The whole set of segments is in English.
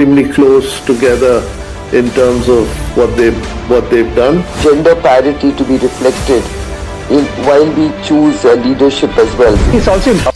extremely close together in terms of what they've done. Gender parity to be reflected in while we choose leadership as well. It's also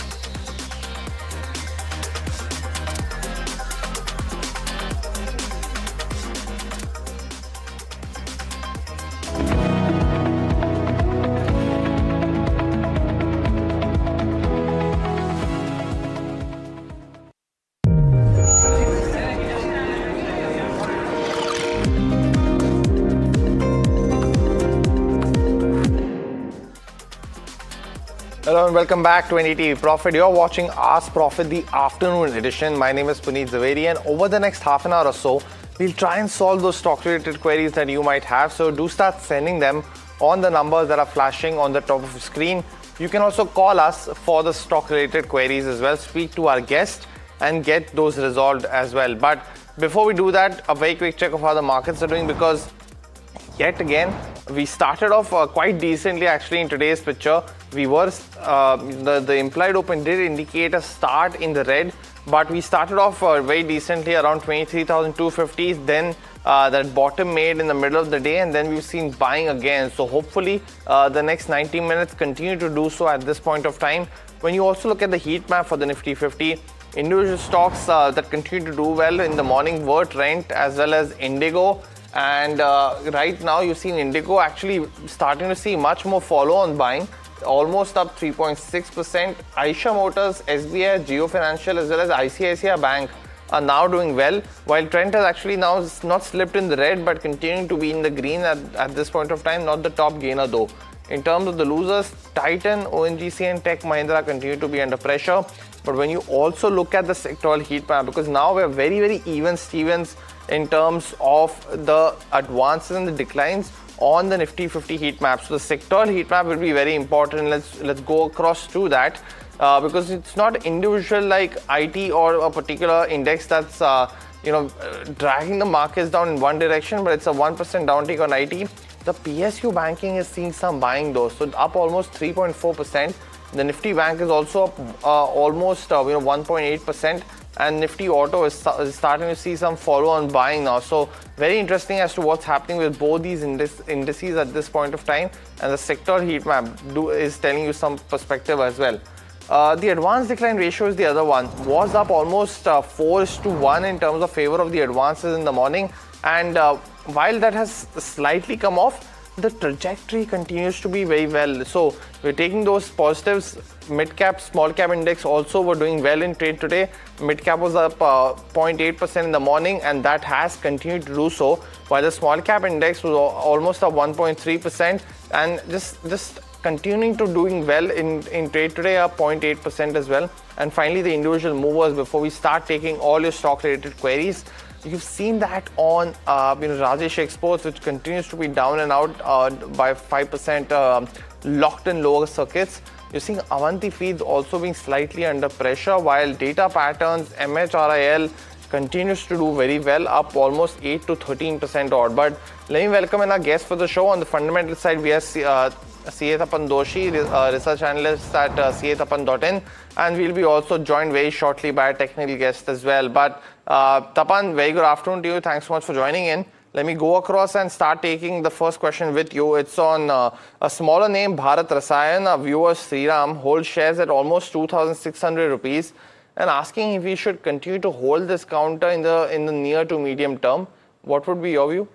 Hello and welcome back to NDTV Profit. You're watching Ask Profit, the afternoon edition. My name is Puneet Zaveri, and over the next half an hour or so, we'll try and solve those stock-related queries that you might have. So do start sending them on the numbers that are flashing on the top of the screen. You can also call us for the stock-related queries as well. Speak to our guest and get those resolved as well. But before we do that, a very quick check of how the markets are doing, because yet again, we started off quite decently actually in today's picture. We were, the implied open did indicate a start in the red, but we started off very decently around 23,250. Then that bottom made in the middle of the day, and then we've seen buying again. So hopefully the next 90 minutes continue to do so at this point of time. When you also look at the heat map for the Nifty 50, individual stocks that continue to do well in the morning were Trent as well as Indigo. And right now you've seen Indigo actually starting to see much more follow-on buying, almost up 3.6%. Aisha Motors, SBI, Jio Financial as well as ICICI Bank are now doing well, while Trent has actually now not slipped in the red but continuing to be in the green at this point of time, not the top gainer though. In terms of the losers, Titan, ONGC and Tech Mahindra continue to be under pressure. But when you also look at the sectoral heat map, because now we're very even Stevens in terms of the advances and the declines on the Nifty 50 heat map. So the sectoral heat map will be very important. Let's go across to that because it's not individual like IT or a particular index that's dragging the markets down in one direction, but it's a 1% downtick on IT. The PSU banking is seeing some buying though, so up almost 3.4%. The Nifty Bank is also up almost 1.8%, and Nifty Auto is starting to see some follow-on buying now. So very interesting as to what's happening with both these indices at this point of time, and the sector heat map is telling you some perspective as well. The advance decline ratio is the other one, was up almost 4:1 in terms of favor of the advances in the morning, and while that has slightly come off, the trajectory continues to be very well. So we're taking those positives. Mid cap, small cap index also were doing well in trade today. Mid cap was up 0.8% in the morning, and that has continued to do so, while the small cap index was almost up 1.3%, and just continuing to doing well in trade today, up 0.8% as well. And finally, the individual movers, before we start taking all your stock related queries. You've seen that on Rajesh Exports, which continues to be down and out by 5%, locked in lower circuits. You're seeing Avanti Feeds also being slightly under pressure, while Data Patterns, MHRIL continues to do very well, up almost 8 to 13% odd. But let me welcome in our guest for the show. On the fundamental side, we have CA Tapan Doshi, research analyst at catapan.in, and we'll be also joined very shortly by a technical guest as well. But Tapan, very good afternoon to you. Thanks so much for joining in. Let me go across and start taking the first question with you. It's on a smaller name, Bharat Rasayan. Our viewer Sriram holds shares at almost 2,600 rupees and asking if we should continue to hold this counter in the near to medium term. What would be your view?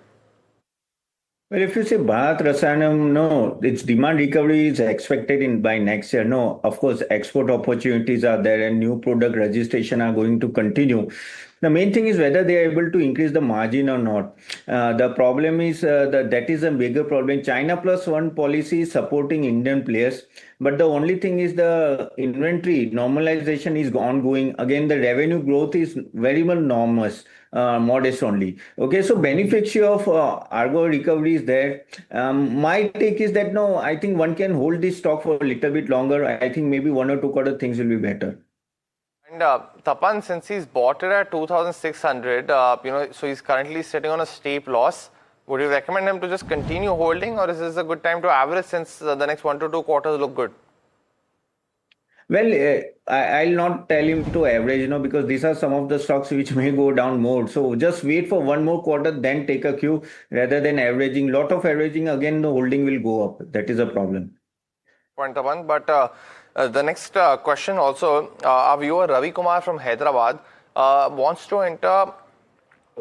Well, if you say Bharat Rasayanam, no, its demand recovery is expected by next year. No, of course, export opportunities are there and new product registration are going to continue. The main thing is whether they are able to increase the margin or not. The problem is that is a bigger problem. China plus one policy is supporting Indian players, but the only thing is the inventory normalization is ongoing. Again, the revenue growth is very well modest only. Okay, so beneficiary of Argo recovery is there. My take is that no, I think one can hold this stock for a little bit longer. I think maybe 1 or 2 quarter things will be better. And Tapan, since he's bought it at 2,600, so he's currently sitting on a steep loss. Would you recommend him to just continue holding, or is this a good time to average since the next 1 to 2 quarters look good? Well, I'll not tell him to average, because these are some of the stocks which may go down more. So just wait for one more quarter, then take a cue rather than averaging. Lot of averaging, again, the holding will go up. That is a problem. Point one. But the next question also, our viewer Ravi Kumar from Hyderabad wants to enter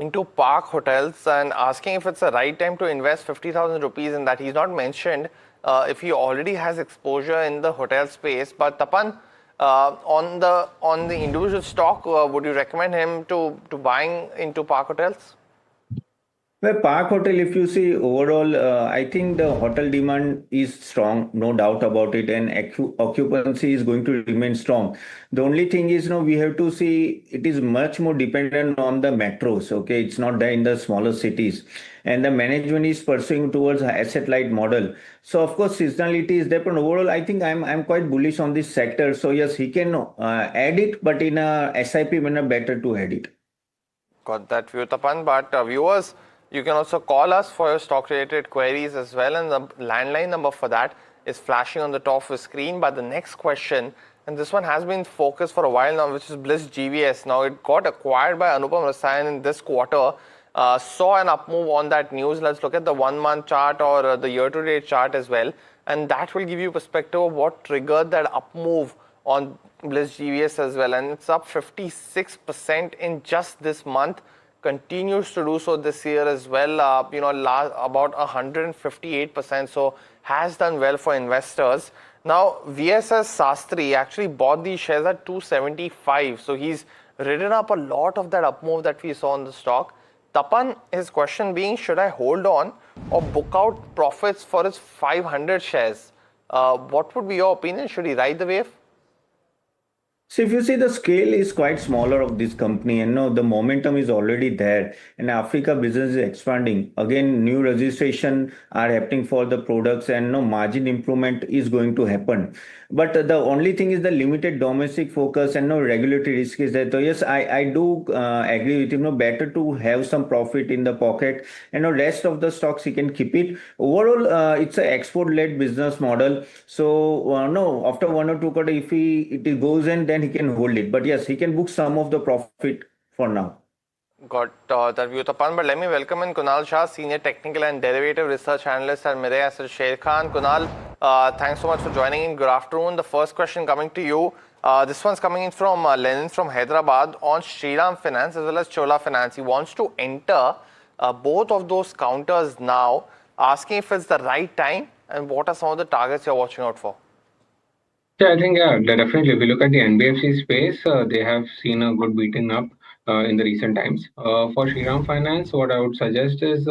into Park Hotels and asking if it's the right time to invest 50,000 rupees in that. He's not mentioned if he already has exposure in the hotel space. But Tapan, on the individual stock, would you recommend him to buying into Park Hotels? Well, Park Hotel, if you see overall, I think the hotel demand is strong, no doubt about it, and occupancy is going to remain strong. The only thing is, we have to see it is much more dependent on the metros. Okay, it's not there in the smaller cities, and the management is pursuing towards asset light model. So of course, seasonality is there, but overall, I think I'm quite bullish on this sector. So yes, he can add it, but in a SIP manner, better to add it. Got that view, Tapan. But viewers, you can also call us for your stock related queries as well, and the landline number for that is flashing on the top of the screen. But the next question, and this one has been focused for a while now, which is Bliss GVS. Now it got acquired by Anupam Rasayan in this quarter. Saw an up move on that news. Let's look at the 1 month chart or the year to date chart as well, and that will give you perspective of what triggered that up move on Bliss GVS as well. And it's up 56% in just this month. Continues to do so this year as well, about 158%, so has done well for investors. Now, VSS Sastry actually bought these shares at 275, so he's ridden up a lot of that up move that we saw in the stock. Tapan, his question being, should I hold on or book out profits for his 500 shares? What would be your opinion? Should he ride the wave? So if you see, the scale is quite smaller of this company, and the momentum is already there, and Africa business is expanding. Again, new registration are happening for the products, and no margin improvement is going to happen. But the only thing is the limited domestic focus and no regulatory risk is there. So yes, I do agree with him. No, better to have some profit in the pocket, and the rest of the stocks he can keep it. Overall, it's an export-led business model. So no, after 1 or 2 quarter, if it goes in, then he can hold it. But yes, he can book some of the profit for now. Got that view, Tapan. But let me welcome in Kunal Shah, Senior Technical and Derivative Research Analyst at Mirae Asset Share Khan. Kunal, thanks so much for joining in. Good afternoon. The first question coming to you. This one's coming in from Lenin from Hyderabad on Shriram Finance as well as Chola Finance. He wants to enter both of those counters now, asking if it's the right time and what are some of the targets you're watching out for. Yeah, I think definitely. If you look at the NBFC space, they have seen a good beating up in the recent times. For Shriram Finance, what I would suggest is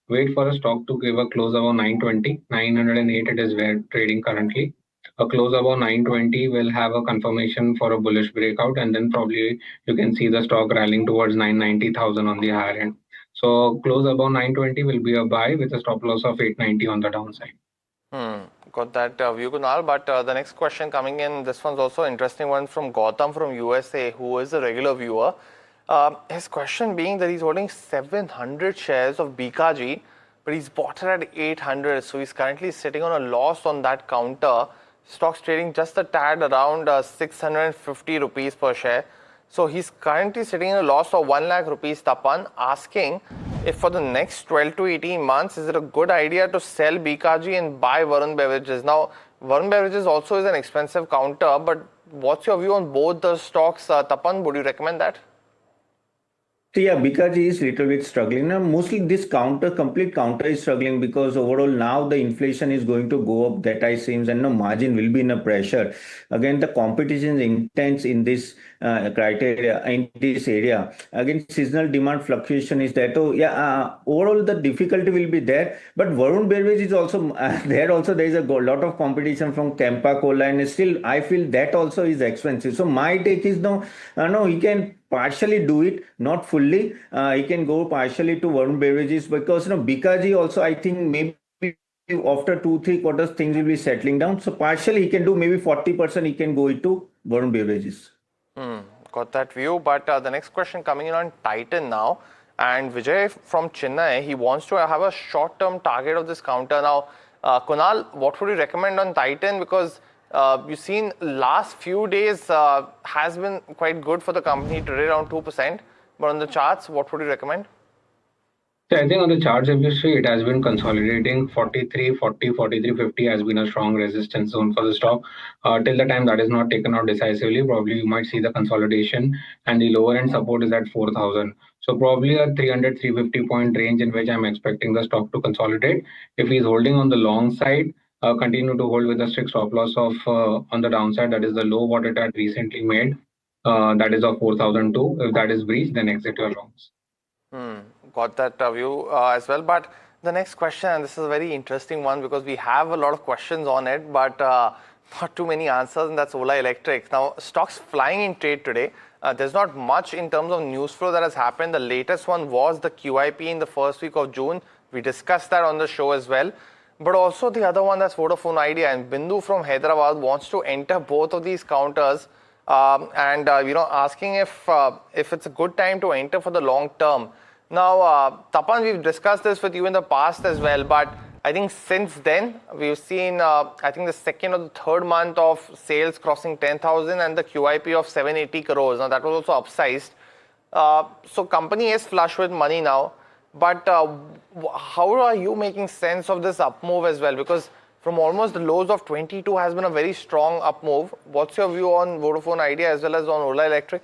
wait for a stock to give a close above 920. 908 it is where trading currently. A close above 920 will have a confirmation for a bullish breakout, and then probably you can see the stock rallying towards 990,000 on the higher end. So close above 920 will be a buy with a stop loss of 890 on the downside. Got that view, Kunal. But the next question coming in, this one's also interesting one from Gautam from USA, who is a regular viewer. His question being that he's holding 700 shares of Bikaji, but he's bought it at 800. So he's currently sitting on a loss on that counter. Stock's trading just a tad around 650 rupees per share. So he's currently sitting in a loss of 1 lakh rupees, Tapan, asking if for the next 12 to 18 months, is it a good idea to sell Bikaji and buy Varun Beverages? Now, Varun Beverages also is an expensive counter, but what's your view on both the stocks, Tapan? Would you recommend that? So yeah, Bikaji is little bit struggling. Now, mostly this complete counter is struggling because overall now the inflation is going to go up, that I seems, and no margin will be in a pressure. Again, the competition is intense in this criteria, in this area. Again, seasonal demand fluctuation is there. So yeah, overall the difficulty will be there. But Varun Beverage is also there. Also, there is a lot of competition from Campa Cola, and still I feel that also is expensive. So my take is no, he can partially do it, not fully. He can go partially to Varun Beverages because Bikaji also, I think maybe after 2-3 quarters things will be settling down. So partially he can do, maybe 40% he can go into Varun Beverages. Got that view. But the next question coming in on Titan now, and Vijay from Chennai, he wants to have a short-term target of this counter. Now, Kunal, what would you recommend on Titan? Because You've seen last few days has been quite good for the company, traded around 2%. But on the charts, what would you recommend? So I think on the charts, if you see, it has been consolidating 43, 40, 43, 50 has been a strong resistance zone for the stock. Till the time that is not taken out decisively, probably you might see the consolidation and the lower end support is at 4,000. So probably a 300, 350 point range in which I'm expecting the stock to consolidate. If he's holding on the long side, continue to hold with a strict stop loss of on the downside, that is the low what it had recently made, that is of 4,002. If that is breached, then exit your longs. Got that view as well. But the next question, and this is a very interesting one because we have a lot of questions on it, but not too many answers, and that's Ola Electric. Now, stocks flying in trade today. There's not much in terms of news flow that has happened. The latest one was the QIP in the first week of June. We discussed that on the show as well. But also the other one, that's Vodafone Idea, and Bindu from Hyderabad wants to enter both of these counters, asking if it's a good time to enter for the long term. Now, Tapan, we've discussed this with you in the past as well, but I think since then we've seen I think the second or the third month of sales crossing 10,000 and the QIP of 780 crores. Now that was also upsized. So company is flush with money now. But how are you making sense of this up move as well? Because from almost the lows of 22 has been a very strong up move. What's your view on Vodafone Idea as well as on Ola Electric?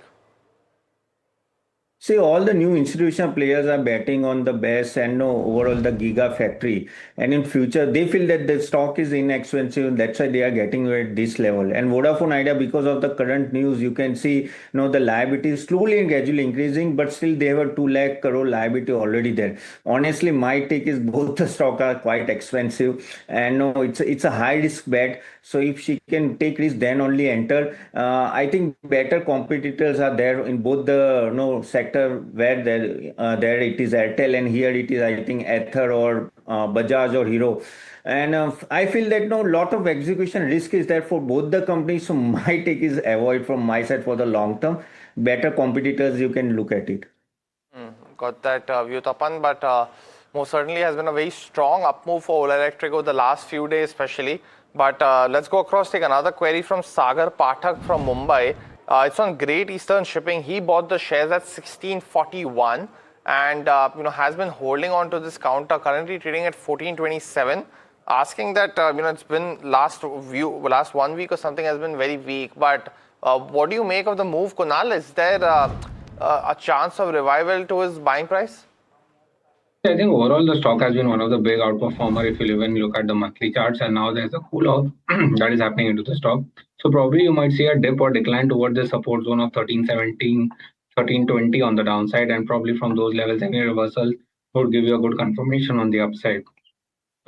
See, all the new institutional players are betting on the BESS and overall the Gigafactory. And in future, they feel that the stock is inexpensive. That's why they are getting at this level. And Vodafone Idea, because of the current news, you can see the liability is slowly and gradually increasing, but still they have a 2 lakh crore liability already there. Honestly, my take is both the stock are quite expensive, and no, it's a high risk bet. So if she can take risk, then only enter. I think better competitors are there in both the sector where there it is Airtel, and here it is I think Ether or Bajaj or Hero. And I feel that lot of execution risk is there for both the companies. So my take is avoid from my side for the long term. Better competitors, you can look at it. Got that view, Tapan, but most certainly has been a very strong up move for Ola Electric over the last few days especially. But let's go across, take another query from Sagar Pathak from Mumbai. It's on Great Eastern Shipping. He bought the shares at 1641 and has been holding on to this counter, currently trading at 1427. Asking that it's been last 1 week or something has been very weak. But what do you make of the move, Kunal? Is there a chance of revival to his buying price? I think overall the stock has been one of the big outperformer if you even look at the monthly charts, and now there's a cool off that is happening into the stock. So probably you might see a dip or decline towards the support zone of 1317, 1320 on the downside, and probably from those levels any reversal would give you a good confirmation on the upside.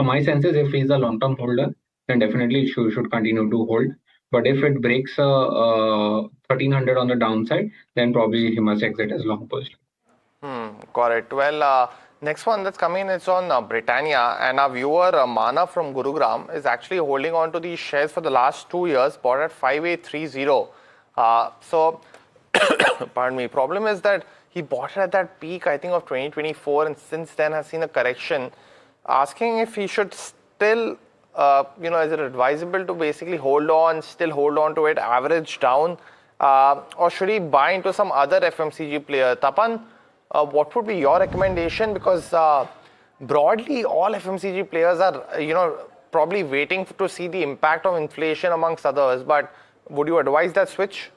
So my sense is if he's a long-term holder, then definitely you should continue to hold. But if it breaks 1300 on the downside, then probably he must exit as long position. Got it. Well, next one that's coming in is on Britannia, and our viewer Mana from Gurugram is actually holding on to these shares for the last 2 years, bought at 5830. So, pardon me, problem is that he bought it at that peak, I think, of 2024, and since then has seen a correction. Asking if he should still, is it advisable to basically still hold on to it, average down, or should he buy into some other FMCG player? Tapan, what would be your recommendation? Because broadly, all FMCG players are, probably waiting to see the impact of inflation amongst others. But would you advise that switch?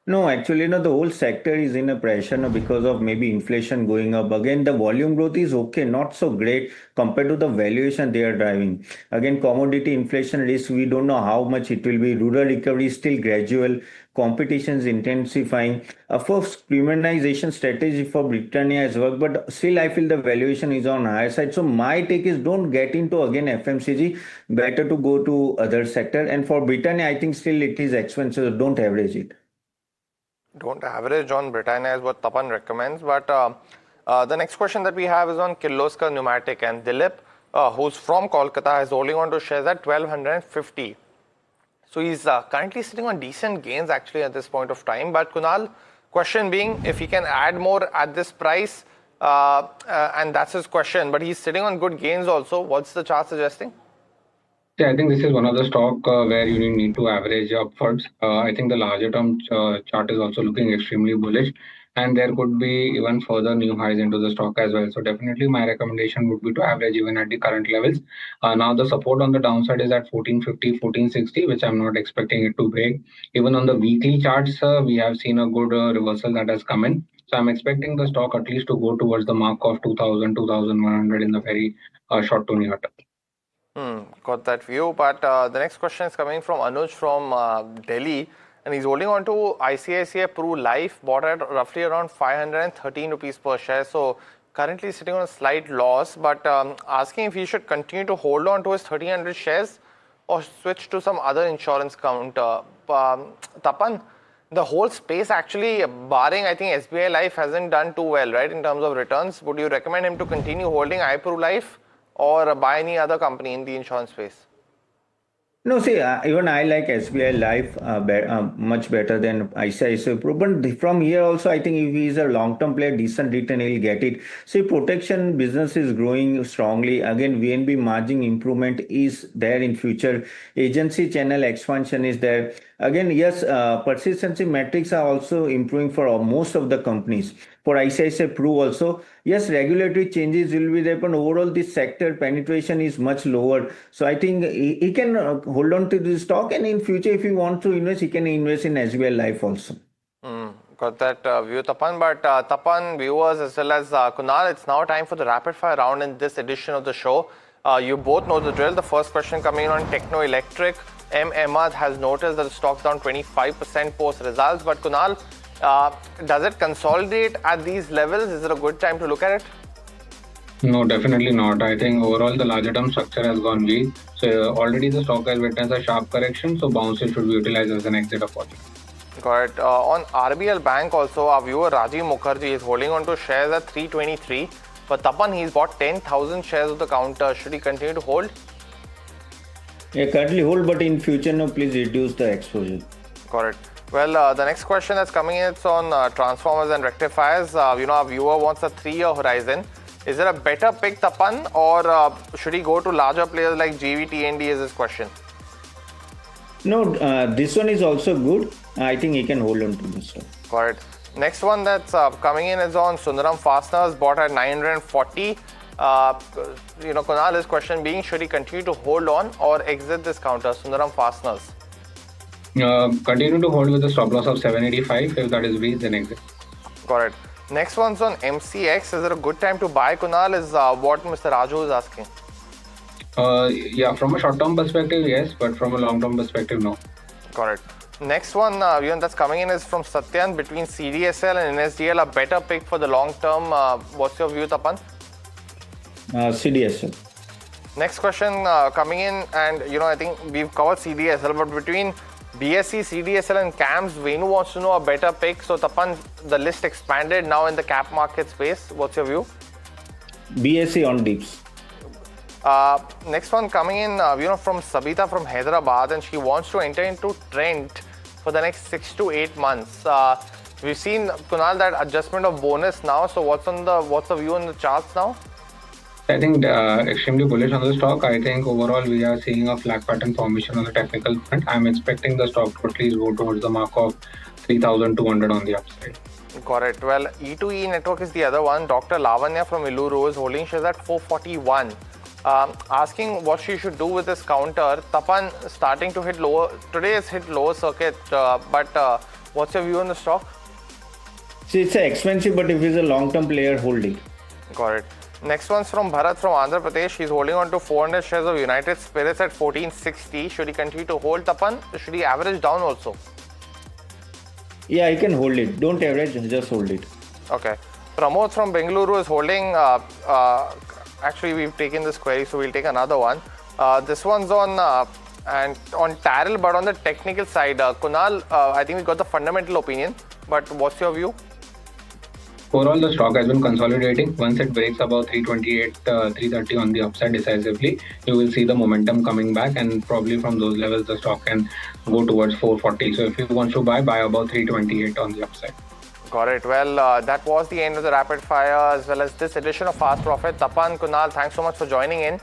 No, actually, the whole sector is in a pressure because of maybe inflation going up. Again, the volume growth is okay, not so great compared to the valuation they are driving. Again, commodity inflation risk, we don't know how much it will be. Rural recovery is still gradual. Competition is intensifying. Of course, premiumization strategy for Britannia has worked, but still I feel the valuation is on higher side. So my take is don't get into again FMCG. Better to go to other sector. And for Britannia, I think still it is expensive. Don't average it. Don't average on Britannia is what Tapan recommends. But the next question that we have is on Kirloskar Pneumatic, and Dilip, who's from Kolkata, is holding on to shares at 1250. So he's currently sitting on decent gains actually at this point of time. But Kunal, question being if he can add more at this price, and that's his question. But he's sitting on good gains also. What's the chart suggesting? Yeah, I think this is one of the stock where you need to average upwards. I think the larger term chart is also looking extremely bullish, and there could be even further new highs into the stock as well. So definitely my recommendation would be to average even at the current levels. Now the support on the downside is at 1450, 1460, which I'm not expecting it to break. Even on the weekly charts, we have seen a good reversal that has come in. So I'm expecting the stock at least to go towards the mark of 2000, 2100 in the very short to near term. Got that view. But the next question is coming from Anuj from Delhi, and he's holding on to ICICI Pru Life, bought at roughly around 513 rupees per share. So currently sitting on a slight loss, but asking if he should continue to hold on to his 1300 shares or switch to some other insurance counter. Tapan, the whole space actually, barring I think SBI Life hasn't done too well, right, in terms of returns. Would you recommend him to continue holding iPru Life or buy any other company in the insurance space? No, see, even I like SBI Life much better than ICICI Pro. But from here also, I think if he is a long-term player, decent return, he'll get it. See, protection business is growing strongly. Again, VNB margin improvement is there in future. Agency channel expansion is there. Again, yes, persistency metrics are also improving for most of the companies. For ICICI Pru also, yes, regulatory changes will be there, but overall this sector penetration is much lower. So I think he can hold on to this stock, and in future, if he wants to invest, he can invest in SBI Life also. Got that view, Tapan. But Tapan, viewers as well as Kunal, it's now time for the rapid fire round in this edition of the show. You both know the drill. The first question coming in on Techno Electric. M. Ahmad has noticed that the stock's down 25% post results. But Kunal, does it consolidate at these levels? Is it a good time to look at it? No, definitely not. I think overall the larger term structure has gone weak. So already the stock has witnessed a sharp correction. So bounces should be utilized as an exit opportunity. Got it. On RBL Bank also, our viewer Rajiv Mukherjee is holding on to shares at 323. But Tapan, he's bought 10,000 shares of the counter. Should he continue to hold? Yeah, currently hold, but in future, no, please reduce the exposure. Got it. Well, the next question that's coming in is on transformers and rectifiers. Our viewer wants a 3-year horizon. Is there a better pick, Tapan, or should he go to larger players like GVTND is his question? No, this one is also good. I think he can hold on to this one. Got it. Next one that's coming in is on Sundaram Fasteners, bought at 940. Kunal, his question being, should he continue to hold on or exit this counter, Sundaram Fasteners? Continue to hold with a stop loss of 785. If that is reached, then exit. Got it. Next one's on MCX. Is it a good time to buy, Kunal? Is what Mr. Raju is asking. Yeah, from a short-term perspective, yes, but from a long-term perspective, no. Got it. Next one that's coming in is from Satyan. Between CDSL and NSDL, a better pick for the long term. What's your view, Tapan? CDSL. Next question coming in, and I think we've covered CDSL, but between BSE, CDSL and CAMS, Venu wants to know a better pick. So Tapan, the list expanded now in the cap market space. What's your view? BSE on dips. Next one coming in, from Sabita from Hyderabad, and she wants to enter into Trent for the next 6 to 8 months. We've seen, Kunal, that adjustment of bonus now. So what's the view on the charts now? I think extremely bullish on the stock. I think overall we are seeing a flat pattern formation on the technical front. I'm expecting the stock to at least go towards the mark of 3,200 on the upside. Got it. Well, E2E Network is the other one. Dr. Lavanya from Iluru is holding shares at 441. Asking what she should do with this counter. Tapan starting to hit lower. Today it's hit lower circuit. But what's your view on the stock? See, it's expensive, but if he's a long-term player, hold it. Got it. Next one's from Bharat from Andhra Pradesh. He's holding on to 400 shares of United Spirits at 1460. Should he continue to hold, Tapan? Should he average down also? Yeah, he can hold it. Don't average, just hold it. Okay. Pramod from Bengaluru is holding. Actually, we've taken this query, so we'll take another one. This one's on Tarrell, but on the technical side. Kunal, I think we got the fundamental opinion, but what's your view? Overall, the stock has been consolidating. Once it breaks above 328, 330 on the upside decisively, you will see the momentum coming back, and probably from those levels, the stock can go towards 440. So if you want to buy above 328 on the upside. Got it. Well, that was the end of the rapid fire as well as this edition of Fast Profit. Tapan, Kunal, thanks so much for joining in.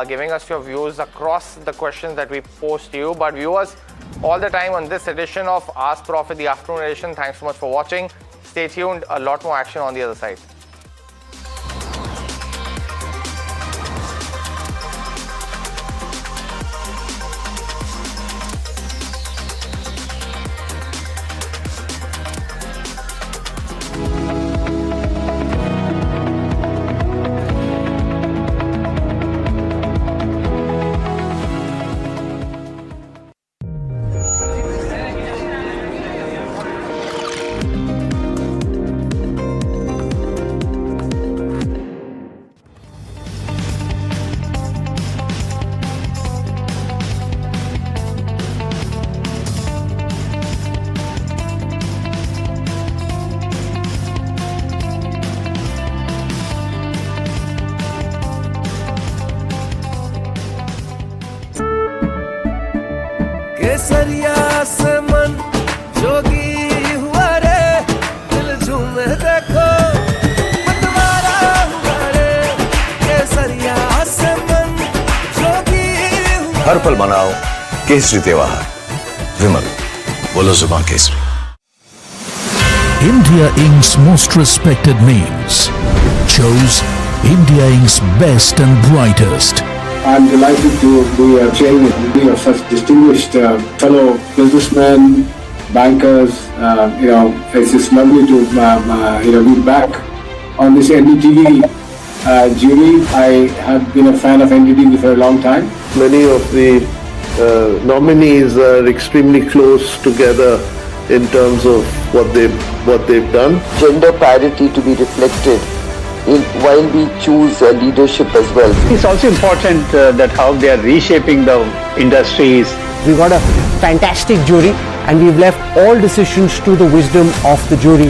giving us your views across the questions that we post to you. But viewers, all the time on this edition of Ask Profit, the afternoon edition, thanks so much for watching. Stay tuned, a lot more action on the other side. केसरिया से मन जोगी हुआ रे, दिल झूमे देखो मतवारा हुआ रे। केसरिया से मन जोगी हुआ। हर पल मनाओ केसरी त्योहार। विमल, बोलो जुबान Kesari. India Inc.'s most respected names chose India Inc.'s best and brightest. I'm delighted to be chairing of such distinguished fellow businessmen, bankers. It's just lovely to be back on this NDTV jury. I have been a fan of NDTV for a long time. Many of the nominees are extremely close together in terms of what they've done. Gender parity to be reflected while we choose leadership as well. It's also important that how they are reshaping the industries. We got a fantastic jury and we've left all decisions to the wisdom of the jury.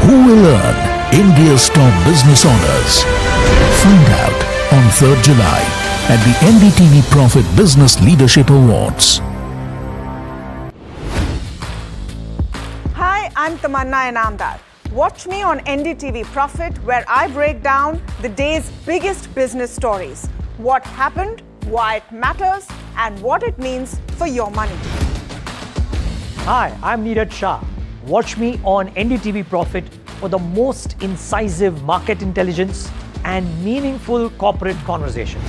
Who will earn India's top business honors? Find out on 3rd July at the NDTV Profit Business Leadership Awards. Hi, I'm Tamanna Inamdar. Watch me on NDTV Profit, where I break down the day's biggest business stories. What happened, why it matters, and what it means for your money. Hi, I'm Neeraj Shah. Watch me on NDTV Profit for the most incisive market intelligence and meaningful corporate conversations.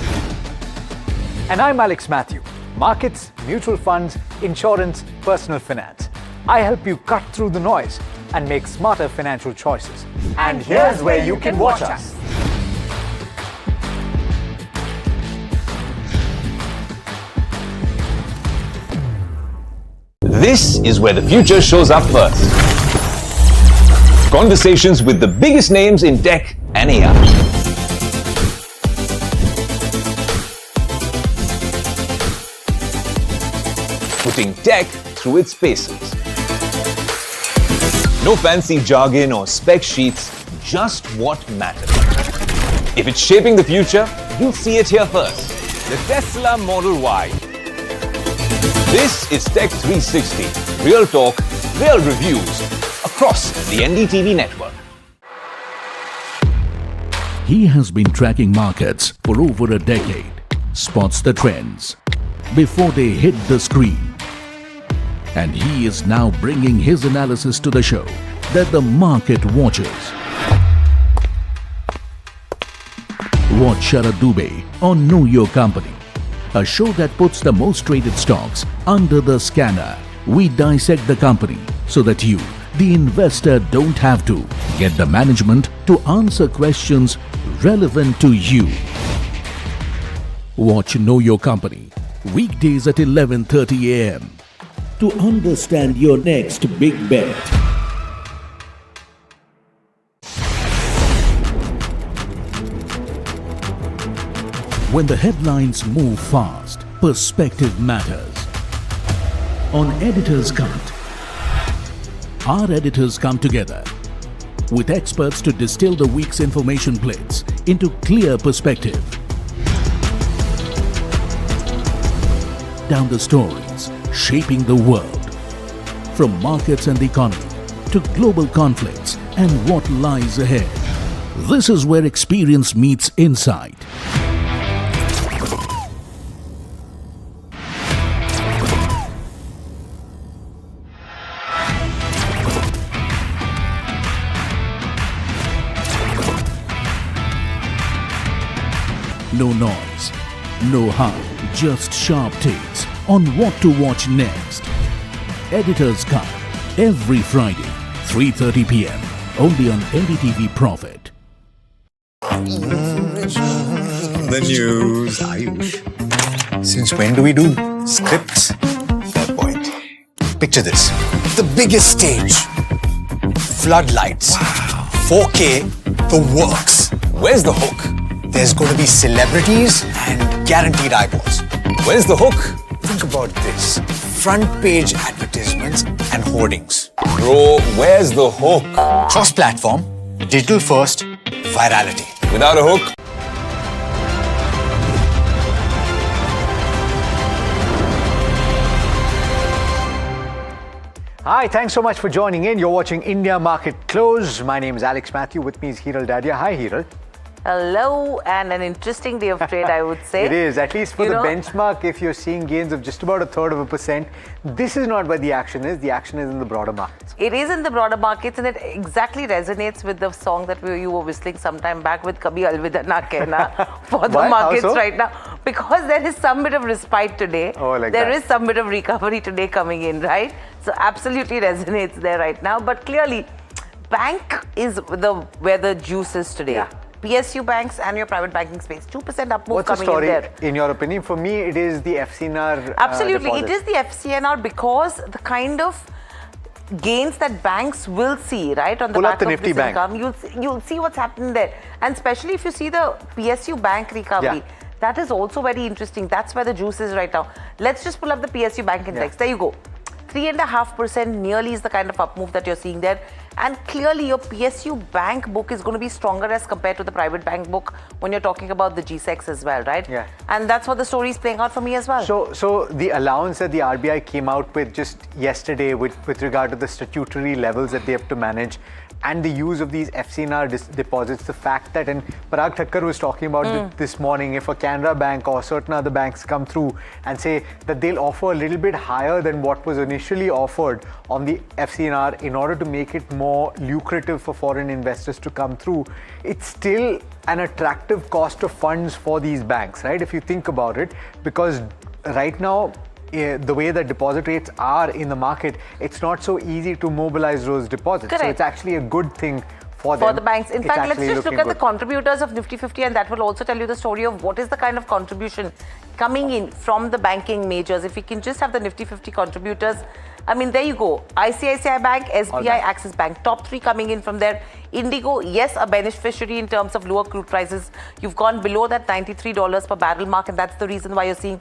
And I'm Alex Matthew. Markets, mutual funds, insurance, personal finance. I help you cut through the noise and make smarter financial choices. And here's where you can watch us. This is where the future shows up first. Conversations with the biggest names in tech and AI. Putting tech through its paces. No fancy jargon or spec sheets, just what matters. If it's shaping the future, you'll see it here first. The Tesla Model Y. This is Tech 360. Real talk, real reviews across the NDTV network. He has been tracking markets for over a decade, spots the trends before they hit the screen. And he is now bringing his analysis to the show that the market watches. Watch Sharad Dubey on Know Your Company, a show that puts the most traded stocks under the scanner. We dissect the company so that you, the investor, don't have to get the management to answer questions relevant to you. Watch Know Your Company weekdays at 11:30 a.m. to understand your next big bet. When the headlines move fast, perspective matters. On Editor's Cut, our editors come together with experts to distill the week's information plates into clear perspective. Down the stories shaping the world, from markets and the economy to global conflicts and what lies ahead. This is where experience meets insight. No noise, no hype, just sharp takes on what to watch next. Editor's Cut, every Friday, 3:30 p.m. only on NDTV Profit. The news, Ayush. Since when do we do scripts? Fair point. Picture this. The biggest stage. Floodlights. Wow. 4K, the works. Where's the hook? There's going to be celebrities and guaranteed eyeballs. Where's the hook? Think about this. Front page advertisements and hoardings. Bro, where's the hook? Cross-platform, digital first, virality. Without a hook? Hi, thanks so much for joining in. You're watching India Market Close. My name is Alex Matthew. With me is Hiral Dadia. Hi, Hiral. Hello, and an interesting day of trade, I would say. It is, at least for the benchmark. If you're seeing gains of just about 1/3%, this is not where the action is. The action is in the broader markets. It is in the broader markets, and it exactly resonates with the song that you were whistling some time back with Kabhi Alvida Na Kehna for the markets right now. Because there is some bit of respite today. There is some bit of recovery today coming in, right? So absolutely resonates there right now. But clearly, bank is where the juice is today. Yeah. PSU banks and your private banking space, 2% up move What's the coming story, in there. in your opinion? For me, it is the FCNR Absolutely, deposit. it is the FCNR because the kind of gains that banks will see, right, on the back of Nifty this bank. income, you'll see what's happening there. And especially if you see the PSU bank recovery, that is also very interesting. That's where the juice is right now. Let's just pull up the PSU bank index. There you go. 3.5% nearly is the kind of up move that you're seeing there. And clearly your PSU bank book is going to be stronger as compared to the private bank book when you're talking about the GSECs as well, right? Yeah. And that's what the story is playing out for me as well. So the allowance that the RBI came out with just yesterday with regard to the statutory levels that they have to manage and the use of these FCNR deposits, the fact that, and Parag Thakkar was talking about this morning, if a Canara bank or certain other banks come through and say that they'll offer a little bit higher than what was initially offered on the FCNR in order to make it more lucrative for foreign investors to come through, it's still an attractive cost of funds for these banks, right? If you think about it, because right now, the way that deposit rates are in the market, it's not so easy to mobilize those deposits. Correct. So it's actually a good thing for them. For the banks. In fact, let's just look at the good. contributors of Nifty 50, and that will also tell you the story of what is the kind of contribution coming in from the banking majors. If we can just have the Nifty 50 contributors, I mean, there you go. ICICI Bank, SBI, Axis Bank, top three coming in from there. Indigo, yes, a beneficiary in terms of lower crude prices. You've gone below that $93 per barrel mark, and that's the reason why you're seeing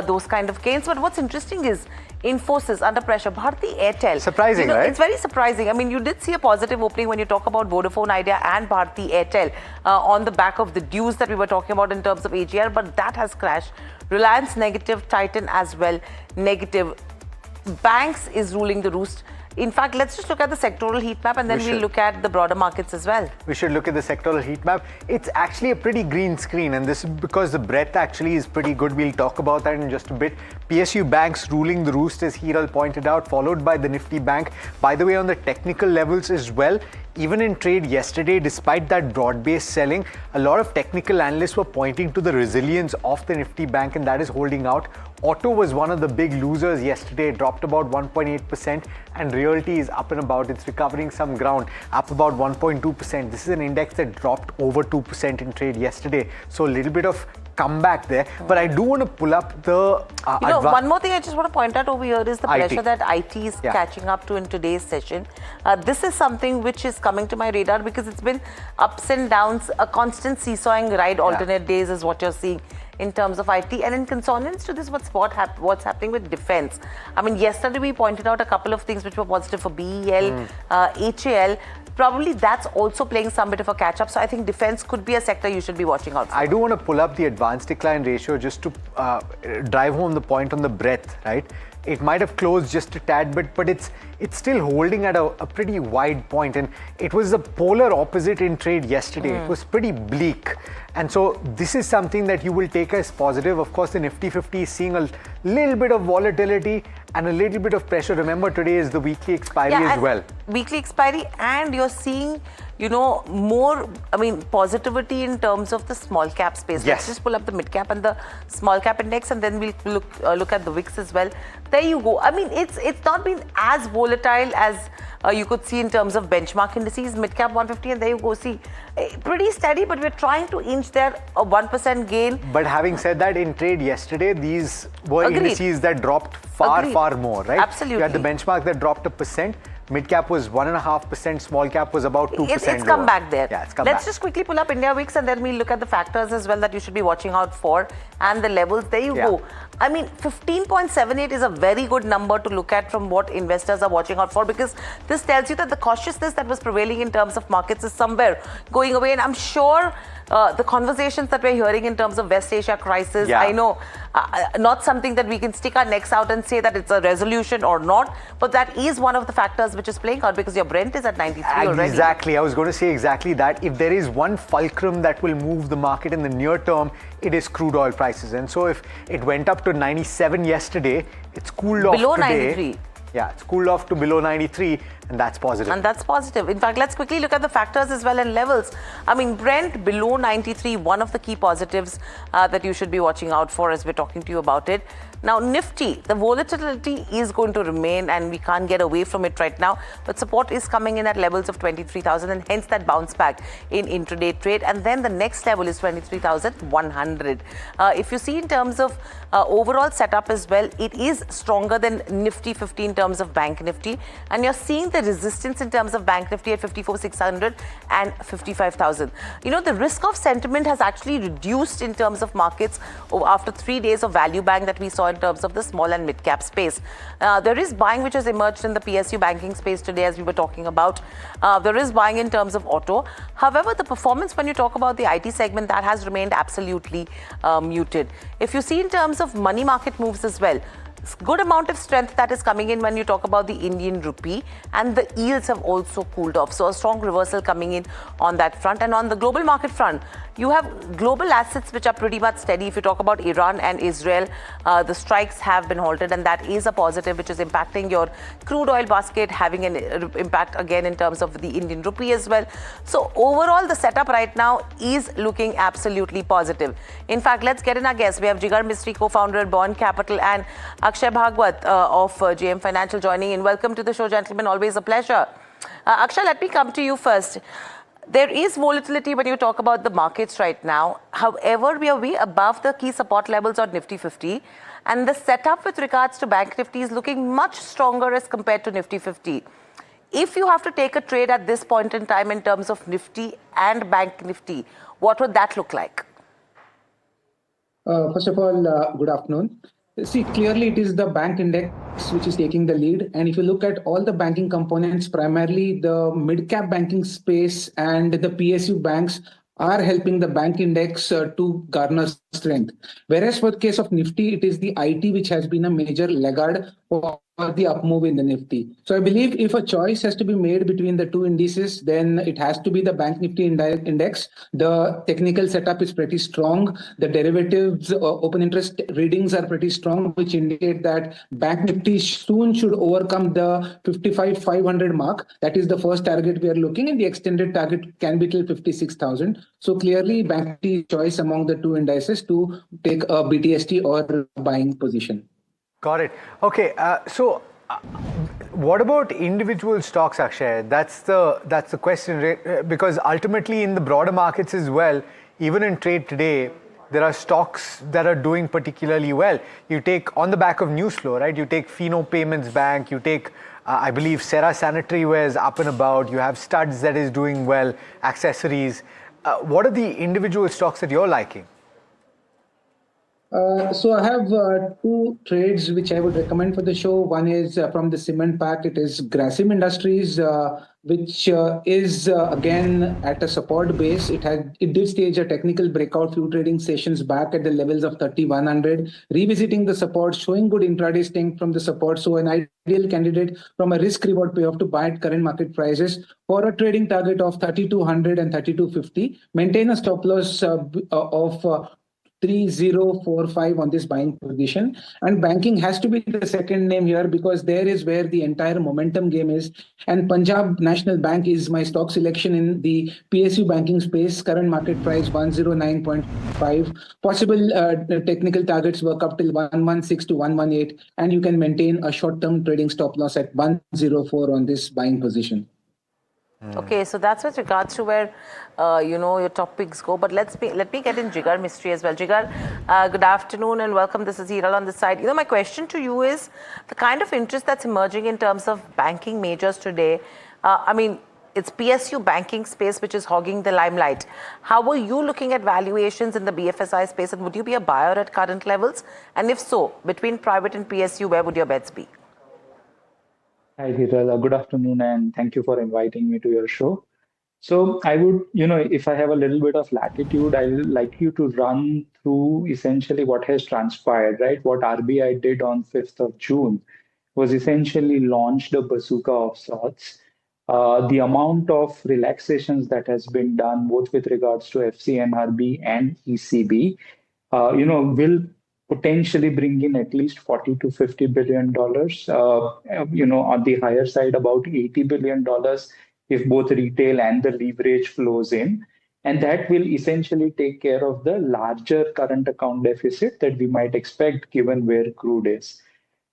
those kind of gains. But what's interesting is Infosys under pressure. Bharti Airtel. Surprising, right? It's very surprising. I mean, you did see a positive opening when you talk about Vodafone Idea and Bharti Airtel on the back of the dues that we were talking about in terms of AGR, but that has crashed. Reliance negative, Titan as well negative. Banks is ruling the roost. In fact, let's just look at the sectoral heat map and then we'll look at the broader markets as well. We should look at the sectoral heat map. It's actually a pretty green screen, and this is because the breadth actually is pretty good. We'll talk about that in just a bit. PSU banks ruling the roost, as Hiral pointed out, followed by the Nifty Bank. By the way, on the technical levels as well, even in trade yesterday, despite that broad-based selling, a lot of technical analysts were pointing to the resilience of the Nifty Bank, and that is holding out. Auto was one of the big losers yesterday, dropped about 1.8%, and realty is up and about. It's recovering some ground, up about 1.2%. This is an index that dropped over 2% in trade yesterday. So a little bit of comeback there. But I do want to pull up the... one more thing I just want to point out over here is the pressure that IT is catching up to in today's session. This is something which is coming to my radar because it's been ups and downs, a constant seesawing ride, alternate days is what you're seeing in terms of IT. And in consonance to this, what's happening with defense. I mean, yesterday we pointed out a couple of things which were positive for BEL, HAL. Probably that's also playing some bit of a catch-up. So I think defense could be a sector you should be watching out for. I do want to pull up the advanced decline ratio just to drive home the point on the breadth, right? It might have closed just a tad bit, but it's still holding at a pretty wide point. And it was the polar opposite in trade yesterday. It was pretty bleak. And so this is something that you will take as positive. Of course, the Nifty 50 is seeing a little bit of volatility and a little bit of pressure. Remember, today is the weekly expiry as well. Weekly expiry, and you're seeing more, positivity in terms of the small cap space. Yes. Let's just pull up the mid cap and the small cap index, and then we'll look at the VIX as well. There you go. It's not been as volatile as you could see in terms of benchmark indices. Mid cap 150, and there you go. See, pretty steady, but we're trying to inch there, a 1% gain. But having said that, in trade yesterday, these were Agreed. indices that dropped far, Agreed. far more, right? Absolutely. You had the benchmark that dropped 1%. Mid cap was 1.5%, small cap was about 2%. It's come back there. Yeah, it's come back. Let's just quickly pull up India VIX, and then we'll look at the factors as well that you should be watching out for and the levels. There you go. 15.78 is a very good number to look at from what investors are watching out for, because this tells you that the cautiousness that was prevailing in terms of markets is somewhere going away. And I'm sure the conversations that we're hearing in terms of West Asia crisis, I know not something that we can stick our necks out and say that it's a resolution or not, but that is one of the factors which is playing out, because your Brent is at 93 already. Exactly. I was going to say exactly that. If there is one fulcrum that will move the market in the near term, it is crude oil prices. And so if it went up to 97 yesterday, it's cooled off below today. 93. Yeah, it's cooled off to below 93, and that's positive. And that's positive. In fact, let's quickly look at the factors as well and levels. Brent below 93, one of the key positives that you should be watching out for as we're talking to you about it. Now, Nifty, the volatility is going to remain, and we can't get away from it right now. But support is coming in at levels of 23,000, and hence that bounce back in intraday trade. And then the next level is 23,100. If you see in terms of overall setup as well, it is stronger than Nifty 50 in terms of Bank Nifty. And you're seeing the resistance in terms of Bank Nifty at 54,600 and 55,000. The risk of sentiment has actually reduced in terms of markets after 3 days of value bang that we saw in terms of the small and mid cap space. There is buying which has emerged in the PSU banking space today, as we were talking about. There is buying in terms of auto. However, the performance when you talk about the IT segment, that has remained absolutely muted. If you see in terms of money market moves as well, good amount of strength that is coming in when you talk about the Indian rupee, and the yields have also cooled off. So a strong reversal coming in on that front. And on the global market front, you have global assets which are pretty much steady. If you talk about Iran and Israel, the strikes have been halted, and that is a positive which is impacting your crude oil basket, having an impact again in terms of the Indian rupee as well. So overall, the setup right now is looking absolutely positive. In fact, let's get in our guests. We have Jigar Mistry, co-founder, Bond Capital, and Akshay Bhagwat of JM Financial joining in. Welcome to the show, gentlemen. Always a pleasure. Akshay, let me come to you first. There is volatility when you talk about the markets right now. However, we are way above the key support levels on Nifty 50. And the setup with regards to Bank Nifty is looking much stronger as compared to Nifty 50. If you have to take a trade at this point in time in terms of Nifty and Bank Nifty, what would that look like? First of all, good afternoon. See, clearly it is the bank index which is taking the lead. And if you look at all the banking components, primarily the mid-cap banking space and the PSU banks are helping the bank index to garner strength. Whereas for the case of Nifty, it is the IT which has been a major laggard for the up move in the Nifty. So I believe if a choice has to be made between the two indices, then it has to be the Bank Nifty index. The technical setup is pretty strong. The derivatives open interest readings are pretty strong, which indicate that Bank Nifty soon should overcome the 55,500 mark. That is the first target we are looking, and the extended target can be till 56,000. So clearly Bank Nifty choice among the two indices to take a BTST or buying position. Got it. Okay, so what about individual stocks, Akshay? That's the question, because ultimately in the broader markets as well, even in trade today, there are stocks that are doing particularly well. You take, on the back of news flow, right? You take Fino Payments Bank, you take, I believe, Serra Sanitary Ware is up and about, you have Studs that is doing well, accessories. What are the individual stocks that you're liking? So I have two trades which I would recommend for the show. One is from the cement pack. It is Grasim Industries, which is again at a support base. It did stage a technical breakout, few trading sessions back at the levels of 3,100, revisiting the support, showing good intraday strength from the support. So an ideal candidate from a risk reward payoff to buy at current market prices for a trading target of 3,200 and 3,250. Maintain a stop loss of 3045 on this buying position. And banking has to be the second name here because there is where the entire momentum game is. And Punjab National Bank is my stock selection in the PSU banking space. Current market price 109.5. Possible technical targets work up till 116 to 118. And you can maintain a short-term trading stop loss at 104 on this buying position. Okay, so that's with regards to where your top picks go. But let me get in Jigar Mystery as well. Jigar, good afternoon and welcome. This is Hiral on this side. My question to you is the kind of interest that's emerging in terms of banking majors today. It's PSU banking space which is hogging the limelight. How are you looking at valuations in the BFSI space, and would you be a buyer at current levels? And if so, between private and PSU, where would your bets be? Hi, Hiral. Good afternoon, and thank you for inviting me to your show. So I would, if I have a little bit of latitude, I would like you to run through essentially what has transpired, right? What RBI did on 5th of June was essentially launched a bazooka of sorts. The amount of relaxations that has been done, both with regards to FCNRB and ECB, will potentially bring in at least $40 to $50 billion. On the higher side, about $80 billion if both retail and the leverage flows in. And that will essentially take care of the larger current account deficit that we might expect given where crude is.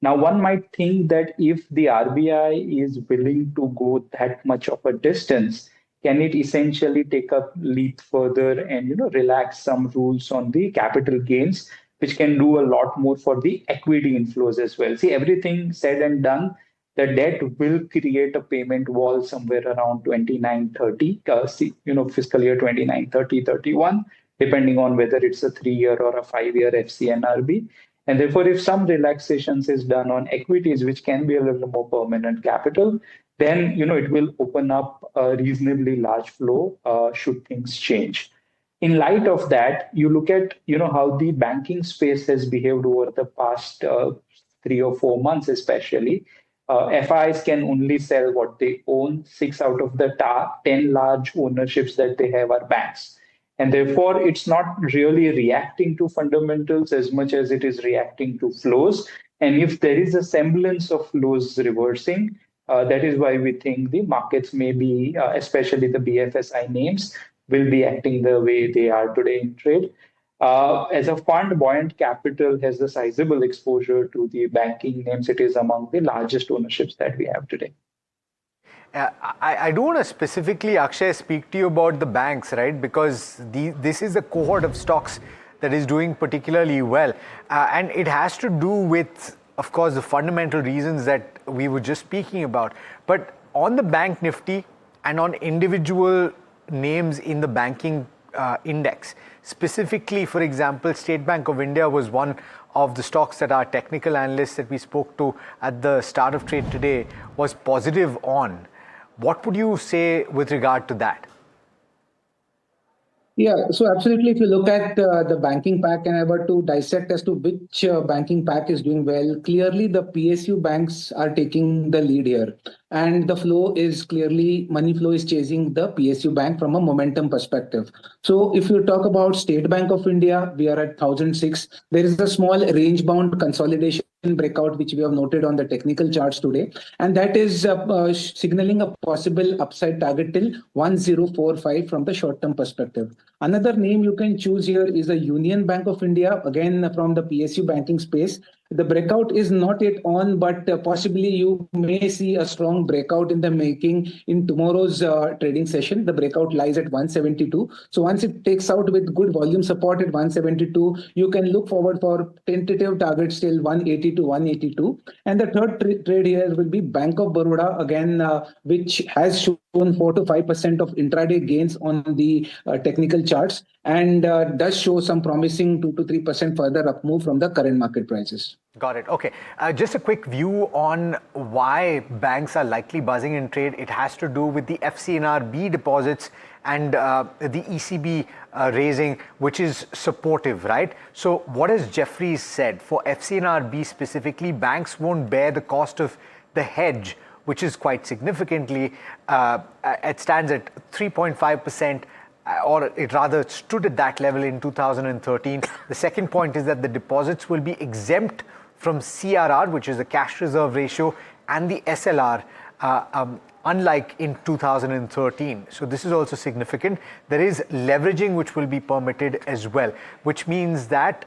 Now, one might think that if the RBI is willing to go that much of a distance, can it essentially take a leap further and relax some rules on the capital gains, which can do a lot more for the equity inflows as well. See, everything said and done, the debt will create a payment wall somewhere around 29-30, fiscal year 29-30-31, depending on whether it's a 3-year or a 5-year FCNRB. And therefore, if some relaxations is done on equities, which can be a little more permanent capital, then it will open up a reasonably large flow should things change. In light of that, you look at how the banking space has behaved over the past 3 or 4 months, especially. FIs can only sell what they own. 6 out of the 10 large ownerships that they have are banks. And therefore, it's not really reacting to fundamentals as much as it is reacting to flows. And if there is a semblance of flows reversing, that is why we think the markets may be, especially the BFSI names, will be acting the way they are today in trade. As a fund, Buoyant Capital has a sizable exposure to the banking names. It is among the largest ownerships that we have today. I do want to specifically, Akshay, speak to you about the banks, right? Because this is a cohort of stocks that is doing particularly well. And it has to do with, of course, the fundamental reasons that we were just speaking about. But on the bank Nifty and on individual names in the banking index, specifically, for example, State Bank of India was one of the stocks that our technical analysts that we spoke to at the start of trade today was positive on. What would you say with regard to that? Yeah, so absolutely. If you look at the banking pack and I were to dissect as to which banking pack is doing well, clearly the PSU banks are taking the lead here. And the flow is clearly, money flow is chasing the PSU bank from a momentum perspective. So if you talk about State Bank of India, we are at 1006. There is a small range bound consolidation breakout, which we have noted on the technical charts today. And that is signaling a possible upside target till 1045 from the short-term perspective. Another name you can choose here is the Union Bank of India, again from the PSU banking space. The breakout is not yet on, but possibly you may see a strong breakout in the making in tomorrow's trading session. The breakout lies at 172. So once it takes out with good volume support at 172, you can look forward for tentative targets till 180 to 182. And the third trade here will be Bank of Baroda, again, which has shown 4 to 5% of intraday gains on the technical charts and does show some promising 2 to 3% further up move from the current market prices. Got it. Okay. Just a quick view on why banks are likely buzzing in trade. It has to do with the FCNRB deposits and the ECB raising, which is supportive, right? So what has Jeffries said? For FCNRB specifically, banks won't bear the cost of the hedge, which is quite significantly, it stands at 3.5%. or it rather stood at that level in 2013. The second point is that the deposits will be exempt from CRR, which is the cash reserve ratio, and the SLR, unlike in 2013. So this is also significant. There is leveraging which will be permitted as well, which means that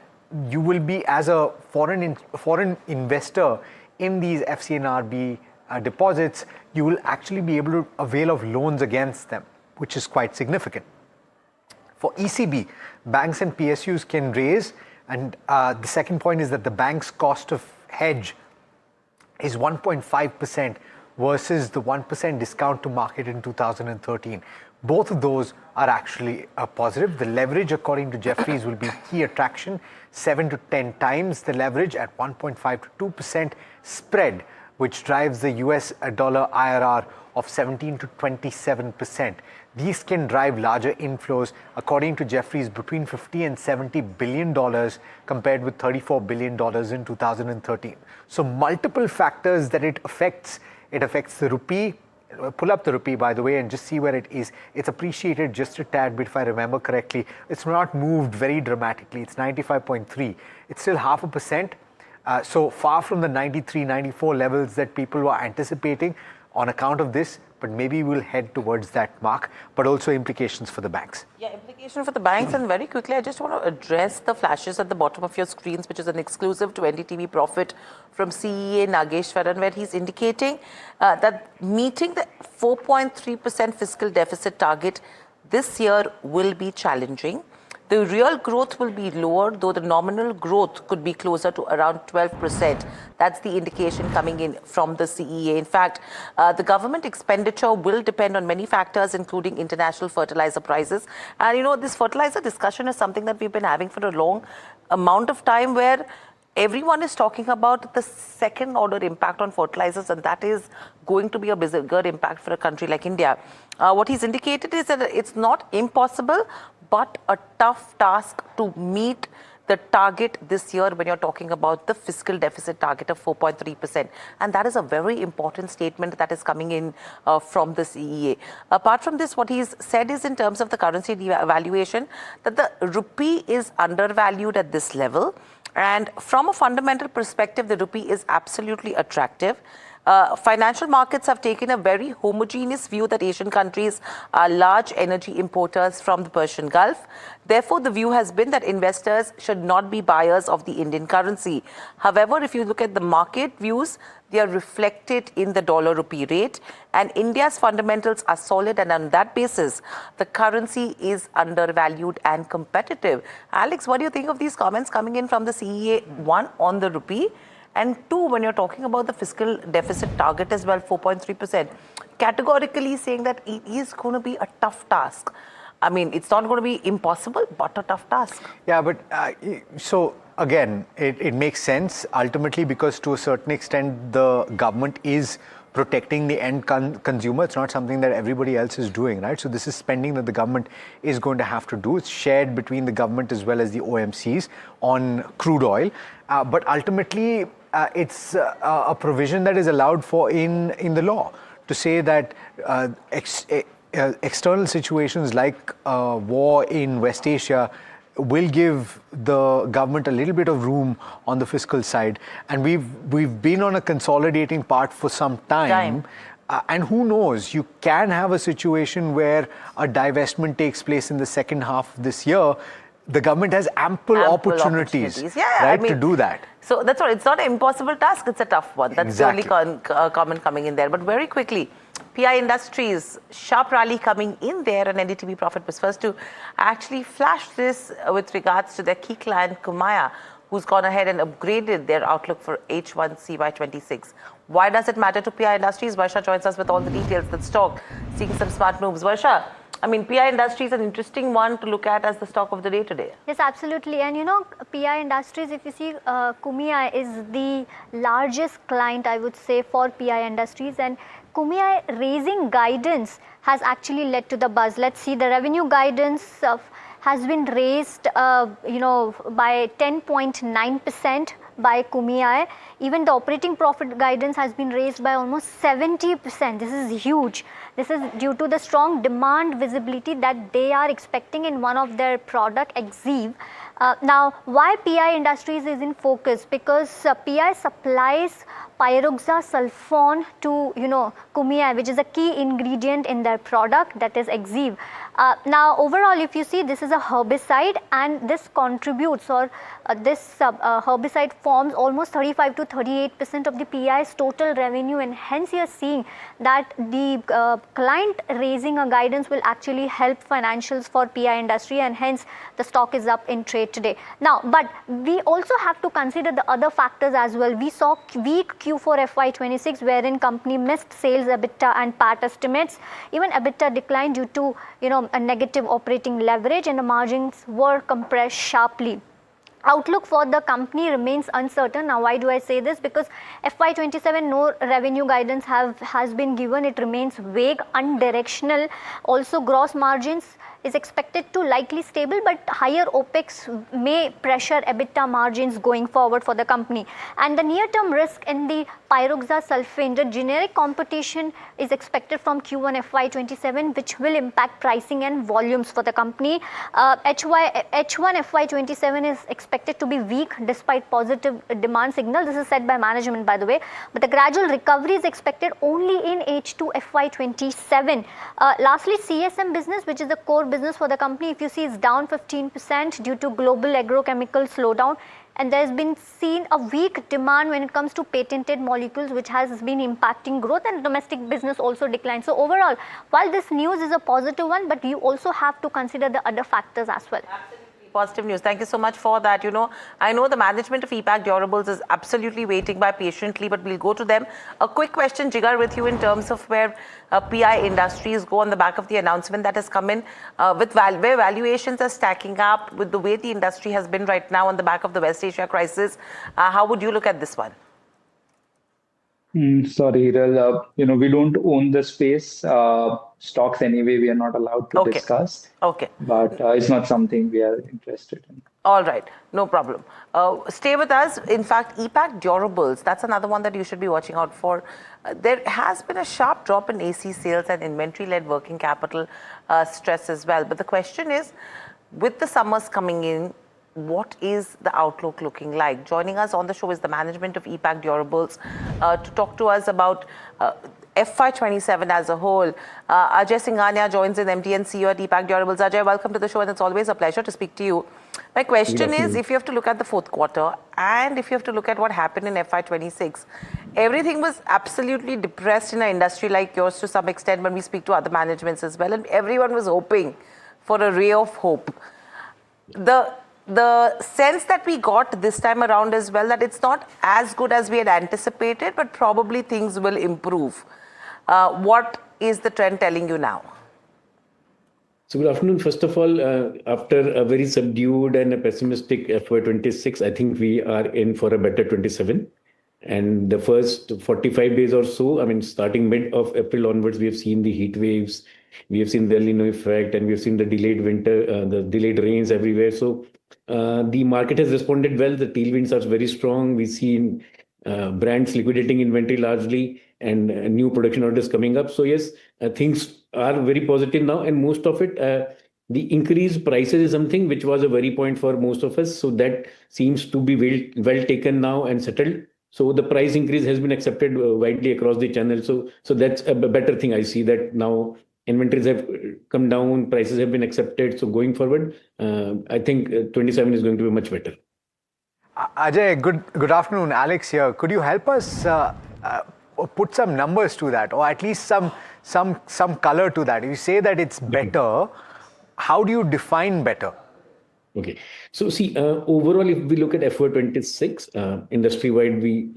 you will be, as a foreign investor in these FCNRB deposits, you will actually be able to avail of loans against them, which is quite significant. For ECB, banks and PSUs can raise, and the second point is that the bank's cost of hedge is 1.5% versus the 1% discount to market in 2013. Both of those are actually positive. The leverage, according to Jefferies, will be key attraction, 7 to 10 times the leverage at 1.5 to 2% spread, which drives the US dollar IRR of 17 to 27%. These can drive larger inflows, according to Jefferies, between $50 and $70 billion compared with $34 billion in 2013. So multiple factors that it affects. It affects the rupee. Pull up the rupee, by the way, and just see where it is. It's appreciated just a tad bit, if I remember correctly. It's not moved very dramatically. It's 95.3. It's still 0.5%. So far from the 93, 94 levels that people were anticipating on account of this, but maybe we'll head towards that mark, but also implications for the banks. Yeah, implication for the banks. And very quickly, I just want to address the flashes at the bottom of your screens, which is an exclusive to NDTV Profit from CEA Nageshwaran, where he's indicating that meeting the 4.3% fiscal deficit target this year will be challenging. The real growth will be lower, though the nominal growth could be closer to around 12%. That's the indication coming in from the CEA. In fact, the government expenditure will depend on many factors, including international fertilizer prices. And, you know, this fertilizer discussion is something that we've been having for a long amount of time, where everyone is talking about the second order impact on fertilizers, and that is going to be a bigger impact for a country like India. What he's indicated is that it's not impossible, but a tough task to meet the target this year when you're talking about the fiscal deficit target of 4.3%. And that is a very important statement that is coming in from the CEA. Apart from this, what he's said is, in terms of the currency devaluation, that the rupee is undervalued at this level. And from a fundamental perspective, the rupee is absolutely attractive. Financial markets have taken a very homogeneous view that Asian countries are large energy importers from the Persian Gulf. Therefore, the view has been that investors should not be buyers of the Indian currency. However, if you look at the market views, they are reflected in the dollar-rupee rate, and India's fundamentals are solid, and on that basis, the currency is undervalued and competitive. Alex, what do you think of these comments coming in from the CEA, one, on the rupee, and two, when you're talking about the fiscal deficit target as well, 4.3%, categorically saying that it is going to be a tough task? I mean, it's not going to be impossible, but a tough task. Yeah, but so again, it makes sense ultimately, because to a certain extent, the government is protecting the end consumer. It's not something that everybody else is doing, right? So this is spending that the government is going to have to do. It's shared between the government as well as the OMCs on crude oil. But ultimately, it's a provision that is allowed for in the law to say that external situations like war in West Asia will give the government a little bit of room on the fiscal side. And we've been on a consolidating part for some time. And who knows, you can have a situation where a divestment takes place in the second half of this year. The government has ample opportunities to do that. So that's what, it's not an impossible task, it's a tough one. That's the only comment coming in there. But very quickly, PI Industries, sharp rally coming in there, and NDTV Profit was first to actually flash this with regards to their key client, Kumaya, who's gone ahead and upgraded their outlook for H1 CY26. Why does it matter to PI Industries? Varsha joins us with all the details. Let's talk. Seeing some smart moves. Varsha, I mean, PI Industries is an interesting one to look at as the stock of the day today. Yes, absolutely. And you know, PI Industries, if you see, Kumaya is the largest client, I would say, for PI Industries. And Kumaya raising guidance has actually led to the buzz. Let's see, the revenue guidance has been raised, by 10.9%, by Kumiai. Even the operating profit guidance has been raised by almost 70%. This is huge. This is due to the strong demand visibility that they are expecting in one of their product, Exev. Now, why PI Industries is in focus? Because PI supplies pyroxasulfone to Kumiai, which is a key ingredient in their product, that is Exev. Now overall, if you see, this is a herbicide, and this contributes, or this herbicide forms almost 35 to 38% of the PI's total revenue, and hence you are seeing that the client raising a guidance will actually help financials for PI industry, and hence the stock is up in trade today. Now, but we also have to consider the other factors as well. We saw weak Q4 FY26 wherein company missed sales, EBITDA and PAT estimates. Even EBITDA declined due to a negative operating leverage, and the margins were compressed sharply. Outlook for the company remains uncertain. Now, why do I say this? Because FY27 no revenue guidance has been given. It remains vague, undirectional. Also, gross margins is expected to likely stable, but higher OPEX may pressure EBITDA margins going forward for the company. And the near-term risk in the pyroxasulfone, the generic competition is expected from Q1 FY27, which will impact pricing and volumes for the company. H1 FY27 is expected to be weak despite positive demand signal. This is said by management, by the way. But the gradual recovery is expected only in H2 FY27. Lastly, CSM business, which is the core business for the company, if you see, is down 15% due to global agrochemical slowdown, and there has been seen a weak demand when it comes to patented molecules, which has been impacting growth, and domestic business also declined. So overall, while this news is a positive one, but you also have to consider the other factors as well. Positive news. Thank you so much for that. I know the management of EPAC Durables is absolutely waiting by patiently, but we'll go to them. A quick question, Jigar, with you in terms of where PI Industries go on the back of the announcement that has come in, with where valuations are stacking up, with the way the industry has been right now on the back of the West Asia crisis. How would you look at this one? Sorry, Hiral, we don't own the space. Stocks anyway, we are not allowed to discuss. Okay. But it's not something we are interested in. All right, no problem. Stay with us. In fact, EPAC Durables, that's another one that you should be watching out for. There has been a sharp drop in AC sales and inventory-led working capital stress as well. But the question is, with the summers coming in, what is the outlook looking like? Joining us on the show is the management of EPAC Durables to talk to us about FY27 as a whole. Ajay Singhania joins in, MD and CEO at EPAC Durables. Ajay, welcome to the show, and it's always a pleasure to speak to you. My question is, if you have to look at the fourth quarter and if you have to look at what happened in FY26, everything was absolutely depressed in an industry like yours to some extent when we speak to other managements as well, and everyone was hoping for a ray of hope. The sense that we got this time around as well, that it's not as good as we had anticipated, but probably things will improve. What is the trend telling you now? So good afternoon. First of all, after a very subdued and a pessimistic FY26, I think we are in for a better 27. And the first 45 days or so, I mean, starting mid of April onwards, we have seen the heat waves, we have seen the El Nino effect, and we have seen the delayed winter, the delayed rains everywhere. So the market has responded well. The tailwinds are very strong. We've seen brands liquidating inventory largely, and new production orders coming up. So yes, things are very positive now, and most of it, the increased prices is something which was a worry point for most of us. So that seems to be well taken now and settled. So the price increase has been accepted widely across the channel. So that's a better thing. I see that now inventories have come down, prices have been accepted. So going forward, I think 27 is going to be much better. Ajay, good afternoon. Alex here. Could you help us put some numbers to that, or at least some color to that? If you say that it's better, how do you define better? Okay. So see, overall, if we look at FY26, industry-wide, we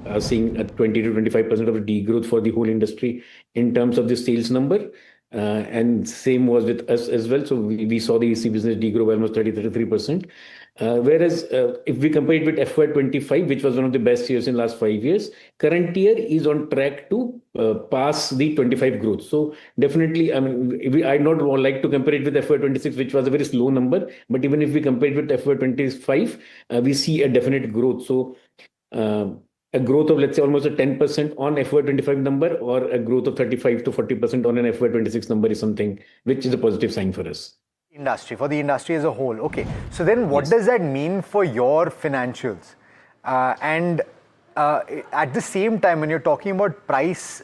are seeing a 20 to 25% of degrowth for the whole industry in terms of the sales number. And same was with us as well. So we saw the AC business degrow by almost 33%. Whereas if we compare it with FY25, which was one of the best years in last 5 years, current year is on track to pass the 25 growth. So definitely, I mean, I'd not like to compare it with FY26, which was a very slow number. But even if we compare it with FY25, we see a definite growth. So a growth of, let's say, almost a 10% on FY25 number, or a growth of 35 to 40% on an FY26 number is something which is a positive sign for us. For the industry as a whole. Okay, so then what does that mean for your financials? And at the same time, when you're talking about price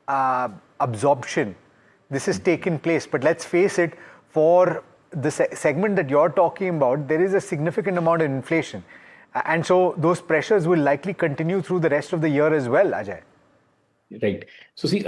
absorption, this has taken place. But let's face it, for the segment that you're talking about, there is a significant amount of inflation. And so those pressures will likely continue through the rest of the year as well, Ajay. Right. So see,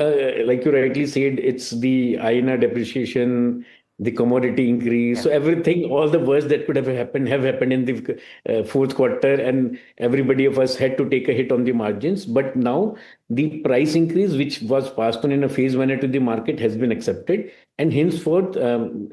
like you rightly said, it's the INR depreciation, the commodity increase. So everything, all the worst that could have happened in the fourth quarter, and everybody of us had to take a hit on the margins. But now the price increase, which was passed on in a phase manner to the market, has been accepted. And henceforth,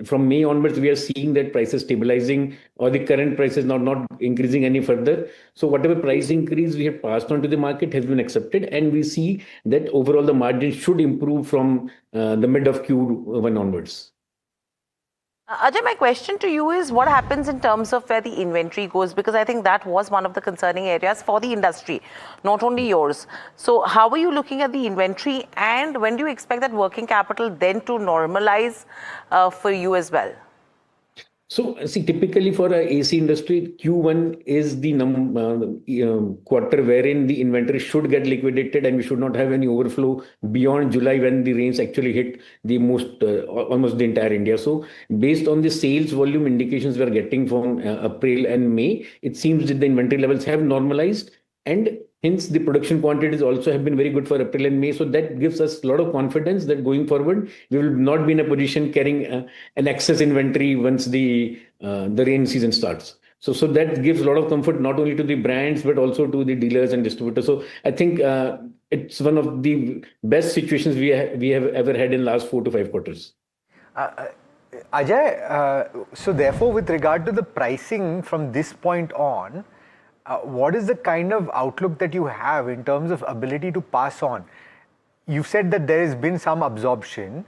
from May onwards, we are seeing that prices stabilizing, or the current prices not increasing any further. So whatever price increase we have passed on to the market has been accepted. And we see that overall the margin should improve from the mid of Q1 onwards. Ajay, my question to you is, what happens in terms of where the inventory goes? Because I think that was one of the concerning areas for the industry, not only yours. So how are you looking at the inventory, and when do you expect that working capital then to normalize for you as well? So, see, typically for a AC industry, Q1 is the quarter wherein the inventory should get liquidated, and we should not have any overflow beyond July, when the rains actually hit the almost the entire India. So, based on the sales volume indications we are getting from April and May, it seems that the inventory levels have normalized, and hence the production quantities also have been very good for April and May. So that gives us a lot of confidence that going forward, we will not be in a position carrying an excess inventory once the rain season starts. So that gives a lot of comfort, not only to the brands, but also to the dealers and distributors. So I think it's one of the best situations we have ever had in last 4 to 5 quarters. Ajay, so therefore, with regard to the pricing from this point on, what is the kind of outlook that you have in terms of ability to pass on? You've said that there has been some absorption.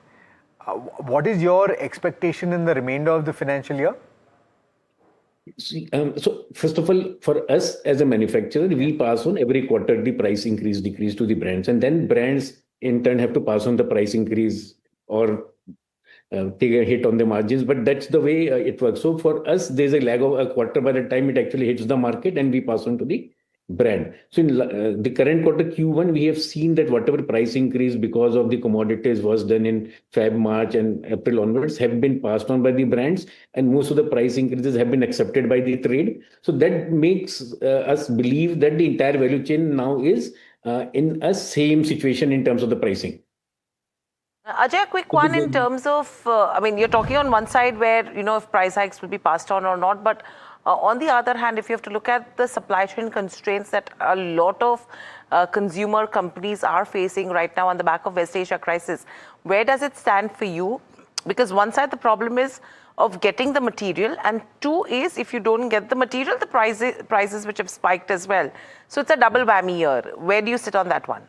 What is your expectation in the remainder of the financial year? So first of all, for us as a manufacturer, we pass on every quarter the price increase, decrease to the brands, and then brands in turn have to pass on the price increase or take a hit on the margins. But that's the way it works. So for us, there's a lag of a quarter by the time it actually hits the market, and we pass on to the brand. So in the current quarter Q1, we have seen that whatever price increase because of the commodities was done in Feb, March and April onwards have been passed on by the brands, and most of the price increases have been accepted by the trade. So that makes us believe that the entire value chain now is in a same situation in terms of the pricing. Ajay, a quick one in terms of, I mean, you're talking on one side where, if price hikes will be passed on or not, but on the other hand, if you have to look at the supply chain constraints that a lot of consumer companies are facing right now on the back of West Asia crisis, where does it stand for you? Because one side, the problem is of getting the material, and two is if you don't get the material, the prices which have spiked as well. So it's a double whammy here. Where do you sit on that one?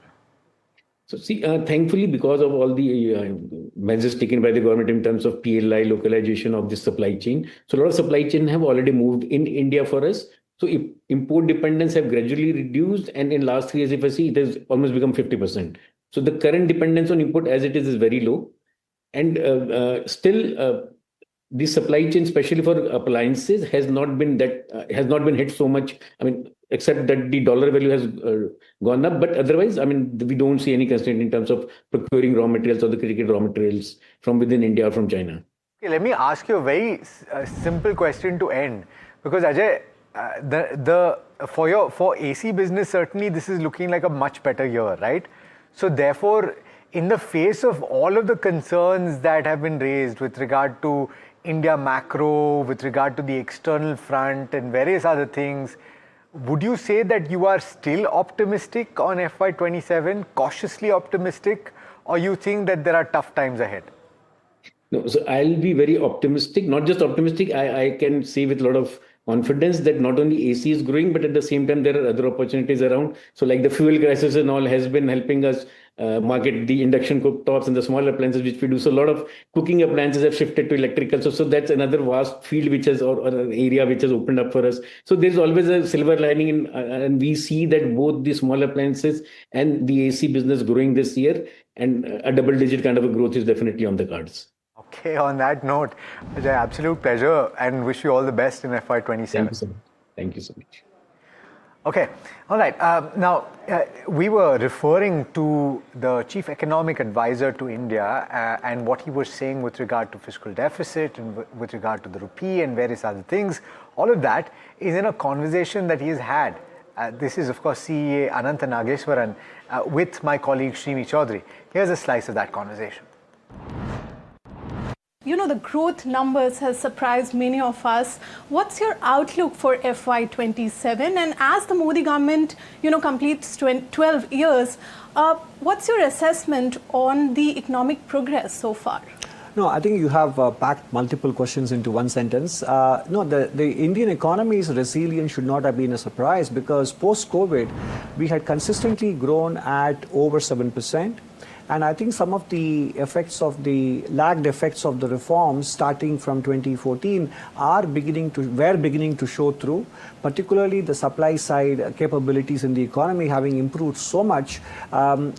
So see, thankfully, because of all the measures taken by the government in terms of PLI, localization of the supply chain, so a lot of supply chain have already moved in India for us. So import dependence have gradually reduced, and in last 3 years, if I see, it has almost become 50%. So the current dependence on import as it is very low, and still the supply chain, especially for appliances, has not been hit so much. I mean, except that the dollar value has gone up, but otherwise, I mean, we don't see any constraint in terms of procuring raw materials or the critical raw materials from within India or from China. Okay, let me ask you a very simple question to end, because Ajay, for AC business, certainly this is looking like a much better year, right? So therefore, in the face of all of the concerns that have been raised with regard to India macro, with regard to the external front and various other things, would you say that you are still optimistic on FY27, cautiously optimistic, or you think that there are tough times ahead? No, so I'll be very optimistic, not just optimistic. I can say with a lot of confidence that not only AC is growing, but at the same time, there are other opportunities around. So like the fuel crisis and all has been helping us market the induction cooktops and the small appliances, which we do. So a lot of cooking appliances have shifted to electrical. So that's another vast field which has, or an area which has opened up for us. So there's always a silver lining in, and we see that both the small appliances and the AC business growing this year, and a double-digit kind of a growth is definitely on the cards. Okay, on that note, Ajay, absolute pleasure and wish you all the best in FY27. Thank you so much. Thank you so much. Okay, all right. Now, we were referring to the chief economic advisor to India and what he was saying with regard to fiscal deficit and with regard to the rupee and various other things. All of that is in a conversation that he has had. This is, of course, CEA Anantha Nageswaran with my colleague Shrimi Chaudhary. Here's a slice of that conversation. You know, the growth numbers has surprised many of us. What's your outlook for FY27? And as the Modi government, completes 12 years, what's your assessment on the economic progress so far? No, I think you have packed multiple questions into one sentence. No, the Indian economy is resilient should not have been a surprise, because post-COVID, we had consistently grown at over 7%. And I think some of the effects of the lagged effects of the reforms starting from 2014 were beginning to show through, particularly the supply side capabilities in the economy having improved so much, and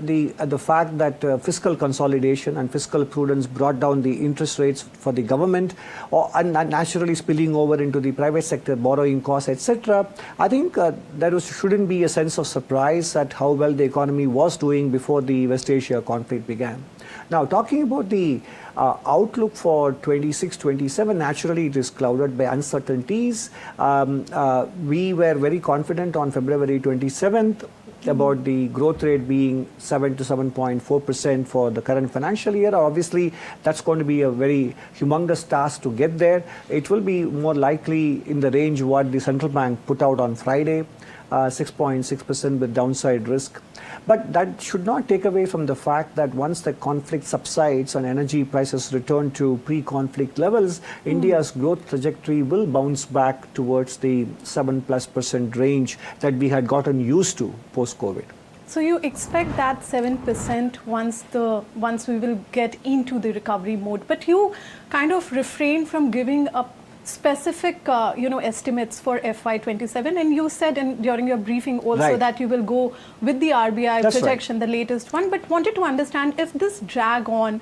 the fact that fiscal consolidation and fiscal prudence brought down the interest rates for the government, and naturally spilling over into the private sector borrowing costs, etc. I think there shouldn't be a sense of surprise at how well the economy was doing before the West Asia conflict began. Now, talking about the outlook for 26-27, naturally it is clouded by uncertainties. We were very confident on February 27th about the growth rate being 7 to 7.4% for the current financial year. Obviously, that's going to be a very humongous task to get there. It will be more likely in the range what the central bank put out on Friday, 6.6% with downside risk. But that should not take away from the fact that once the conflict subsides and energy prices return to pre-conflict levels, India's growth trajectory will bounce back towards the 7+% range that we had gotten used to post-COVID. So you expect that 7% once we will get into the recovery mode, but you kind of refrain from giving up specific estimates for FY27, and you said during your briefing also that you will go with the RBI projection, the latest one, but wanted to understand if this drag on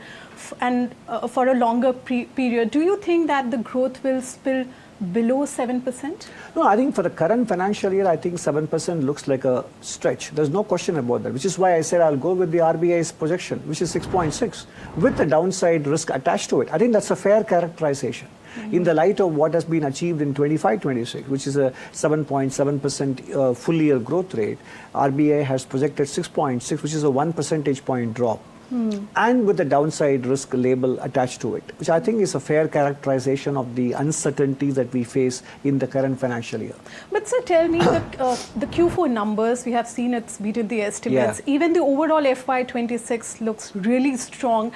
and for a longer period, do you think that the growth will spill below 7%? No, I think for the current financial year, I think 7% looks like a stretch. There's no question about that, which is why I said I'll go with the RBI's projection, which is 6.6, with the downside risk attached to it. I think that's a fair characterization. In the light of what has been achieved in 25-26, which is a 7.7% full year growth rate, RBI has projected 6.6, which is a 1 percentage point drop. And with the downside risk label attached to it, which I think is a fair characterization of the uncertainties that we face in the current financial year. But sir, tell me, the Q4 numbers, we have seen it's beaten the estimates. Yeah. Even the overall FY26 looks really strong.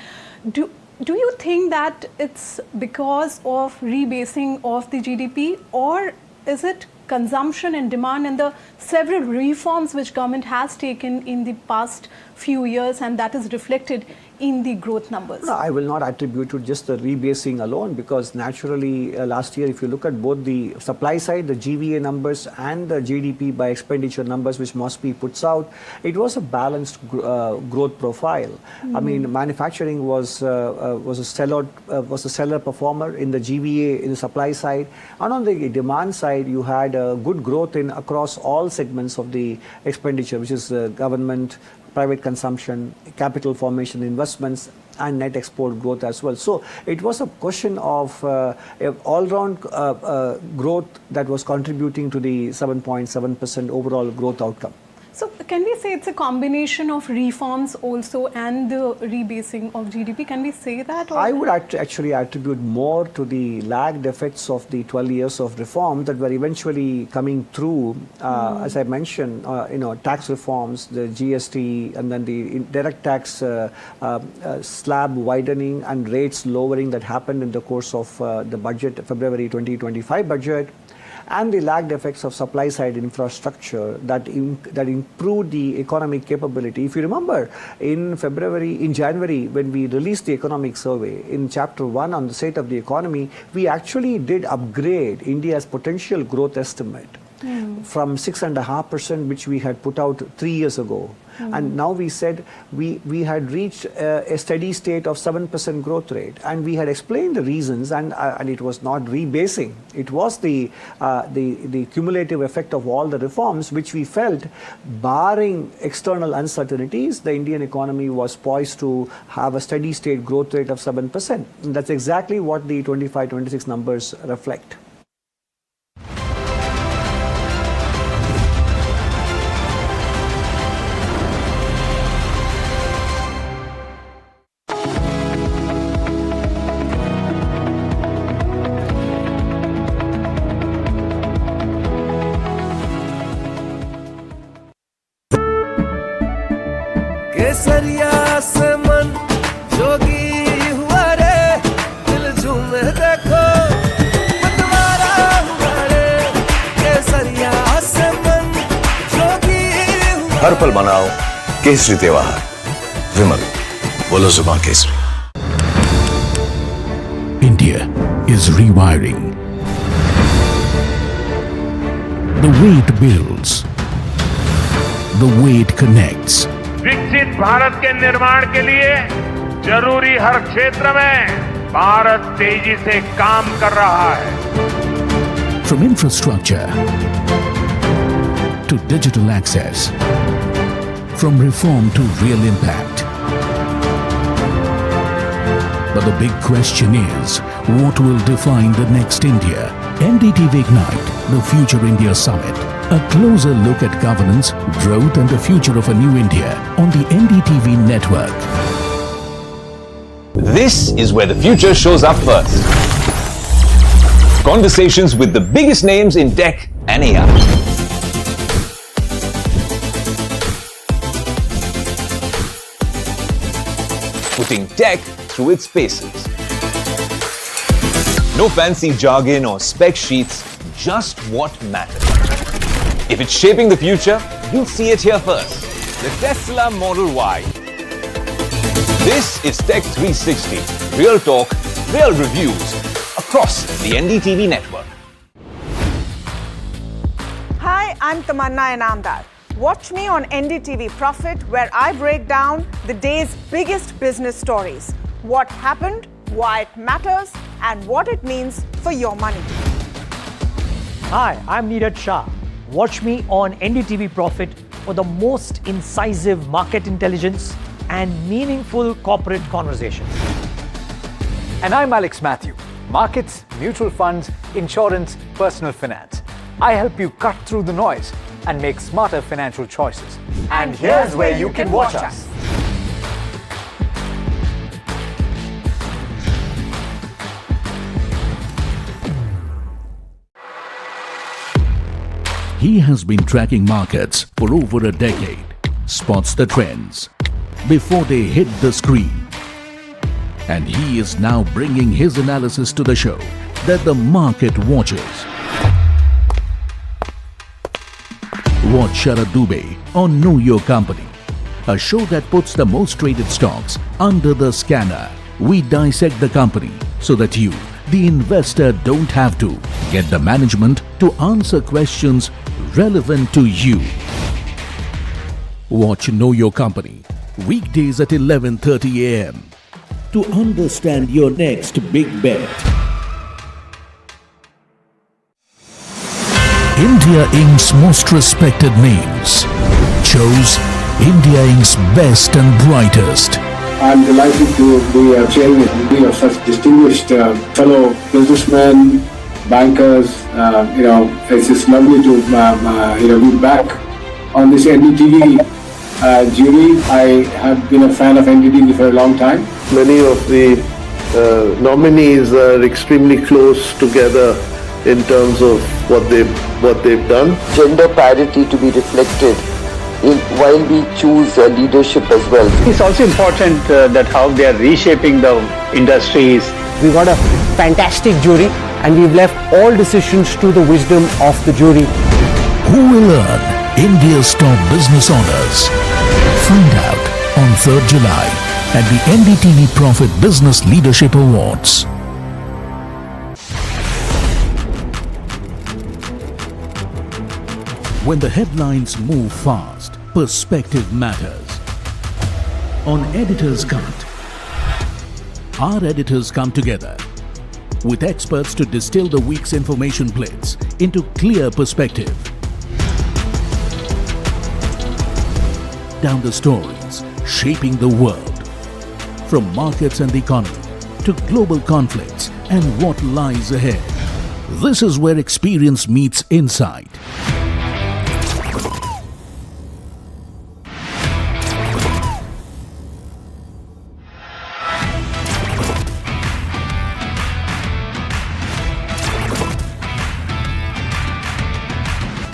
Do you think that it's because of rebasing of the GDP, or is it consumption and demand and the several reforms which government has taken in the past few years, and that is reflected in the growth numbers? No, I will not attribute to just the rebasing alone, because naturally last year, if you look at both the supply side, the GVA numbers and the GDP by expenditure numbers which MOSPI puts out, it was a balanced growth profile. I mean, manufacturing was a stellar performer in the GVA in the supply side, and on the demand side, you had good growth in across all segments of the expenditure, which is government, private consumption, capital formation, investments, and net export growth as well. So it was a question of all-round growth that was contributing to the 7.7% overall growth outcome. So can we say it's a combination of reforms also and the rebasing of GDP? Can we say that? Or? I would actually attribute more to the lagged effects of the 12 years of reform that were eventually coming through, as I mentioned, tax reforms, the GST, and then the direct tax slab widening and rates lowering that happened in the course of the budget, February 2025 budget. And the lagged effects of supply side infrastructure that improved the economic capability. If you remember, in January, when we released the economic survey, in chapter 1 on the state of the economy, we actually did upgrade India's potential growth estimate from 6.5%, which we had put out 3 years ago. And now we said we had reached a steady state of 7% growth rate, and we had explained the reasons, and it was not rebasing. It was the cumulative effect of all the reforms, which we felt, barring external uncertainties, the Indian economy was poised to have a steady state growth rate of 7%. And that's exactly what the 25-26 numbers reflect. केसरिया से मन जोगी हुआ रे दिल झूमे देखो मतवारा हुआ रे केसरिया से मन जोगी हुआ हर पल मनाओ केसरी त्योहार विमल बोलो जुबान Kesari India is rewiring. The way it builds, the way it connects. विकसित भारत के निर्माण के लिए जरूरी हर क्षेत्र में भारत तेजी से काम कर रहा है. From infrastructure to digital access, from reform to real impact. But the big question is, what will define the next India? NDTV Ignite, the Future India Summit. A closer look at governance, growth and the future of a new India on the NDTV network. This is where the future shows up first. Conversations with the biggest names in tech and AI. Putting tech through its paces. No fancy jargon or spec sheets, just what matters. If it's shaping the future, you'll see it here first. The Tesla Model Y. This is Tech 360. Real talk, real reviews across the NDTV network. Hi, I'm Tamanna Inamdar. Watch me on NDTV Profit, where I break down the day's biggest business stories. What happened, why it matters, and what it means for your money. Hi, I'm Niraj Shah. Watch me on NDTV Profit for the most incisive market intelligence and meaningful corporate conversations. And I'm Alex Matthew. Markets, mutual funds, insurance, personal finance. I help you cut through the noise and make smarter financial choices. And here's where you can watch us. He has been tracking markets for over a decade, spots the trends before they hit the screen. And he is now bringing his analysis to the show that the market watches. Watch Sharad Dubey on Know Your Company, a show that puts the most traded stocks under the scanner. We dissect the company so that you, the investor, don't have to. Get the management to answer questions relevant to you. Watch Know Your Company weekdays at 11:30 a.m. to understand your next big bet. India Inc.'s most respected names chose India Inc.'s best and brightest. I'm delighted to be chairman of such distinguished fellow businessmen, bankers. It's just lovely to be back on this NDTV jury. I have been a fan of NDTV for a long time. Many of the nominees are extremely close together in terms of what they've done. Gender parity to be reflected while we choose leadership as well. It's also important that how they are reshaping the industries. We got a fantastic jury and we've left all decisions to the wisdom of the jury. Who will earn India's top business honors? Find out on 3rd July at the NDTV Profit Business Leadership Awards. When the headlines move fast, perspective matters. On Editor's Cut, our editors come together with experts to distill the week's information plates into clear perspective. Down the stories shaping the world, from markets and the economy to global conflicts and what lies ahead. This is where experience meets insight.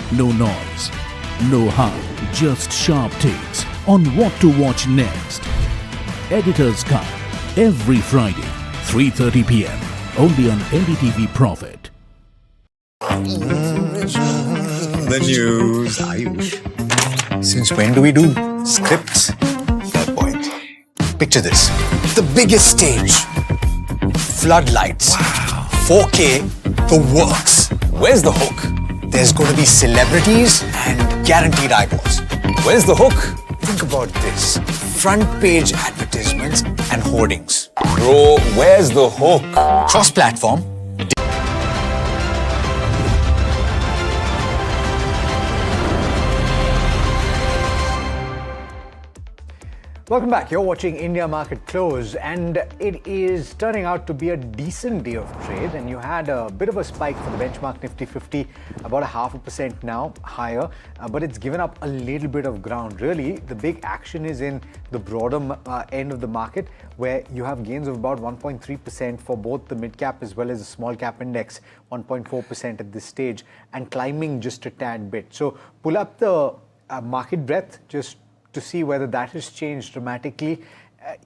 No noise, no hype, just sharp takes on what to watch next. Editor's Cut, every Friday, 3:30 p.m. only on NDTV Profit. The news, Ayush. Since when do we do scripts? Fair point. Picture this. The biggest stage. Floodlights. Wow. 4K. The works. Where's the hook? There's going to be celebrities and guaranteed eyeballs. Where's the hook? Think about this. Front page advertisements and hoardings. Bro, where's the hook? Cross-platform. Welcome back. You're watching India Market Close, and it is turning out to be a decent day of trade. And you had a bit of a spike for the benchmark Nifty 50, about 0.5% now higher, but it's given up a little bit of ground. Really, the big action is in the broader end of the market, where you have gains of about 1.3% for both the mid cap as well as the small cap index, 1.4% at this stage, and climbing just a tad bit. So pull up the market breadth just to see whether that has changed dramatically.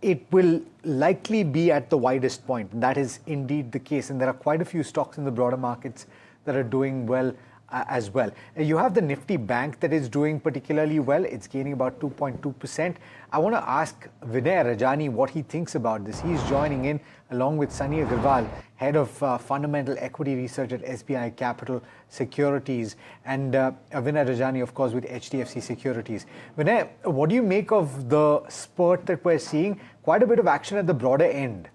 It will likely be at the widest point. That is indeed the case. And there are quite a few stocks in the broader markets that are doing well as well. You have the Nifty Bank that is doing particularly well. It's gaining about 2.2%. I want to ask Vinay Rajani what he thinks about this. He's joining in along with Sunny Agarwal, head of fundamental equity research at SBI Capital Securities, and Vinay Rajani, of course, with HDFC Securities. Vinay, what do you make of the spurt that we're seeing? Quite a bit of action at the broader end.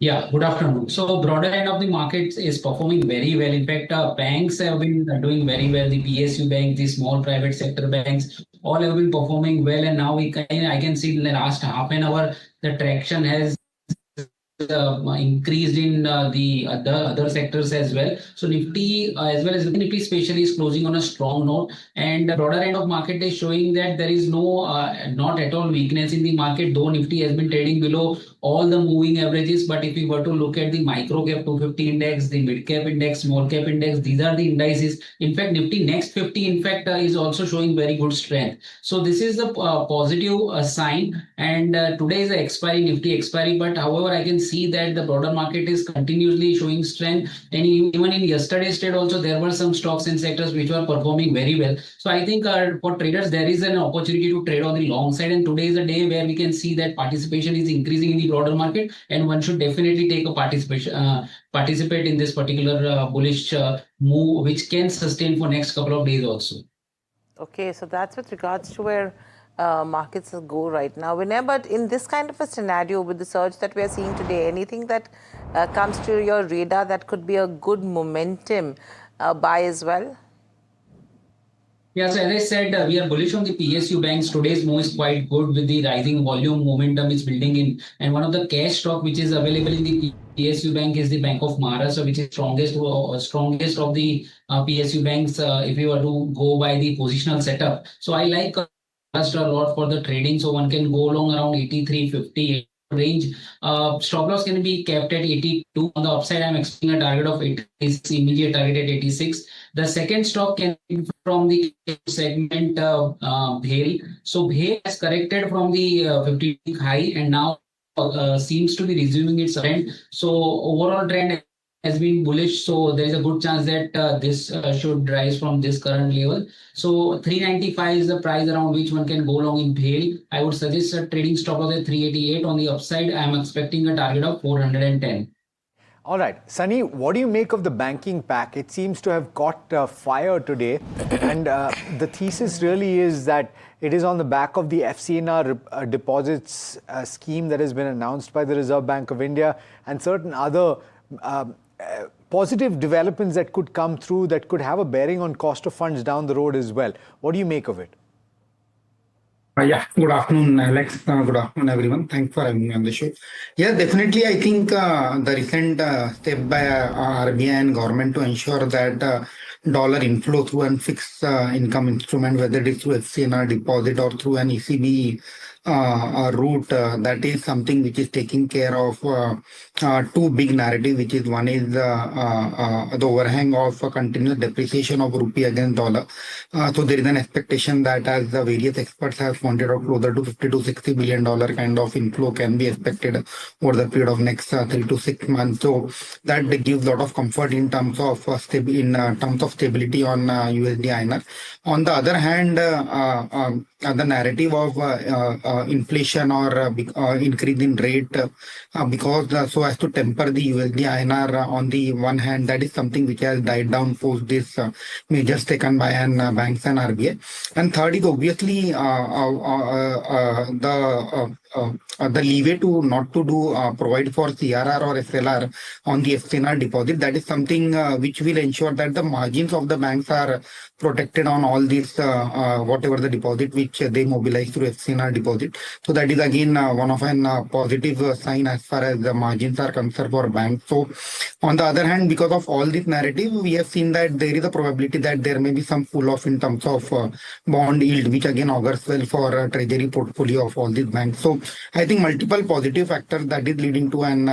Yeah, good afternoon. So broader end of the market is performing very well. In fact, banks have been doing very well. The PSU bank, the small private sector banks, all have been performing well. And now I can see in the last half an hour, the traction has increased in the other sectors as well. So Nifty as well as Nifty especially is closing on a strong note, and the broader end of market is showing that there is no not at all weakness in the market, though Nifty has been trading below all the moving averages. But if we were to look at the micro cap 250 index, the mid cap index, small cap index, these are the indices. In fact, Nifty next 50 in fact is also showing very good strength. So this is a positive sign. And today is the expiry, Nifty expiry, but however I can see that the broader market is continuously showing strength, and even in yesterday's trade also there were some stocks and sectors which were performing very well. So I think for traders there is an opportunity to trade on the long side, and today is a day where we can see that participation is increasing in the broader market, and one should definitely take a participate in this particular bullish move, which can sustain for next couple of days also. Okay, so that's with regards to where markets go right now. Vinay, but in this kind of a scenario with the surge that we are seeing today, anything that comes to your radar that could be a good momentum buy as well? Yeah, so as I said, we are bullish on the PSU banks. Today's move is quite good with the rising volume momentum it's building in. And one of the cash stock which is available in the PSU bank is the Bank of Maharashtra, which is strongest of the PSU banks if you were to go by the positional setup. So I like Maharashtra a lot for the trading. So one can go along around 83.50 range. Stop loss can be kept at 82. On the upside, I'm expecting a target of 86, immediate target at 86. The second stock can be from the segment Bhel. So Bhel has corrected from the 50 high and now seems to be resuming its trend. So overall trend has been bullish. So there is a good chance that this should rise from this current level. So 395 is the price around which one can go long in Bhel. I would suggest a trading stop loss at 388. On the upside, I am expecting a target of 410. All right, Sunny, what do you make of the banking pack? It seems to have caught fire today, and the thesis really is that it is on the back of the FCNR deposits scheme that has been announced by the Reserve Bank of India and certain other positive developments that could come through that could have a bearing on cost of funds down the road as well. What do you make of it? Yeah, good afternoon, Alex. Good afternoon, everyone. Thanks for having me on the show. Yeah, definitely. I think the recent step by RBI and government to ensure that dollar inflow through an fixed income instrument, whether it is through FCNR deposit or through an ECB route, that is something which is taking care of two big narratives, which is one is the overhang of continuous depreciation of rupee against dollar. So there is an expectation that as the various experts have pointed out, closer to $50 to $60 billion kind of inflow can be expected over the period of next 3 to 6 months. So that gives a lot of comfort in terms of stability on USD INR. On the other hand, the narrative of inflation or increase in rate because so as to temper the USD INR on the one hand, that is something which has died down post this measures taken by banks and RBI. And third is obviously the leeway to not to do provide for CRR or SLR on the FCNR deposit. That is something which will ensure that the margins of the banks are protected on all these whatever the deposit which they mobilize through FCNR deposit. So that is again one of an positive sign as far as the margins are concerned for banks. So on the other hand, because of all this narrative, we have seen that there is a probability that there may be some pull off in terms of bond yield, which again augurs well for treasury portfolio of all these banks. So I think multiple positive factors that is leading to an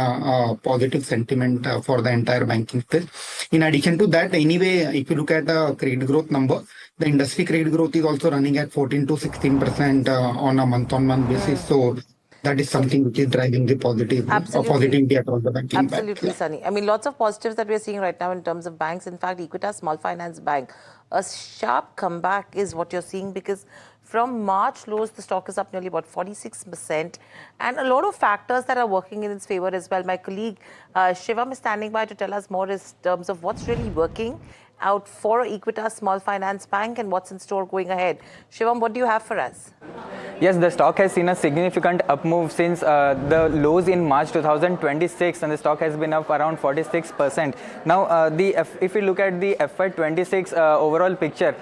positive sentiment for the entire banking space. In addition to that, anyway, if you look at the credit growth number, the industry credit growth is also running at 14 to 16% on a month-on-month basis. So that is something which is driving the positivity across the banking. Absolutely, Sunny. I mean, lots of positives that we're seeing right now in terms of banks. In fact, Equitas Small Finance Bank, a sharp comeback is what you're seeing because from March lows, the stock is up nearly about 46%. And a lot of factors that are working in its favor as well. My colleague Shivam is standing by to tell us more in terms of what's really working out for Equitas Small Finance Bank and what's in store going ahead. Shivam, what do you have for us? Yes, the stock has seen a significant up move since the lows in March 2026, and the stock has been up around 46%. Now, if we look at the FY26 overall picture,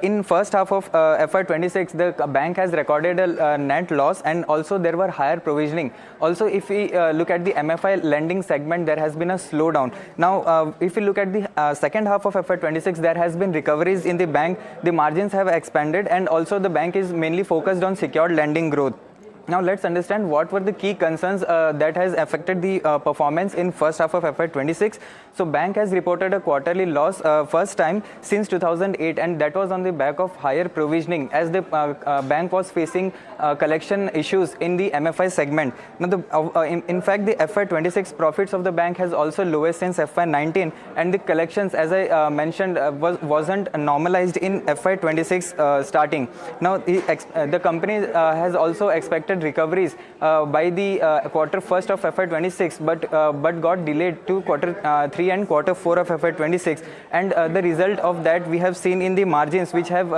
in first half of FY26, the bank has recorded a net loss, and also there were higher provisioning. Also, if we look at the MFI lending segment, there has been a slowdown. Now, if we look at the second half of FY26, there has been recoveries in the bank. The margins have expanded, and also the bank is mainly focused on secured lending growth. Now let's understand what were the key concerns that has affected the performance in first half of FY26. So bank has reported a quarterly loss first time since 2008, and that was on the back of higher provisioning as the bank was facing collection issues in the MFI segment. Now in fact the FY26 profits of the bank has also lowest since FY19, and the collections, as I mentioned, wasn't normalized in FY26 starting. Now the company has also expected expected recoveries by the quarter first of FY26, but got delayed to quarter 3 and quarter 4 of FY26, and the result of that we have seen in the margins, which have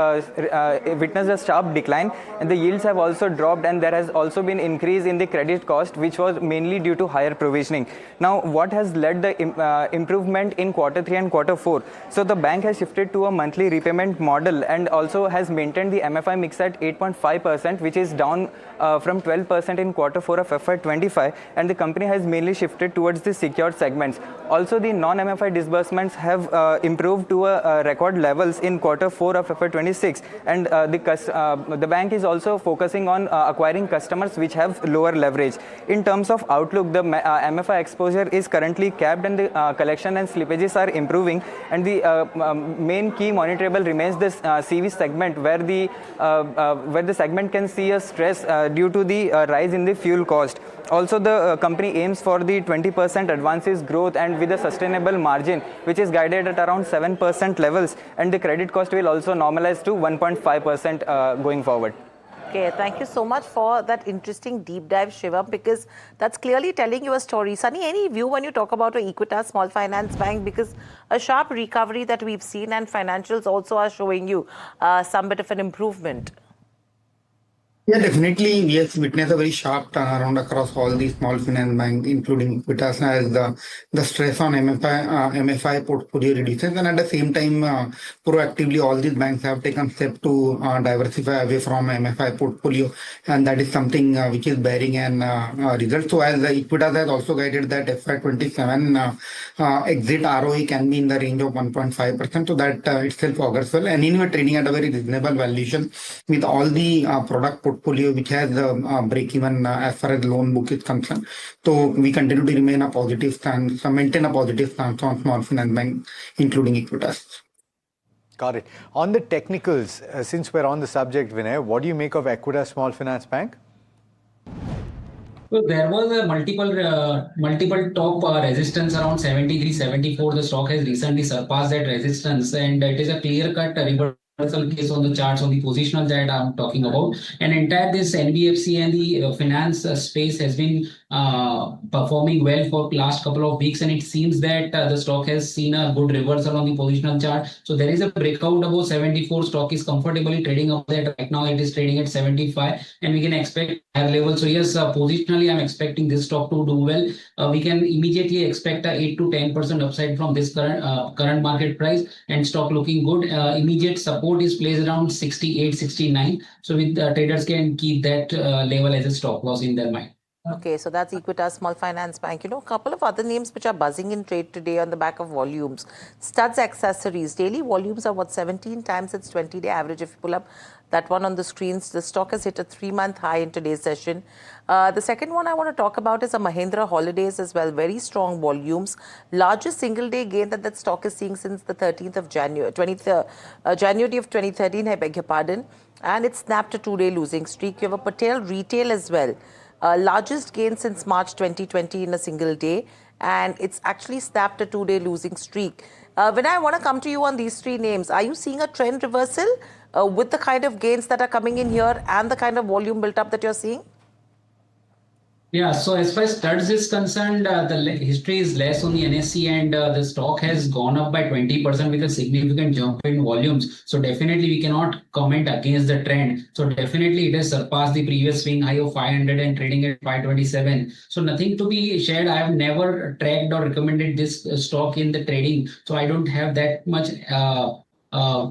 witnessed a sharp decline, and the yields have also dropped, and there has also been increase in the credit cost, which was mainly due to higher provisioning. Now, what has led the improvement in quarter 3 and quarter 4? So the bank has shifted to a monthly repayment model and also has maintained the MFI mix at 8.5%, which is down from 12% in quarter 4 of FY25, and the company has mainly shifted towards the secured segments. Also, the non-MFI disbursements have improved to record levels in quarter 4 of FY26, and the bank is also focusing on acquiring customers which have lower leverage. In terms of outlook, the MFI exposure is currently capped, and the collection and slippages are improving, and the main key monitorable remains this CV segment, where the segment can see a stress due to the rise in the fuel cost. Also, the company aims for the 20% advances growth and with a sustainable margin, which is guided at around 7% levels, and the credit cost will also normalize to 1.5% going forward. Okay, thank you so much for that interesting deep dive, Shivam, because that's clearly telling you a story. Sunny, any view when you talk about Equitas Small Finance Bank? Because a sharp recovery that we've seen, and financials also are showing you some bit of an improvement. Yeah, definitely. We have witnessed a very sharp turnaround across all these small finance banks, including Equitas, as the stress on MFI portfolio reduces, and at the same time, proactively, all these banks have taken steps to diversify away from MFI portfolio, and that is something which is bearing an result. So, as Equitas has also guided that FY27 exit ROE can be in the range of 1.5%, so that itself augurs well. And anyway, trading at a very reasonable valuation with all the product portfolio which has break-even as far as loan book is concerned. So we continue to remain a positive stance, maintain a positive stance on small finance bank, including Equitas. Got it. On the technicals, since we're on the subject, Vinay, what do you make of Equitas Small Finance Bank? So there was a multiple top resistance around 73, 74. The stock has recently surpassed that resistance, and it is a clear-cut reversal case on the charts, on the positional that I'm talking about. And entire this NBFC and the finance space has been performing well for last couple of weeks, and it seems that the stock has seen a good reversal on the positional chart. So there is a breakout above 74. Stock is comfortably trading up there. Right now it is trading at 75, and we can expect higher levels. So yes, positionally I'm expecting this stock to do well. We can immediately expect a 8 to 10% upside from this current market price, and stock looking good. Immediate support is placed around 68, 69. So with traders can keep that level as a stop loss in their mind. Okay, so that's Equitas Small Finance Bank. You know, a couple of other names which are buzzing in trade today on the back of volumes. Studs Accessories, daily volumes are 17 times its 20-day average. If you pull up that one on the screens, the stock has hit a 3-month high in today's session. The second one I want to talk about is a Mahindra Holidays as well. Very strong volumes. Largest single-day gain that stock is seeing since the 13th of January, January of 2013, I beg your pardon. And it snapped a 2-day losing streak. You have a Patel Retail as well. Largest gain since March 2020 in a single day, and it's actually snapped a 2-day losing streak. When I want to come to you on these three names, are you seeing a trend reversal with the kind of gains that are coming in here and the kind of volume built up that you're seeing? Yeah, so as far as studs is concerned, the history is less on the NSE, and the stock has gone up by 20% with a significant jump in volumes. So definitely we cannot comment against the trend. So definitely it has surpassed the previous swing high of 500 and trading at 527. So nothing to be shared. I have never tracked or recommended this stock in the trading. So I don't have that much,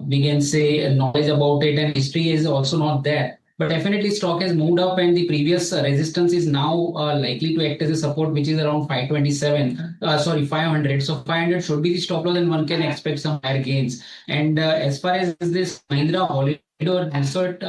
we can say, knowledge about it, and history is also not there. But definitely stock has moved up, and the previous resistance is now likely to act as a support, which is around 500. So 500 should be the stop loss, and one can expect some higher gains. And as far as this Mahindra Holiday or Hansard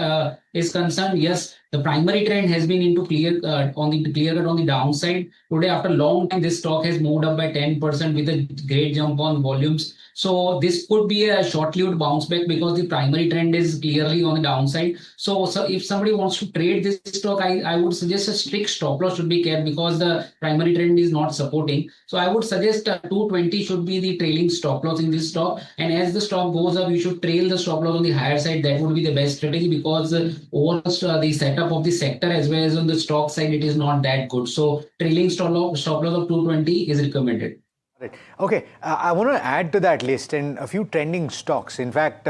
is concerned, yes, the primary trend has been into clear cut on the downside. Today, after a long time, this stock has moved up by 10% with a great jump on volumes. So this could be a short-lived bounce back because the primary trend is clearly on the downside. So if somebody wants to trade this stock, I would suggest a strict stop loss should be kept because the primary trend is not supporting. So I would suggest 220 should be the trailing stop loss in this stock. And as the stock goes up, you should trail the stop loss on the higher side. That would be the best strategy because overall the setup of the sector as well as on the stock side, it is not that good. So trailing stop loss of 220 is recommended. Right. Okay, I want to add to that list and a few trending stocks. In fact,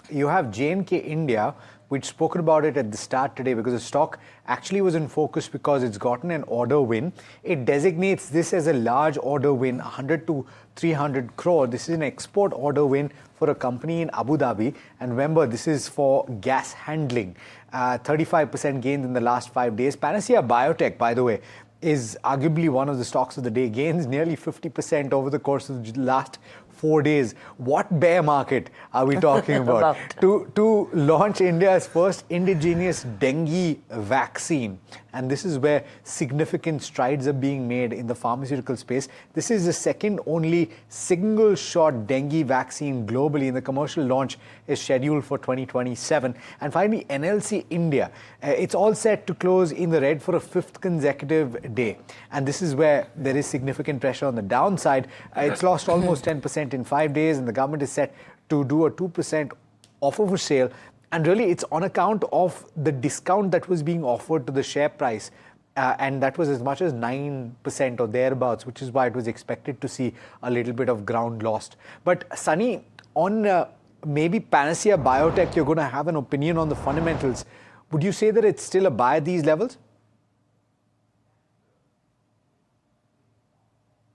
you have J&K India, which spoken about it at the start today because the stock actually was in focus because it's gotten an order win. It designates this as a large order win, 100 to 300 crore. This is an export order win for a company in Abu Dhabi. And remember, this is for gas handling. 35% gains in the last 5 days. Panacea Biotech, by the way, is arguably one of the stocks of the day. Gains nearly 50% over the course of the last 4 days. What bear market are we talking about? To launch India's first indigenous dengue vaccine. And this is where significant strides are being made in the pharmaceutical space. This is the second only single shot dengue vaccine globally, and the commercial launch is scheduled for 2027. And finally, NLC India. It's all set to close in the red for a 5th consecutive day. And this is where there is significant pressure on the downside. It's lost almost 10% in 5 days, and the government is set to do a 2% offer for sale. And really, it's on account of the discount that was being offered to the share price. And that was as much as 9% or thereabouts, which is why it was expected to see a little bit of ground lost. But Sunny, on maybe Panacea Biotech, you're going to have an opinion on the fundamentals. Would you say that it's still a buy at these levels?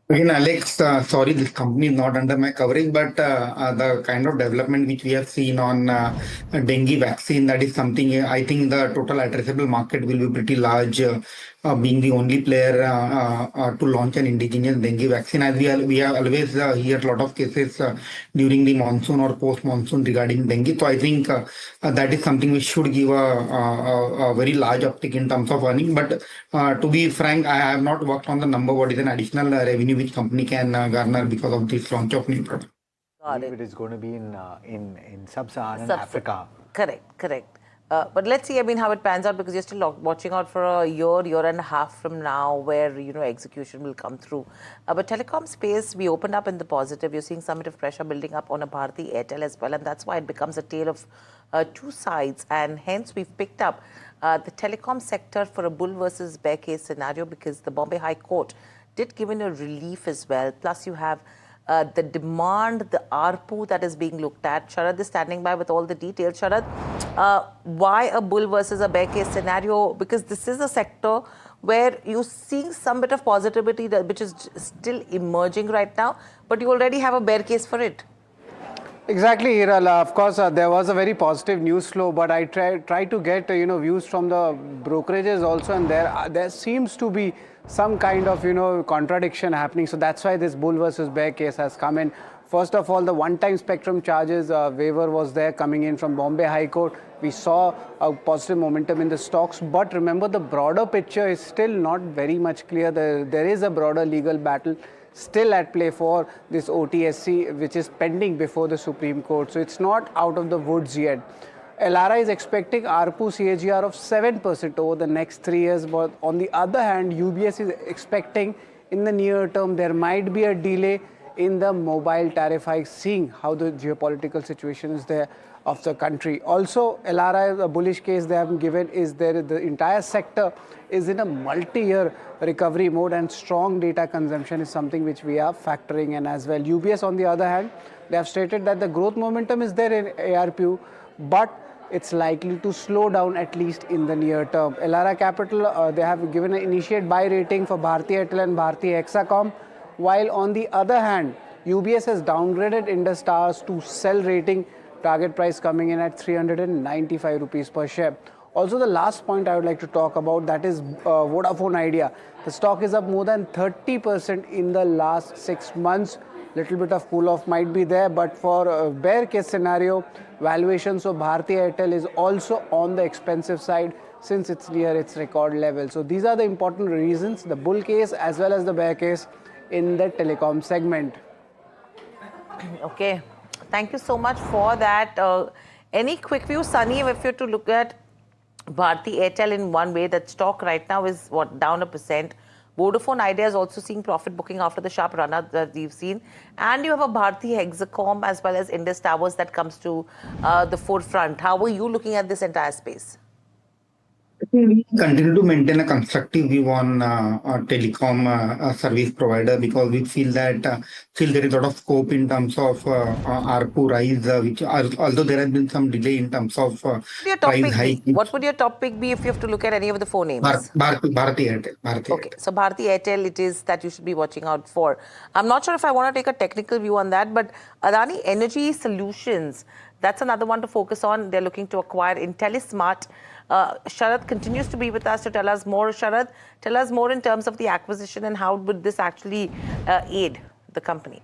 Again, Alex, sorry, this company is not under my coverage, but the kind of development which we have seen on dengue vaccine, that is something I think the total addressable market will be pretty large, being the only player to launch an indigenous dengue vaccine. As we have always hear a lot of cases during the monsoon or post-monsoon regarding dengue. So I think that is something which should give a very large uptick in terms of earning. But to be frank, I have not worked on the number, what is an additional revenue which company can garner because of this launch of new product. I believe it is going to be in sub-Saharan Africa. Correct. But let's see, I mean, how it pans out, because you're still watching out for a year and a half from now where, you know, execution will come through. But telecom space, we opened up in the positive. You're seeing some bit of pressure building up on a Bharti Airtel as well. And that's why it becomes a tale of two sides. And hence, we've picked up the telecom sector for a bull versus bear case scenario, because the Bombay High Court did give in a relief as well. Plus, you have the demand, the ARPU that is being looked at. Sharad is standing by with all the details. Sharad, why a bull versus a bear case scenario? Because this is a sector where you're seeing some bit of positivity which is still emerging right now, but you already have a bear case for it. Exactly, Hiral. Of course, there was a very positive news flow, but I try to get views from the brokerages also, and there seems to be some kind of contradiction happening. So that's why this bull versus bear case has come in. First of all, the one-time spectrum charges waiver was there coming in from Bombay High Court. We saw a positive momentum in the stocks, but remember, the broader picture is still not very much clear. There is a broader legal battle still at play for this OTSC, which is pending before the Supreme Court. So it's not out of the woods yet. Elara is expecting ARPU CAGR of 7% over the next 3 years. But on the other hand, UBS is expecting in the near term there might be a delay in the mobile tariff hike, seeing how the geopolitical situation is there of the country. Also, Elara, a bullish case they have given is there the entire sector is in a multi-year recovery mode, and strong data consumption is something which we are factoring in as well. UBS, on the other hand, they have stated that the growth momentum is there in ARPU, but it's likely to slow down at least in the near term. Elara Capital, they have given an initiate buy rating for Bharti Airtel and Bharti Hexacom, while on the other hand, UBS has downgraded Indus Towers to sell rating, target price coming in at 395 rupees per share. Also, the last point I would like to talk about, that is Vodafone Idea. The stock is up more than 30% in the last 6 months. Little bit of cool off might be there, but for a bear case scenario, valuations of Bharti Airtel is also on the expensive side since it's near its record level. So these are the important reasons, the bull case as well as the bear case in the telecom segment. Okay, thank you so much for that. Any quick view, Sunny, if you're to look at Bharti Airtel in one way, that stock right now is down 1%. Vodafone Idea is also seeing profit booking after the sharp run-up that we've seen. And you have a Bharti Hexacom as well as Indus Towers that comes to the forefront. How are you looking at this entire space? We continue to maintain a constructive view on telecom service provider because we feel that still there is a lot of scope in terms of ARPU rise, which although there has been some delay in terms of Your top price pick be? hike. What would your top pick be if you have to look at any of the four names? Bharti Airtel. Okay, so Bharti Airtel it is that you should be watching out for. I'm not sure if I want to take a technical view on that, but Adani Energy Solutions, that's another one to focus on. They're looking to acquire IntelliSmart. Sharad continues to be with us to tell us more. Sharad, tell us more in terms of the acquisition and how would this actually aid the company?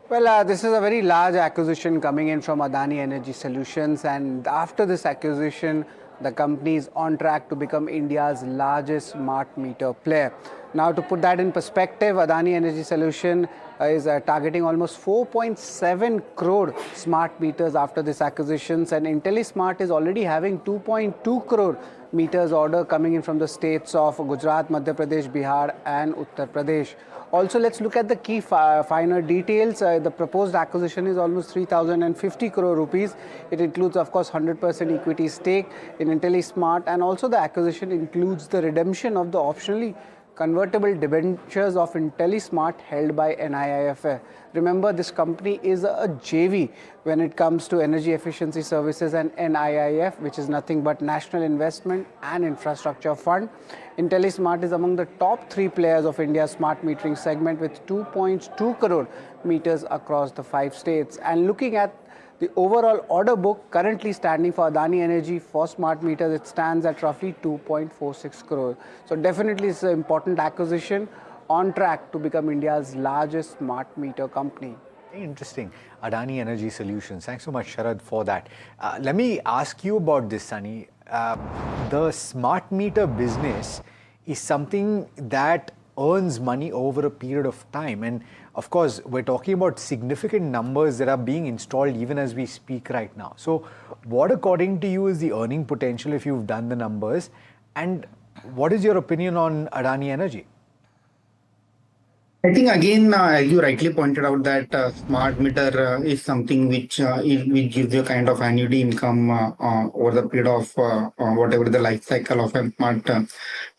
Well, this is a very large acquisition coming in from Adani Energy Solutions, and after this acquisition, the company is on track to become India's largest smart meter player. Now, to put that in perspective, Adani Energy Solution is targeting almost 4.7 crore smart meters after this acquisitions, and IntelliSmart is already having 2.2 crore meters order coming in from the states of Gujarat, Madhya Pradesh, Bihar and Uttar Pradesh. Also, let's look at the key finer details. The proposed acquisition is almost 3,050 crore rupees. It includes, of course, 100% equity stake in IntelliSmart, and also the acquisition includes the redemption of the optionally convertible debentures of IntelliSmart held by NIIF. Remember, this company is a JV when it comes to energy efficiency services and NIIF, which is nothing but National Investment and Infrastructure Fund. IntelliSmart is among the top 3 players of India's smart metering segment with 2.2 crore meters across the 5 states. And looking at the overall order book currently standing for Adani Energy for smart meters, it stands at roughly 2.46 crore. So definitely it's an important acquisition on track to become India's largest smart meter company. Interesting. Adani Energy Solutions. Thanks so much, Sharad, for that. Let me ask you about this, Sunny. The smart meter business is something that earns money over a period of time. And of course, we're talking about significant numbers that are being installed even as we speak right now. So what, according to you, is the earning potential if you've done the numbers? And what is your opinion on Adani Energy? I think again, as you rightly pointed out, that smart meter is something which gives you a kind of annuity income over the period of whatever the life cycle of a smart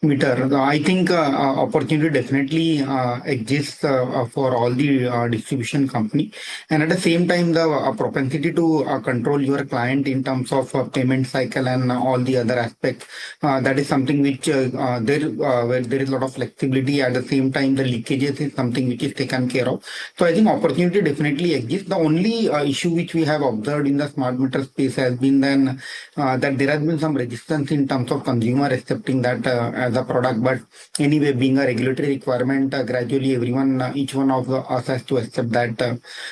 meter. I think opportunity definitely exists for all the distribution company, and at the same time, the propensity to control your client in terms of payment cycle and all the other aspects. That is something which where there is a lot of flexibility. At the same time, the leakages is something which is taken care of. So I think opportunity definitely exists. The only issue which we have observed in the smart meter space has been then that there has been some resistance in terms of consumer accepting that as a product. But anyway, being a regulatory requirement, gradually everyone, each one of us has to accept that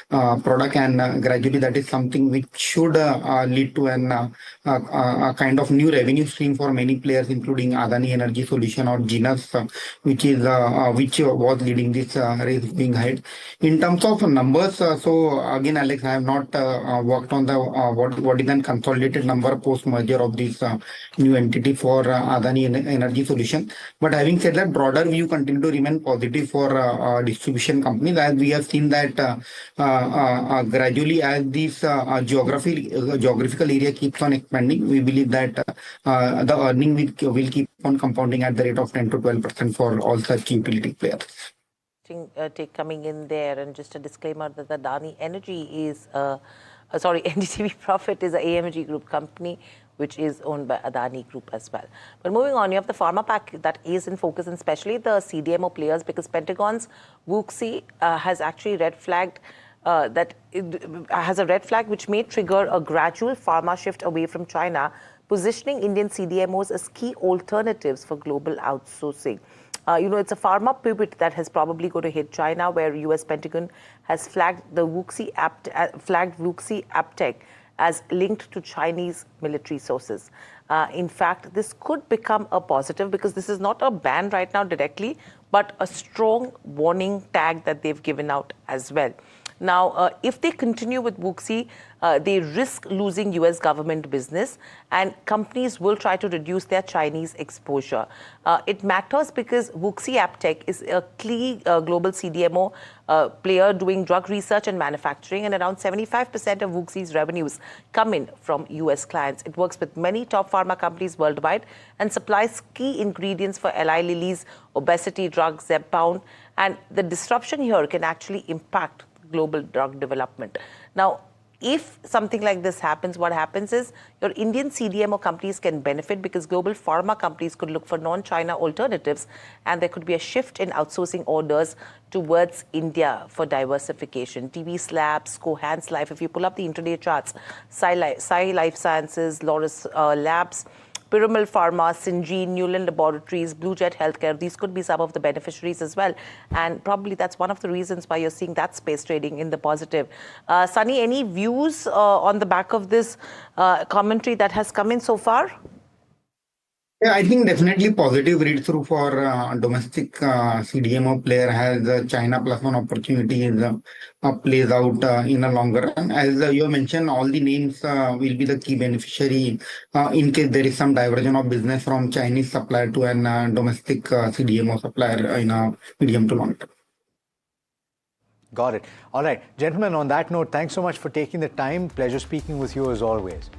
product, and gradually that is something which should lead to a kind of new revenue stream for many players, including Adani Energy Solution or Genus, which was leading this race being ahead. In terms of numbers, so again, Alex, I have not worked on the what is an consolidated number post merger of this new entity for Adani Energy Solution. But having said that, broader view continue to remain positive for distribution companies, as we have seen that gradually as this geographical area keeps on expanding, we believe that the earning will keep on compounding at the rate of 10 to 12% for all such utility players. Take coming in there, and just a disclaimer that Adani Energy is, NDTV Profit is an AMG Group company, which is owned by Adani Group as well. But moving on, you have the pharma pack that is in focus, and especially the CDMO players, because Pentagon's WuXi has actually red flagged that it has a red flag which may trigger a gradual pharma shift away from China, positioning Indian CDMOs as key alternatives for global outsourcing. It's a pharma pivot that has probably going to hit China, where US Pentagon has flagged the WuXi Aptech as linked to Chinese military sources. In fact, this could become a positive because this is not a ban right now directly, but a strong warning tag that they've given out as well. Now, if they continue with WOOXI, they risk losing US government business, and companies will try to reduce their Chinese exposure. It matters because WOOXI AppTech is a key global CDMO player doing drug research and manufacturing, and around 75% of WOOXI's revenues come in from US clients. It works with many top pharma companies worldwide and supplies key ingredients for Eli Lilly's obesity drug Zepbound, and the disruption here can actually impact global drug development. Now, if something like this happens, what happens is your Indian CDMO companies can benefit because global pharma companies could look for non-China alternatives, and there could be a shift in outsourcing orders towards India for diversification. TVS Labs, Cohance Life, if you pull up the intraday charts, Sai Life Sciences, Loris Labs, Piramal Pharma, Syngene, Newland Laboratories, Blue Jet Healthcare, these could be some of the beneficiaries as well. And probably that's one of the reasons why you're seeing that space trading in the positive. Sunny, any views on the back of this commentary that has come in so far? Yeah, I think definitely positive read through for domestic CDMO player has China plus one opportunity plays out in a longer run. As you mentioned, all the names will be the key beneficiary in case there is some diversion of business from Chinese supplier to an domestic CDMO supplier in a medium to long term. Got it. All right, gentlemen, on that note, thanks so much for taking the time. Pleasure speaking with you as always.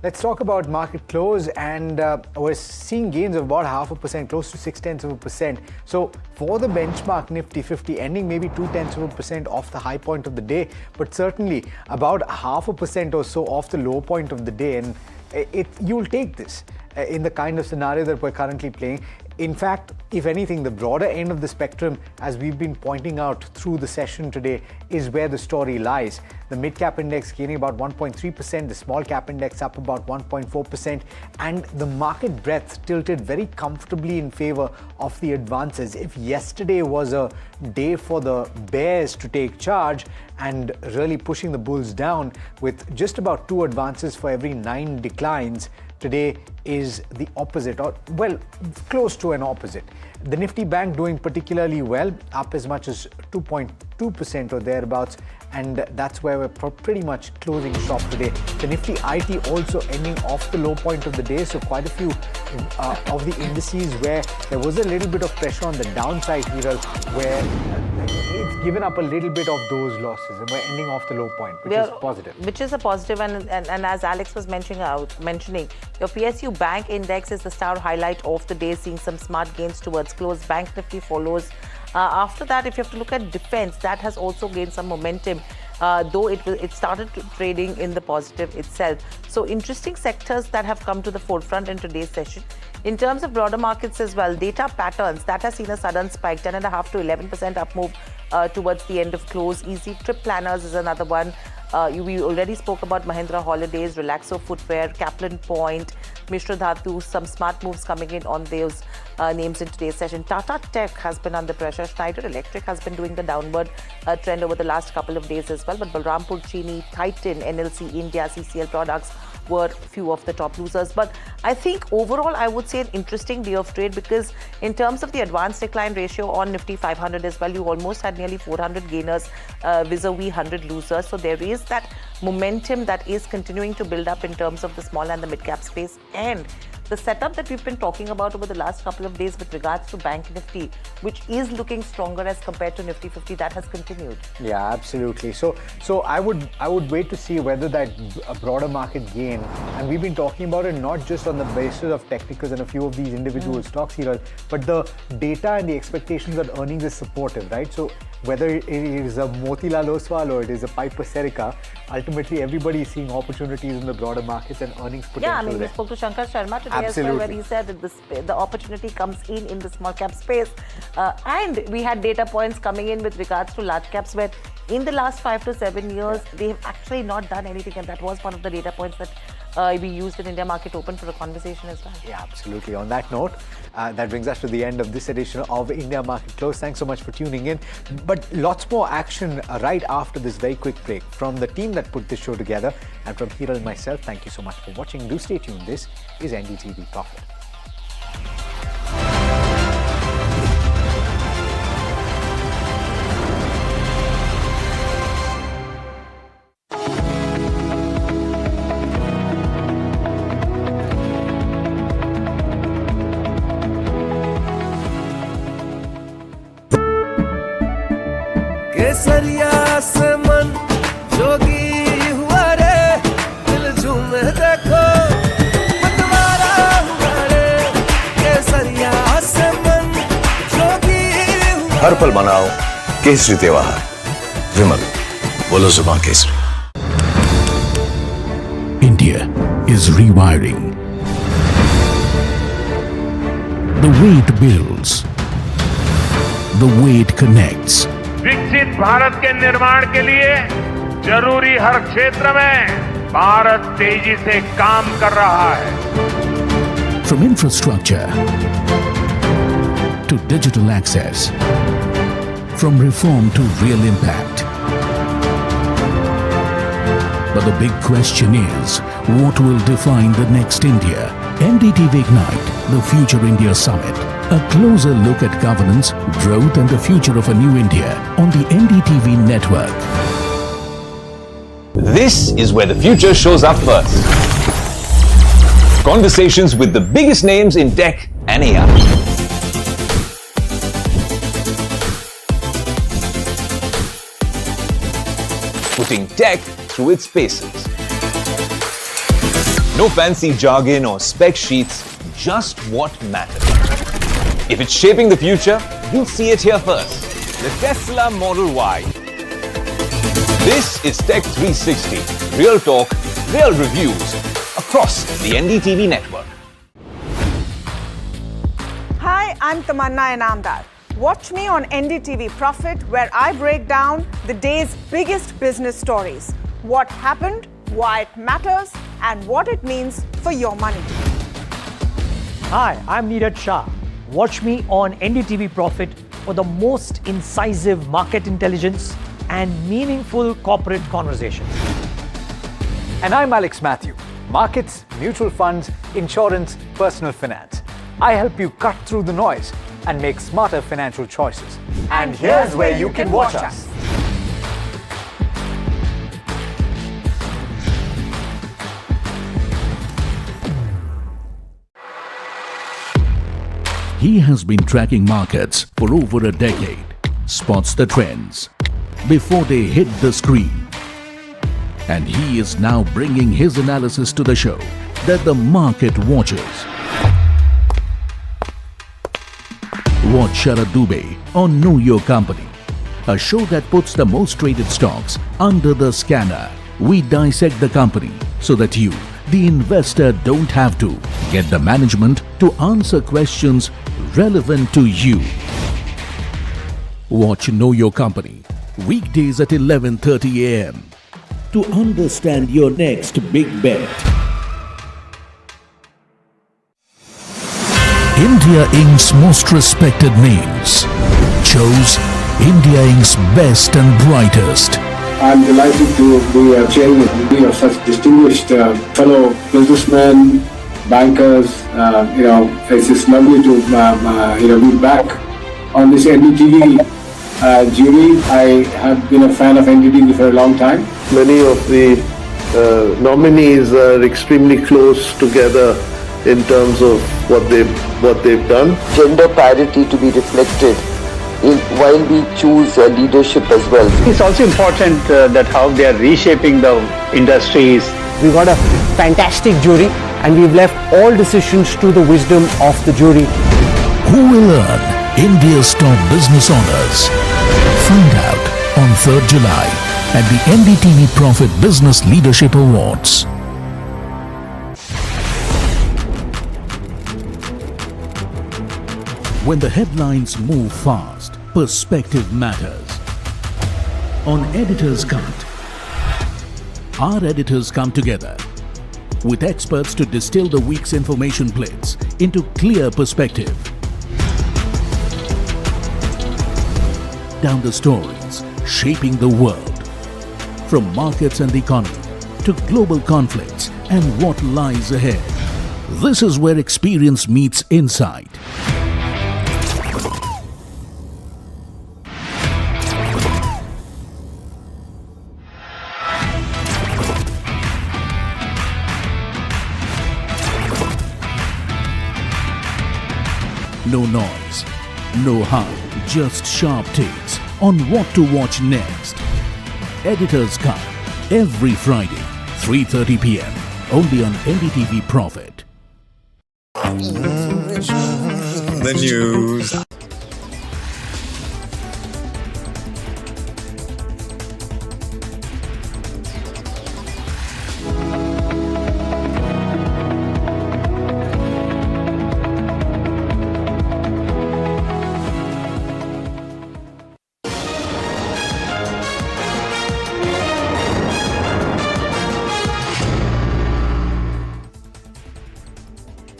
Let's talk about market close, and we're seeing gains of about 0.5%, close to 0.6%. So for the benchmark Nifty 50, ending maybe 0.2% off the high point of the day, but certainly about 0.5% or so off the low point of the day, and you'll take this in the kind of scenario that we're currently playing. In fact, if anything, the broader end of the spectrum, as we've been pointing out through the session today, is where the story lies. The mid-cap index gaining about 1.3%, the small-cap index up about 1.4%, and the market breadth tilted very comfortably in favor of the advances. If yesterday was a day for the bears to take charge and really pushing the bulls down with just about 2 advances for every 9 declines, today is the opposite, or well, close to an opposite. The Nifty Bank doing particularly well, up as much as 2.2% or thereabouts, and that's where we're pretty much closing shop today. The Nifty IT also ending off the low point of the day, so quite a few of the indices where there was a little bit of pressure on the downside here, where it's given up a little bit of those losses, and we're ending off the low point, which is positive. Which is a positive, and as Alex was mentioning, your PSU Bank Index is the star highlight of the day, seeing some smart gains towards close. Bank Nifty follows. After that, if you have to look at defense, that has also gained some momentum, though it started trading in the positive itself. So interesting sectors that have come to the forefront in today's session. In terms of broader markets as well, data patterns, that has seen a sudden spike, 10.5 to 11% up move towards the end of close. Easy Trip Planners is another one. We already spoke about Mahindra Holidays, Relaxo Footwear, Kaplan Point, Mishra Dhatu, some smart moves coming in on those names in today's session. Tata Tech has been under pressure. Schneider Electric has been doing the downward trend over the last couple of days as well. But Balrampur Chini, Titan, NLC India, CCL Products were few of the top losers. But I think overall, I would say an interesting day of trade, because in terms of the advanced decline ratio on Nifty 500 as well, you almost had nearly 400 gainers vis-a-vis 100 losers. So there is that momentum that is continuing to build up in terms of the small and the mid-cap space. And the setup that we've been talking about over the last couple of days with regards to Bank Nifty, which is looking stronger as compared to Nifty 50, that has continued. Yeah, absolutely. So I would wait to see whether that broader market gain, and we've been talking about it not just on the basis of technicals and a few of these individual stocks here, but the data and the expectations that earnings is supportive, right? So whether it is a Motilal Oswal or it is a Piper Serica, ultimately everybody is seeing opportunities in the broader markets and earnings potential. Yeah, I mean, we spoke to Shankar Sharma today as well, where he said that the opportunity comes in the small cap space. And we had data points coming in with regards to large caps, where in the last 5 to 7 years, they have actually not done anything. And that was one of the data points that we used in India Market Open for a conversation as well. Yeah, absolutely. On that note, that brings us to the end of this edition of India Market Close. Thanks so much for tuning in. But lots more action right after this very quick break. From the team that put this show together and from Hiral and myself, thank you so much for watching. Do stay tuned. This is NDTV Profit. केसरिया से मन जोगी हुआ रे दिल झूमे देखो मतवारा हुआ रे केसरिया से मन जोगी हुआ हर पल मनाओ केसरी त्योहार। विमल, बोलो जुबान Kesari. India is rewiring. The way it builds, the way it connects, विकसित भारत के निर्माण के लिए जरूरी हर क्षेत्र में भारत तेजी से काम कर रहा है। from infrastructure to digital access, from reform to real impact. But the big question is, what will define the next India? NDTV Ignite, the Future India Summit. A closer look at governance, growth and the future of a new India on the NDTV network. This is where the future shows up first. Conversations with the biggest names in tech and AI. Putting tech through its paces. No fancy jargon or spec sheets, just what matters. If it's shaping the future, you'll see it here first. The Tesla Model Y. This is Tech 360. Real talk, real reviews across the NDTV network. Hi, I'm Tamanna Inamdar. Watch me on NDTV Profit, where I break down the day's biggest business stories. What happened, why it matters, and what it means for your money. Hi, I'm Niraj Shah. Watch me on NDTV Profit for the most incisive market intelligence and meaningful corporate conversations. And I'm Alex Matthew. Markets, mutual funds, insurance, personal finance. I help you cut through the noise and make smarter financial choices. And here's where you can watch us. He has been tracking markets for over a decade, spots the trends before they hit the screen. And he is now bringing his analysis to the show that the market watches. Watch Sharad Dubey on Know Your Company, a show that puts the most traded stocks under the scanner. We dissect the company so that you, the investor, don't have to get the management to answer questions relevant to you. Watch Know Your Company weekdays at 11:30 a.m. to understand your next big bet. India Inc.'s most respected names chose India Inc.'s best and brightest. I'm delighted to be chairman of such distinguished fellow businessmen, bankers. It's just lovely to be back on this NDTV jury. I have been a fan of NDTV for a long time. Many of the nominees are extremely close together in terms of what they've done. Gender parity to be reflected while we choose leadership as well. It's also important that how they are reshaping the industries. We got a fantastic jury and we've left all decisions to the wisdom of the jury. Who will earn India's top business honors? Find out on 3rd July at the NDTV Profit Business Leadership Awards. When the headlines move fast, perspective matters. On Editor's Cut, our editors come together with experts to distill the week's information plates into clear perspective. Down the stories shaping the world, from markets and the economy to global conflicts and what lies ahead. This is where experience meets insight. No noise, no hype, just sharp takes on what to watch next. Editor's Cut, every Friday, 3:30 p.m. only on NDTV Profit. The news.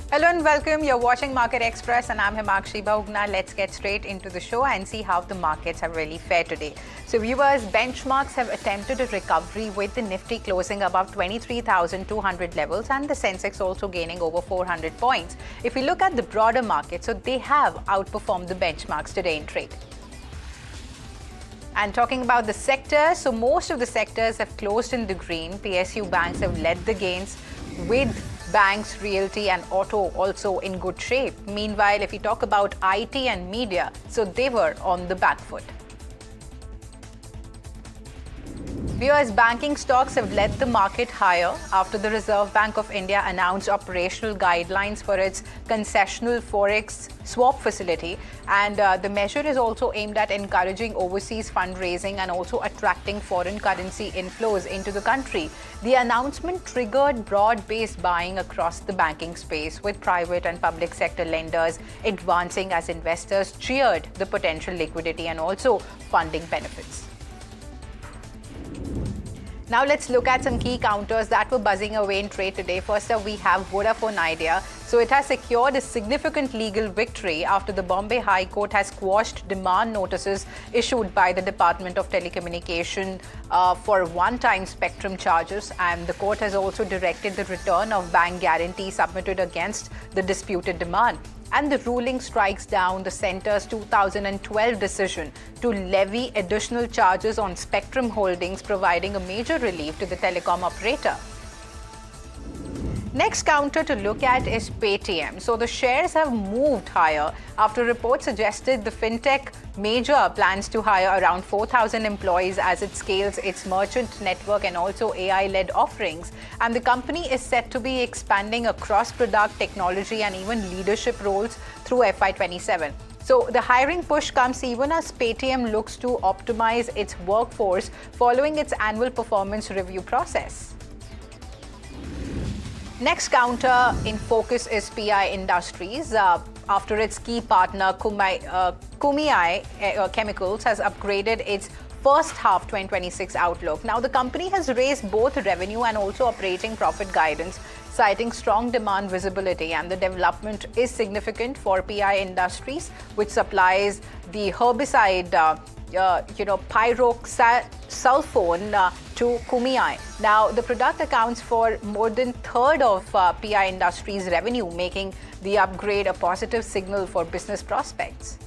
Hello and welcome. You're watching Market Express and I'm Himakshi Bahugna. Let's get straight into the show and see how the markets have really fared today. So viewers, benchmarks have attempted a recovery with the Nifty closing above 23,200 levels and the Sensex also gaining over 400 points. If we look at the broader market, so they have outperformed the benchmarks today in trade. And talking about the sectors, so most of the sectors have closed in the green. PSU banks have led the gains with banks, realty and auto also in good shape. Meanwhile, if we talk about IT and media, so they were on the back foot. Viewers, banking stocks have led the market higher after the Reserve Bank of India announced operational guidelines for its concessional forex swap facility, and the measure is also aimed at encouraging overseas fundraising and also attracting foreign currency inflows into the country. The announcement triggered broad-based buying across the banking space, with private and public sector lenders advancing as investors cheered the potential liquidity and also funding benefits. Now let's look at some key counters that were buzzing away in trade today. First up, we have Vodafone Idea. So it has secured a significant legal victory after the Bombay High Court has quashed demand notices issued by the Department of Telecommunication for one-time spectrum charges, and the court has also directed the return of bank guarantees submitted against the disputed demand. And the ruling strikes down the centre's 2012 decision to levy additional charges on spectrum holdings, providing a major relief to the telecom operator. Next counter to look at is Paytm. So the shares have moved higher after reports suggested the fintech major plans to hire around 4,000 employees as it scales its merchant network and also AI-led offerings. And the company is set to be expanding across product, technology and even leadership roles through FY27. So the hiring push comes even as Paytm looks to optimize its workforce following its annual performance review process. Next counter in focus is PI Industries. After its key partner Kumai Chemicals has upgraded its first half 2026 outlook. Now the company has raised both revenue and also operating profit guidance, citing strong demand visibility, and the development is significant for PI Industries, which supplies the herbicide pyroxasulfone to Kumai. Now, the product accounts for more than a third of PI Industries' revenue, making the upgrade a positive signal for business prospects.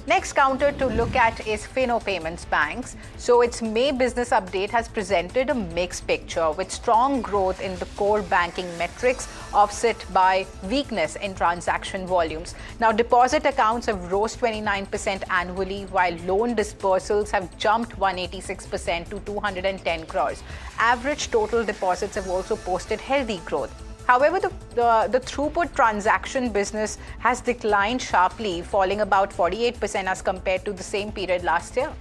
Next counter to look at is Fino Payments Banks. So its May business update has presented a mixed picture with strong growth in the core banking metrics offset by weakness in transaction volumes. Now deposit accounts have rose 29% annually while loan dispersals have jumped 186% to 210 crores. Average total deposits have also posted healthy growth. However, the throughput transaction business has declined sharply, falling about 48% as compared to the same period last year.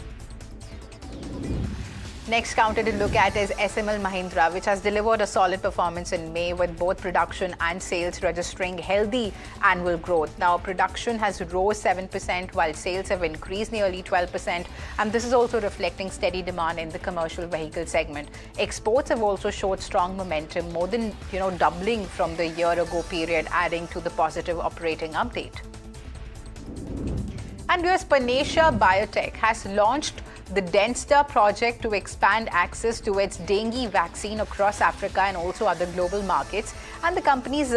Next counter to look at is SML Mahindra, which has delivered a solid performance in May with both production and sales registering healthy annual growth. Now, production has rose 7% while sales have increased nearly 12%, and this is also reflecting steady demand in the commercial vehicle segment. Exports have also showed strong momentum, more than doubling from the year-ago period, adding to the positive operating update. And US Panacea Biotech has launched the Denster project to expand access to its dengue vaccine across Africa and also other global markets. And the company's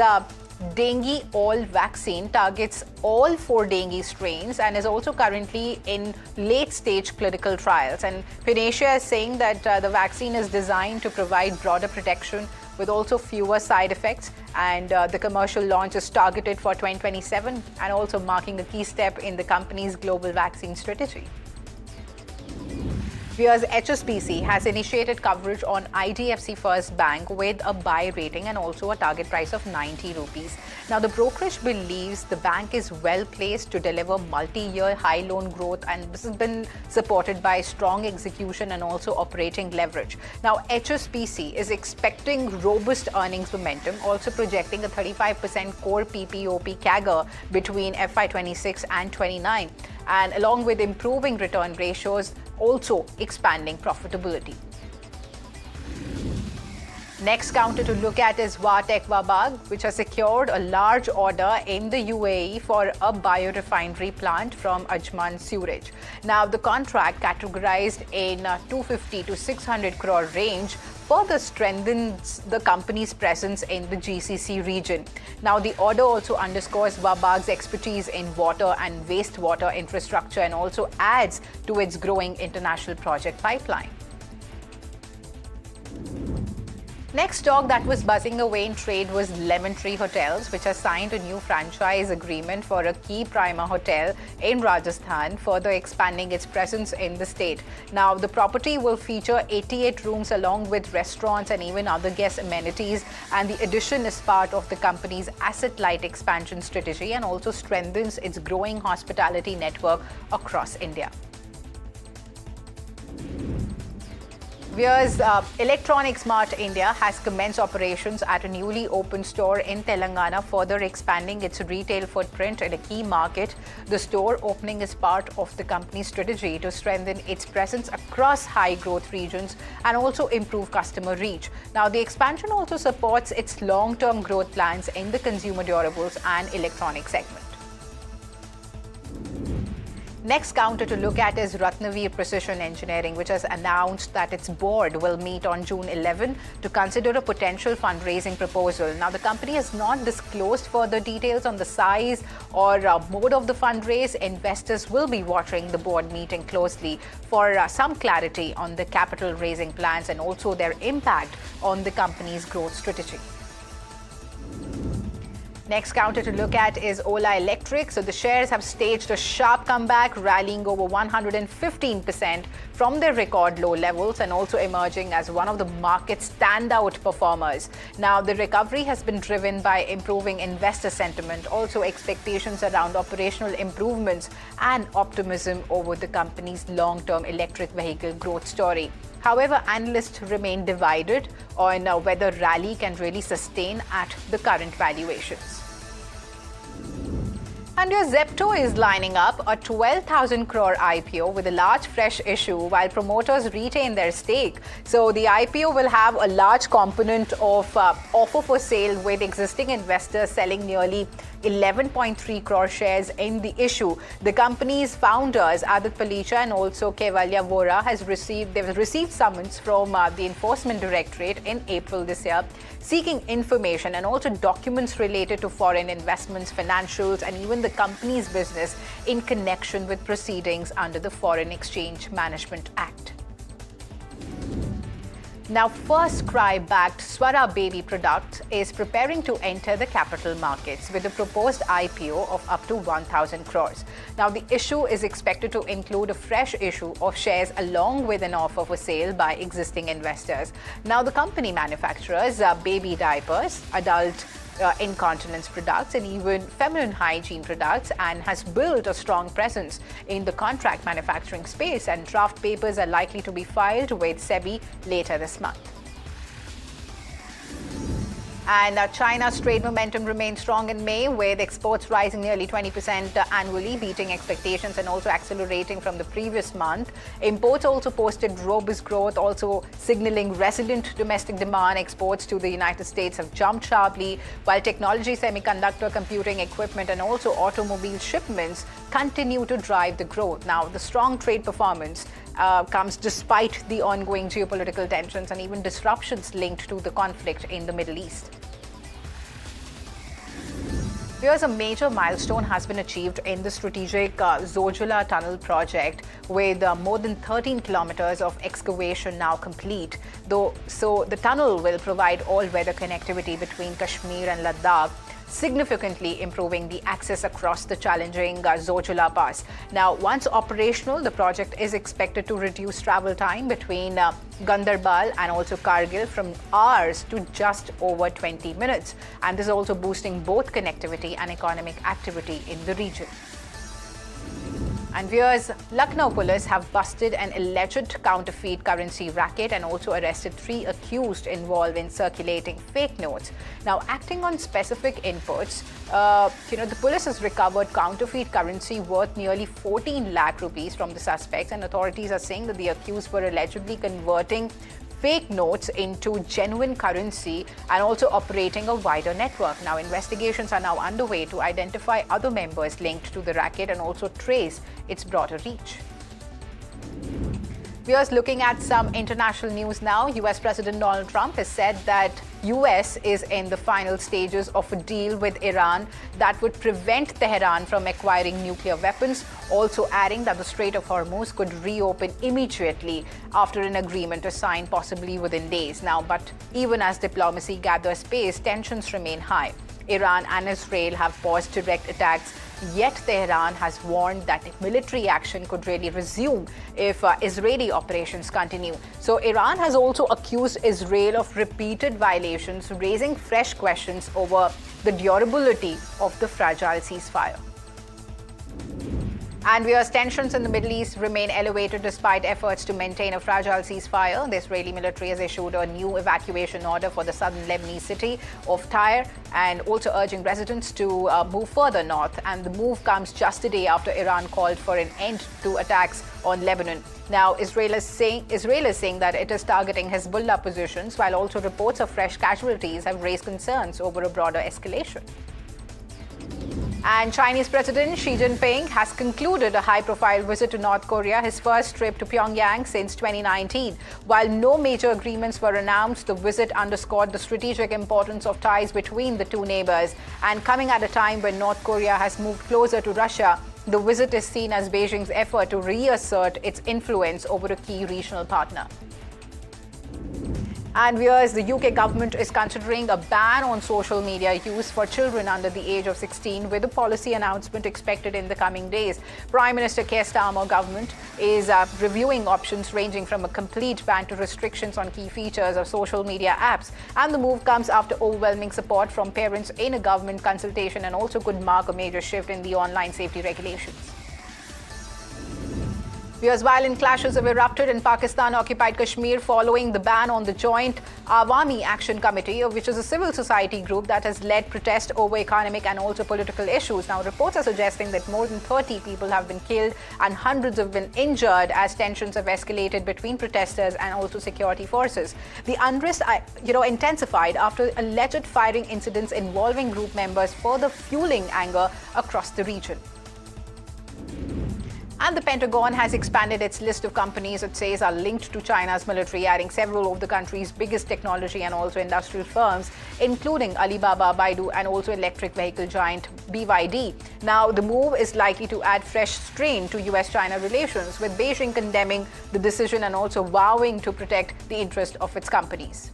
dengue all vaccine targets all 4 dengue strains and is also currently in late-stage clinical trials. And Panacea is saying that the vaccine is designed to provide broader protection with also fewer side effects, and the commercial launch is targeted for 2027 and also marking a key step in the company's global vaccine strategy. Whereas HSBC has initiated coverage on IDFC First Bank with a buy rating and also a target price of 90 rupees. Now, the brokerage believes the bank is well placed to deliver multi-year high loan growth, and this has been supported by strong execution and also operating leverage. Now, HSBC is expecting robust earnings momentum, also projecting a 35% core PPOP CAGR between FY26 and 29, and along with improving return ratios, also expanding profitability. Next counter to look at is Vartech Wabag, which has secured a large order in the UAE for a biorefinery plant from Ajman Sewerage. Now, the contract, categorized in 250 to 600 crore range, further strengthens the company's presence in the GCC region. Now, the order also underscores Wabag's expertise in water and wastewater infrastructure and also adds to its growing international project pipeline. Next stock that was buzzing away in trade was Lemon Tree Hotels, which has signed a new franchise agreement for a key Prima hotel in Rajasthan, further expanding its presence in the state. Now, the property will feature 88 rooms along with restaurants and even other guest amenities, and the addition is part of the company's asset-light expansion strategy and also strengthens its growing hospitality network across India. Whereas Electronics Mart India has commenced operations at a newly opened store in Telangana, further expanding its retail footprint in a key market. The store opening is part of the company's strategy to strengthen its presence across high-growth regions and also improve customer reach. Now, the expansion also supports its long-term growth plans in the consumer durables and electronics segment. Next counter to look at is Ratnavir Precision Engineering, which has announced that its board will meet on June 11 to consider a potential fundraising proposal. Now, the company has not disclosed further details on the size or mode of the fundraise. Investors will be watching the board meeting closely for some clarity on the capital raising plans and also their impact on the company's growth strategy. Next counter to look at is Ola Electric. So the shares have staged a sharp comeback, rallying over 115% from their record low levels and also emerging as one of the market's standout performers. Now, the recovery has been driven by improving investor sentiment, also expectations around operational improvements and optimism over the company's long-term electric vehicle growth story. However, analysts remain divided on whether rally can really sustain at the current valuations. And your Zepto is lining up a 12,000 crore IPO with a large fresh issue while promoters retain their stake. So the IPO will have a large component of offer for sale, with existing investors selling nearly 11.3 crore shares in the issue. The company's founders, Adit Palicha and also Kevalya Vora, they've received summons from the Enforcement Directorate in April this year, seeking information and also documents related to foreign investments, financials, and even the company's business in connection with proceedings under the Foreign Exchange Management Act. Now, First Cry-backed Swara Baby Products is preparing to enter the capital markets with a proposed IPO of up to 1,000 crores. Now, the issue is expected to include a fresh issue of shares along with an offer for sale by existing investors. Now, the company manufactures baby diapers, adult incontinence products and even feminine hygiene products, and has built a strong presence in the contract manufacturing space, and draft papers are likely to be filed with SEBI later this month. And China's trade momentum remained strong in May, with exports rising nearly 20% annually, beating expectations and also accelerating from the previous month. Imports also posted robust growth, also signaling resilient domestic demand. Exports to the United States have jumped sharply, while technology, semiconductor, computing equipment, and also automobile shipments continue to drive the growth. Now, the strong trade performance comes despite the ongoing geopolitical tensions and even disruptions linked to the conflict in the Middle East. Here's a major milestone has been achieved in the strategic Zojula Tunnel project, with more than 13 kilometers of excavation now complete. So the tunnel will provide all-weather connectivity between Kashmir and Ladakh, significantly improving the access across the challenging Zojula Pass. Now, once operational, the project is expected to reduce travel time between Gandarbal and also Kargil from hours to just over 20 minutes. And this is also boosting both connectivity and economic activity in the region. And viewers, Lucknow police have busted an alleged counterfeit currency racket and also arrested 3 accused involved in circulating fake notes. Now, acting on specific inputs, the police has recovered counterfeit currency worth nearly 14 lakh rupees from the suspects, and authorities are saying that the accused were allegedly converting fake notes into genuine currency and also operating a wider network. Now, investigations are now underway to identify other members linked to the racket and also trace its broader reach. Viewers, looking at some international news now, US President Donald Trump has said that US is in the final stages of a deal with Iran that would prevent Tehran from acquiring nuclear weapons, also adding that the Strait of Hormuz could reopen immediately after an agreement is signed, possibly within days. Now, but even as diplomacy gathers pace, tensions remain high. Iran and Israel have paused direct attacks, yet Tehran has warned that military action could really resume if Israeli operations continue. So Iran has also accused Israel of repeated violations, raising fresh questions over the durability of the fragile ceasefire. And whereas tensions in the Middle East remain elevated despite efforts to maintain a fragile ceasefire, the Israeli military has issued a new evacuation order for the southern Lebanese city of Tyre and also urging residents to move further north. And the move comes just a day after Iran called for an end to attacks on Lebanon. Now, Israel is saying that it is targeting Hezbollah positions, while also reports of fresh casualties have raised concerns over a broader escalation. And Chinese President Xi Jinping has concluded a high-profile visit to North Korea, his first trip to Pyongyang since 2019. While no major agreements were announced, the visit underscored the strategic importance of ties between the two neighbors. And coming at a time when North Korea has moved closer to Russia, the visit is seen as Beijing's effort to reassert its influence over a key regional partner. And viewers, the UK government is considering a ban on social media use for children under the age of 16, with a policy announcement expected in the coming days. Prime Minister Keir Starmer government is reviewing options ranging from a complete ban to restrictions on key features of social media apps. And the move comes after overwhelming support from parents in a government consultation, and also could mark a major shift in the online safety regulations. Because violent clashes have erupted in Pakistan-occupied Kashmir following the ban on the Joint Awami Action Committee, which is a civil society group that has led protests over economic and also political issues. Now, reports are suggesting that more than 30 people have been killed and hundreds have been injured as tensions have escalated between protesters and also security forces. The unrest, intensified after alleged firing incidents involving group members, further fueling anger across the region. And the Pentagon has expanded its list of companies it says are linked to China's military, adding several of the country's biggest technology and also industrial firms, including Alibaba, Baidu, and also electric vehicle giant BYD. Now, the move is likely to add fresh strain to US-China relations, with Beijing condemning the decision and also vowing to protect the interest of its companies.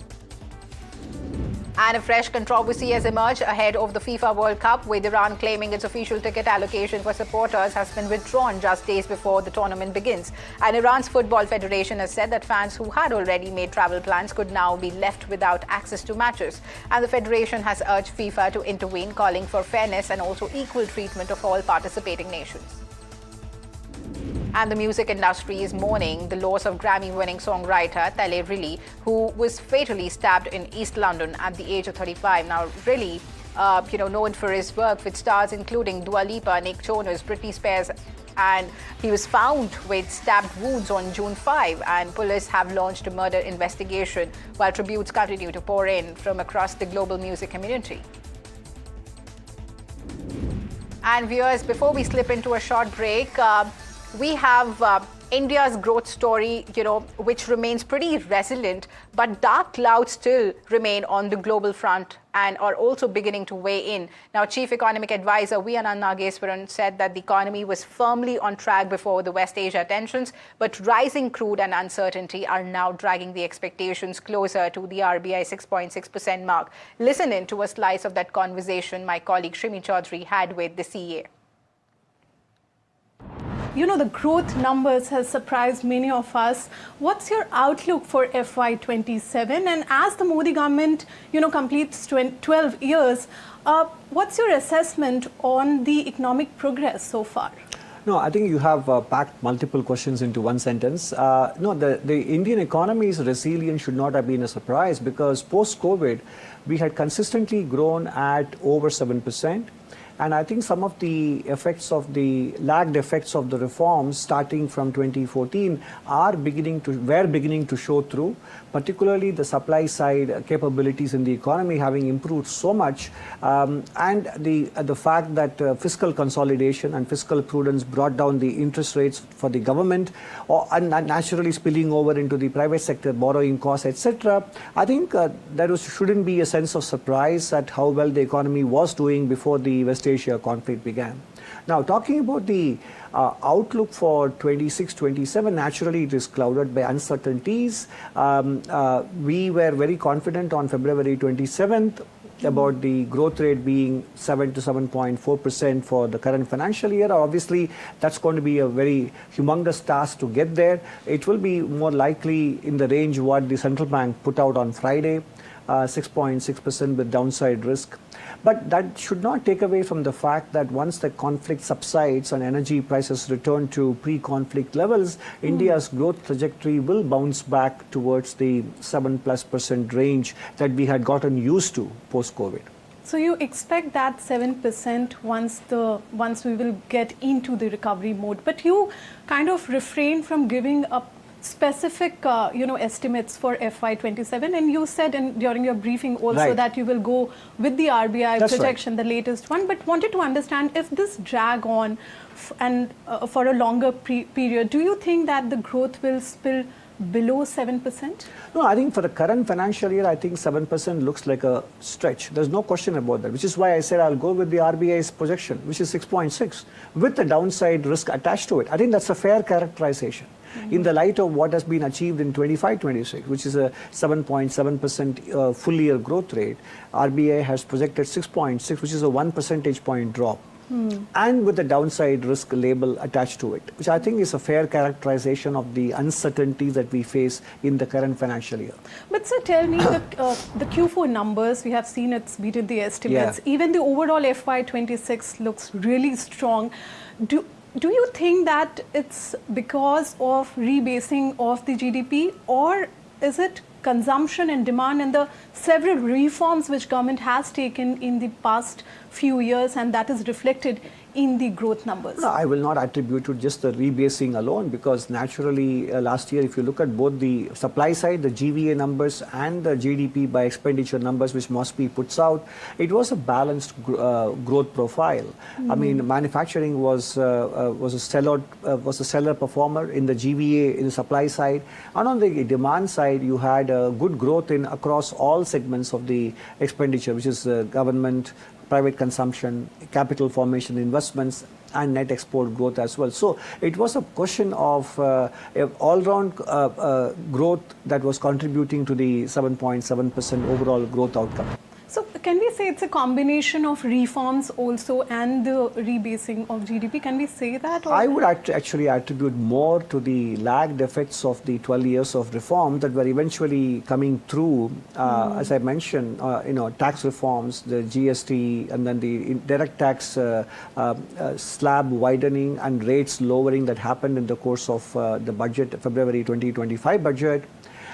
And a fresh controversy has emerged ahead of the FIFA World Cup, with Iran claiming its official ticket allocation for supporters has been withdrawn just days before the tournament begins. And Iran's Football Federation has said that fans who had already made travel plans could now be left without access to matches. And the federation has urged FIFA to intervene, calling for fairness and also equal treatment of all participating nations. And the music industry is mourning the loss of Grammy-winning songwriter Tale Riley, who was fatally stabbed in East London at the age of 35. Now, Riley, known for his work with stars including Dua Lipa, Nick Jonas, Britney Spears, and he was found with stabbed wounds on June 5, and police have launched a murder investigation, while tributes continue to pour in from across the global music community. And viewers, before we slip into a short break, we have India's growth story, which remains pretty resilient, but dark clouds still remain on the global front and are also beginning to weigh in. Now, Chief Economic Advisor V. Anand Nageswaran said that the economy was firmly on track before the West Asia tensions, but rising crude and uncertainty are now dragging the expectations closer to the RBI 6.6% mark. Listen in to a slice of that conversation my colleague Shrimi Chaudhary had with the CA. The growth numbers has surprised many of us. What's your outlook for FY27? And as the Modi government, completes 12 years, what's your assessment on the economic progress so far? No, I think you have packed multiple questions into one sentence. The Indian economy's resilience should not have been a surprise because post-COVID, we had consistently grown at over 7%. And I think some of the effects of the lagged effects of the reforms starting from 2014 were beginning to show through, particularly the supply side capabilities in the economy having improved so much, and the fact that fiscal consolidation and fiscal prudence brought down the interest rates for the government, and naturally spilling over into the private sector borrowing costs, etc. I think there shouldn't be a sense of surprise at how well the economy was doing before the West Asia conflict began. Now, talking about the outlook for 26-27, naturally it is clouded by uncertainties. We were very confident on February 27th about the growth rate being 7 to 7.4% for the current financial year. Obviously, that's going to be a very humongous task to get there. It will be more likely in the range what the central bank put out on Friday, 6.6% with downside risk. But that should not take away from the fact that once the conflict subsides and energy prices return to pre-conflict levels, India's growth trajectory will bounce back towards the 7+% range that we had gotten used to post-COVID. So you expect that 7% once we will get into the recovery mode, but you kind of refrain from giving up specific estimates for FY27, and you said during your briefing also that you will go with the RBI projection, the latest one, but wanted to understand if this drag on and for a longer period, do you think that the growth will spill below 7%? No, I think for the current financial year, I think 7% looks like a stretch. There's no question about that, which is why I said I'll go with the RBI's projection, which is 6.6, with the downside risk attached to it. I think that's a fair characterization. In the light of what has been achieved in 25-26, which is a 7.7% full year growth rate, RBI has projected 6.6, which is a 1 percentage point drop. And with the downside risk label attached to it, which I think is a fair characterization of the uncertainties that we face in the current financial year. But sir, tell me, the Q4 numbers, we have seen it's beaten the estimates. Yeah. Even the overall FY26 looks really strong. Do you think that it's because of rebasing of the GDP, or is it consumption and demand and the several reforms which government has taken in the past few years, and that is reflected in the growth numbers? No, I will not attribute to just the rebasing alone, because naturally last year, if you look at both the supply side, the GVA numbers and the GDP by expenditure numbers, which MOSPI puts out, it was a balanced growth profile. I mean, manufacturing was a stellar performer in the GVA in the supply side, and on the demand side, you had good growth in across all segments of the expenditure, which is government, private consumption, capital formation, investments, and net export growth as well. So it was a question of all-round growth that was contributing to the 7.7% overall growth outcome. So can we say it's a combination of reforms also and the rebasing of GDP? Can we say that? Or? I would actually attribute more to the lagged effects of the 12 years of reform that were eventually coming through, as I mentioned, tax reforms, the GST, and then the direct tax slab widening and rates lowering that happened in the course of the budget, February 2025 budget.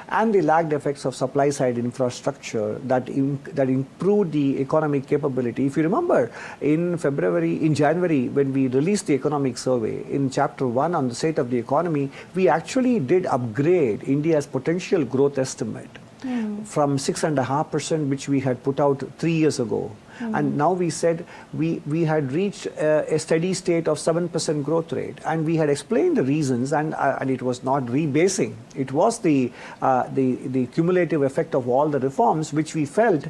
And the lagged effects of supply-side infrastructure that improved the economic capability. If you remember, in January, when we released the economic survey, in Chapter 1 on the state of the economy, we actually did upgrade India's potential growth estimate from 6.5%, which we had put out 3 years ago, And now we said we had reached a steady state of 7% growth rate, and we had explained the reasons, and it was not rebasing. It was the cumulative effect of all the reforms which we felt,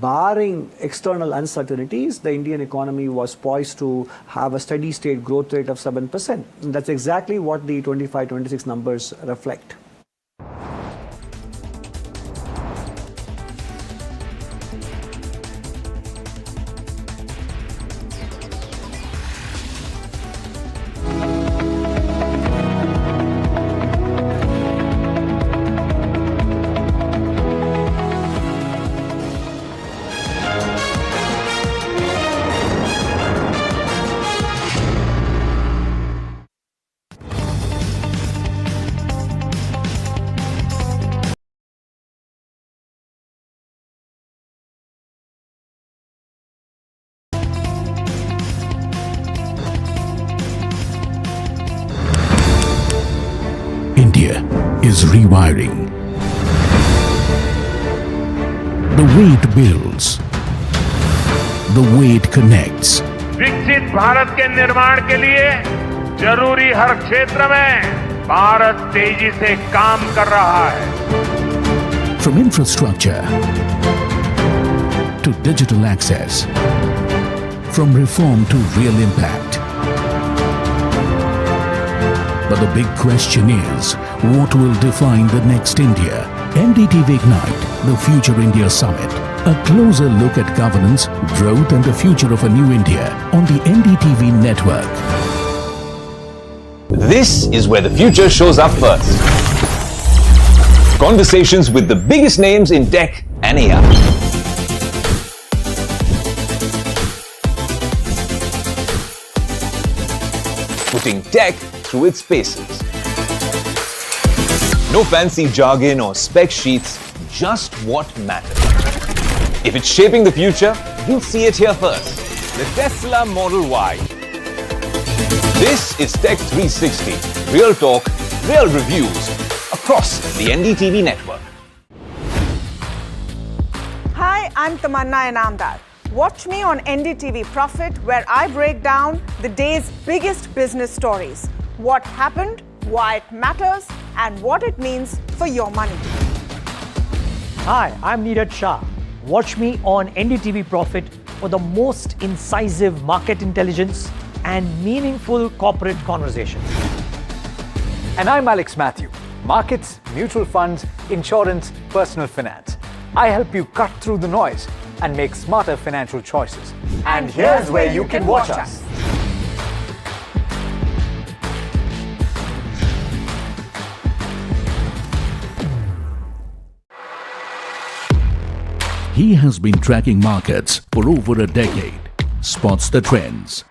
barring external uncertainties, the Indian economy was poised to have a steady state growth rate of 7%. And that's exactly what the 25-26 numbers reflect. India is rewiring. The way it builds, the way it connects. विकसित भारत के निर्माण के लिए जरूरी हर क्षेत्र में भारत तेजी से काम कर रहा है। From infrastructure to digital access, from reform to real impact. But the big question is, what will define the next India? NDTV Ignite, the Future India Summit. A closer look at governance, growth and the future of a new India on the NDTV network. This is where the future shows up first. Conversations with the biggest names in tech and AI. Putting tech through its paces. No fancy jargon or spec sheets, just what matters. If it's shaping the future, you'll see it here first. The Tesla Model Y. This is Tech 360. Real talk, real reviews across the NDTV network. Hi, I'm Tamanna Inamdar. Watch me on NDTV Profit, where I break down the day's biggest business stories. What happened, why it matters, and what it means for your money. Hi, I'm Niraj Shah. Watch me on NDTV Profit for the most incisive market intelligence and meaningful corporate conversations. And I'm Alex Matthew. Markets, mutual funds, insurance, personal finance. I help you cut through the noise and make smarter financial choices. And here's where you can watch us. He has been tracking markets for over a decade, spots the trends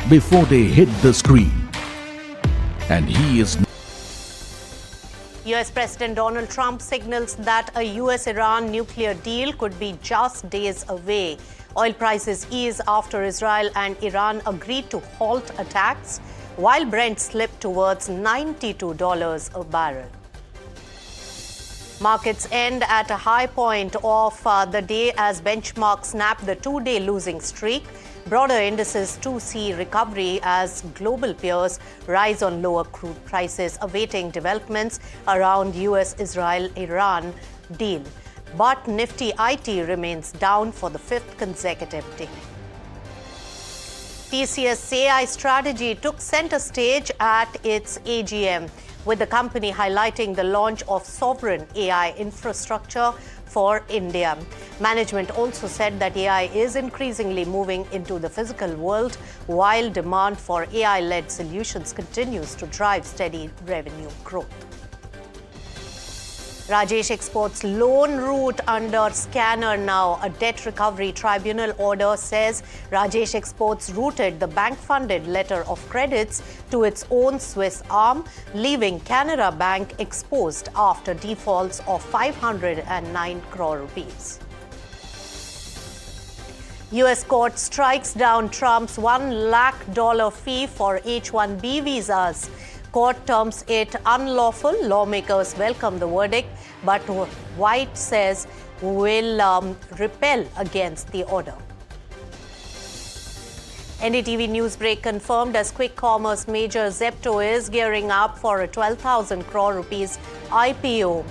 before they hit the screen. And he is US President Donald Trump signals that a US-Iran nuclear deal could be just days away. Oil prices ease after Israel and Iran agreed to halt attacks, while Brent slipped towards $92 a barrel. Markets end at a high point of the day as benchmark snapped the two-day losing streak. Broader indices too see recovery as global peers rise on lower crude prices, awaiting developments around US-Israel-Iran deal. But Nifty IT remains down for the fifth consecutive day. TCS AI strategy took center stage at its AGM, with the company highlighting the launch of sovereign AI infrastructure for India. Management also said that AI is increasingly moving into the physical world, while demand for AI-led solutions continues to drive steady revenue growth. Rajesh Exports loan route under scanner now. A debt recovery tribunal order says Rajesh Exports routed the bank-funded letter of credits to its own Swiss arm, leaving Canara Bank exposed after defaults of 509 crore rupees. US court strikes down Trump's $1 lakh fee for H-1B visas. Court terms it unlawful. Lawmakers welcome the verdict, but White says will repel against the order. NDTV Newsbreak confirmed as quick commerce major Zepto is gearing up for a 12,000 crore rupees IPO.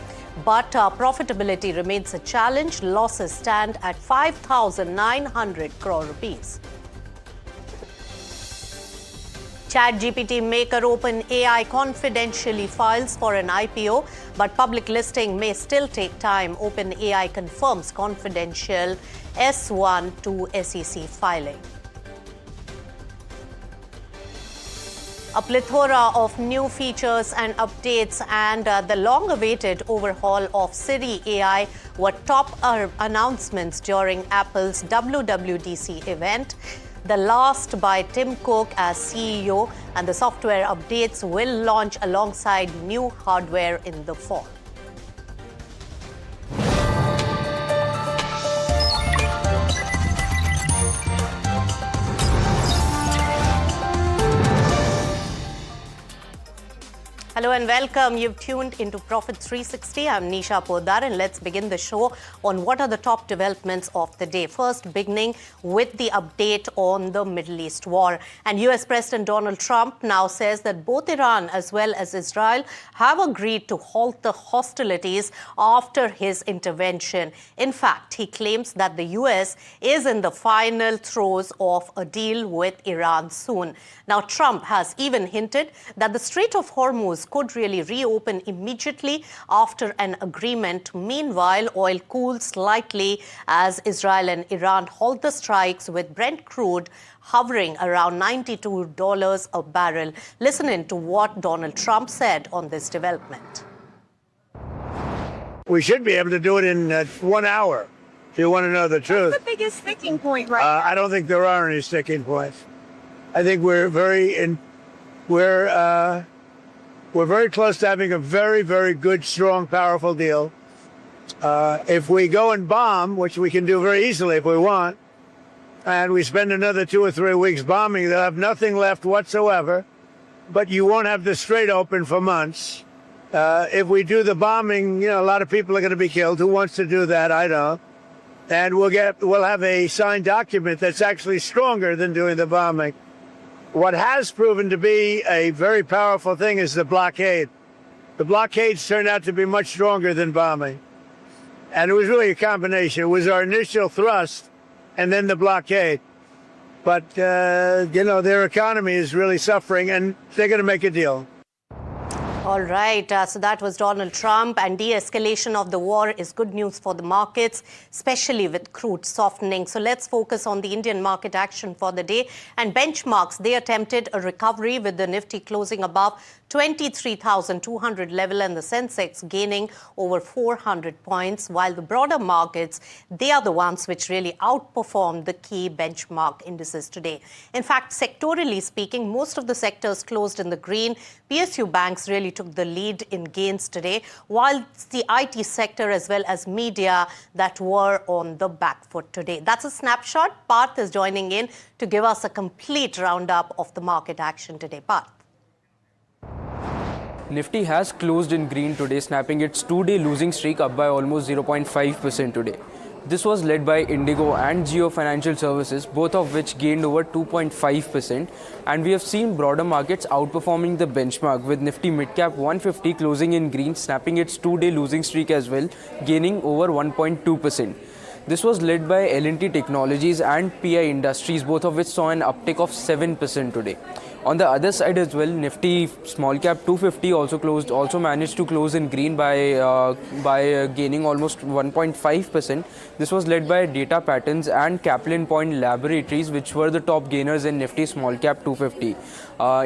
But profitability remains a challenge. Losses stand at 5,900 crore rupees. ChatGPT maker OpenAI confidentially files for an IPO, but public listing may still take time. OpenAI confirms confidential S1 to SEC filing. A plethora of new features and updates and the long-awaited overhaul of Siri AI were top announcements during Apple's WWDC event. The last by Tim Cook as CEO, and the software updates will launch alongside new hardware in the fall. Hello and welcome. You've tuned into Profit 360. I'm Nisha Poddar, and let's begin the show on what are the top developments of the day. First, beginning with the update on the Middle East war. And US President Donald Trump now says that both Iran as well as Israel have agreed to halt the hostilities after his intervention. In fact, he claims that the US is in the final throes of a deal with Iran soon. Now, Trump has even hinted that the Strait of Hormuz could really reopen immediately after an agreement. Meanwhile, oil cools slightly as Israel and Iran halt the strikes, with Brent crude hovering around $92 a barrel. Listen in to what Donald Trump said on this development. We should be able to do it in 1 hour, if you want to know the truth. What's the biggest sticking point right now? I don't think there are any sticking points. I think we're very close to having a very, very good, strong, powerful deal. If we go and bomb, which we can do very easily if we want, and we spend another 2 or 3 weeks bombing, they'll have nothing left whatsoever, but you won't have the strait open for months. If we do the bombing, a lot of people are going to be killed. Who wants to do that? I don't. And we'll have a signed document that's actually stronger than doing the bombing. What has proven to be a very powerful thing is the blockade. The blockades turned out to be much stronger than bombing. And it was really a combination. It was our initial thrust and then the blockade. But, their economy is really suffering, and they're going to make a deal. All right, so that was Donald Trump, and de-escalation of the war is good news for the markets, especially with crude softening. So let's focus on the Indian market action for the day. And benchmarks, they attempted a recovery with the Nifty closing above 23,200 level and the Sensex gaining over 400 points, while the broader markets, they are the ones which really outperformed the key benchmark indices today. In fact, sectorally speaking, most of the sectors closed in the green. PSU banks really took the lead in gains today, while the IT sector as well as media that were on the back foot today. That's a snapshot. Parth is joining in to give us a complete roundup of the market action today. Parth. Nifty has closed in green today, snapping its two-day losing streak up by almost 0.5% today. This was led by Indigo and Jio Financial Services, both of which gained over 2.5%. And we have seen broader markets outperforming the benchmark, with Nifty Midcap 150 closing in green, snapping its two-day losing streak as well, gaining over 1.2%. This was led by L&T Technologies and PI Industries, both of which saw an uptick of 7% today. On the other side as well, Nifty Small Cap 250 also managed to close in green by gaining almost 1.5%. This was led by Data Patterns and Kaplan Point Laboratories, which were the top gainers in Nifty Small Cap 250.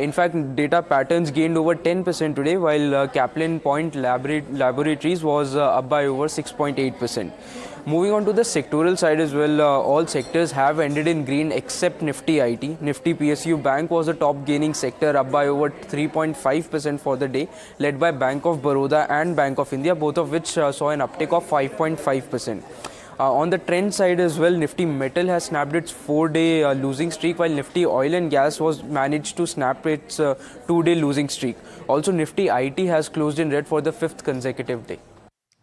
In fact, Data Patterns gained over 10% today, while Kaplan Point Laboratories was up by over 6.8%. Moving on to the sectoral side as well, all sectors have ended in green except Nifty IT. Nifty PSU Bank was the top gaining sector, up by over 3.5% for the day, led by Bank of Baroda and Bank of India, both of which saw an uptick of 5.5%. On the trend side as well, Nifty Metal has snapped its 4-day losing streak, while Nifty Oil and Gas was managed to snap its 2-day losing streak. Also, Nifty IT has closed in red for the 5th consecutive day.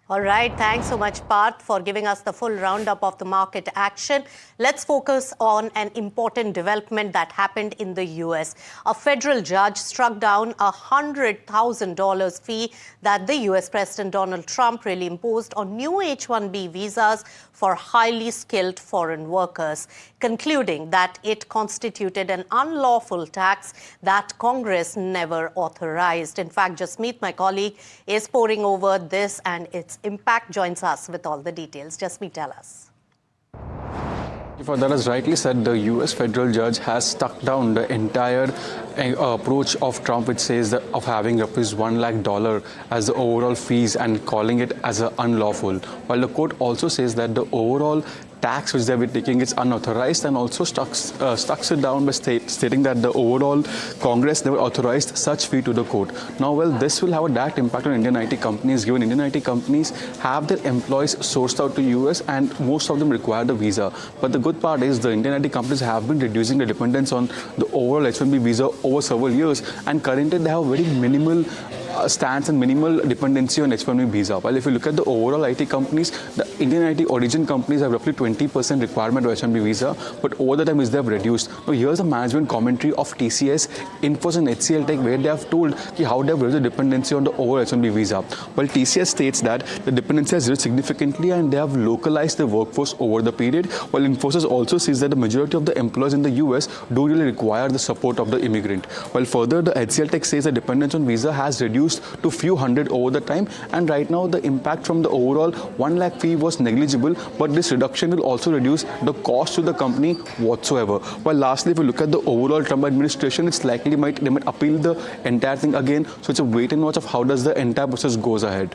All right, thanks so much, Parth, for giving us the full roundup of the market action. Let's focus on an important development that happened in the US. A federal judge struck down a $100,000 fee that the US President Donald Trump really imposed on new H-1B visas for highly skilled foreign workers, concluding that it constituted an unlawful tax that Congress never authorized. In fact, Jasmeet, my colleague, is poring over this and its impact. Joins us with all the details. Jasmeet, tell us. That is rightly said, the US federal judge has struck down the entire approach of Trump, which says that of having rupees $1 lakh as the overall fees and calling it as unlawful. While the court also says that the overall tax which they were taking is unauthorized, and also stucks it down by stating that the overall Congress never authorized such fee to the court. Now, well, this will have a direct impact on Indian IT companies, given Indian IT companies have their employees sourced out to US and most of them require the visa. But the good part is the Indian IT companies have been reducing the dependence on the overall H-1B visa over several years, and currently they have very minimal stance and minimal dependency on H-1B visa. While if you look at the overall IT companies, the Indian IT origin companies have roughly 20% requirement of H-1B visa, but over the time they have reduced. Now here's a management commentary of TCS, Infosys and HCL Tech, where they have told how they have reduced the dependency on the overall H-1B visa. Well, TCS states that the dependency has reduced significantly and they have localized the workforce over the period, while Infosys also sees that the majority of the employees in the US don't really require the support of the immigrant. While further, the HCL Tech says the dependence on visa has reduced to few hundred over the time, and right now the impact from the overall 1 lakh fee was negligible, but this reduction will also reduce the cost to the company whatsoever. While lastly, if you look at the overall Trump administration, it's likely they might appeal the entire thing again, so it's a wait and watch of how does the entire process goes ahead.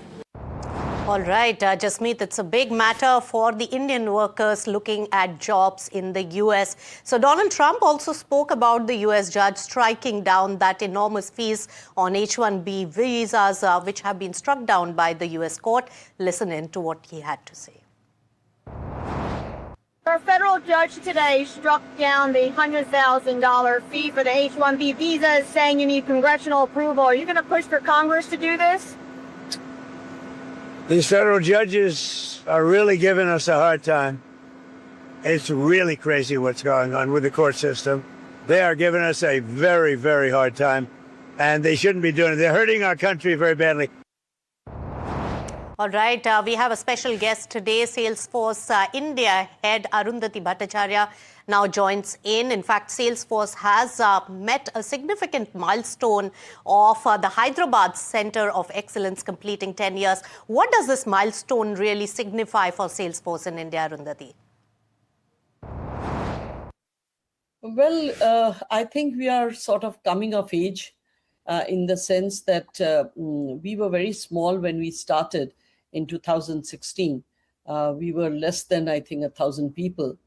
All right, Jasmeet, it's a big matter for the Indian workers looking at jobs in the US. So Donald Trump also spoke about the US judge striking down that enormous fees on H-1B visas, which have been struck down by the US court. Listen in to what he had to say. Our federal judge today struck down the $100,000 fee for the H-1B visas, saying you need congressional approval. Are you going to push for Congress to do this? These federal judges are really giving us a hard time. It's really crazy what's going on with the court system. They are giving us a very, very hard time, and they shouldn't be doing it. They're hurting our country very badly. All right, we have a special guest today. Salesforce India head Arundhati Bhattacharya now joins in. In fact, Salesforce has met a significant milestone of the Hyderabad Center of Excellence completing 10 years. What does this milestone really signify for Salesforce in India, Arundhati? Well, I think we are sort of coming of age in the sense that we were very small when we started in 2016. We were less than, I think, 1,000 people.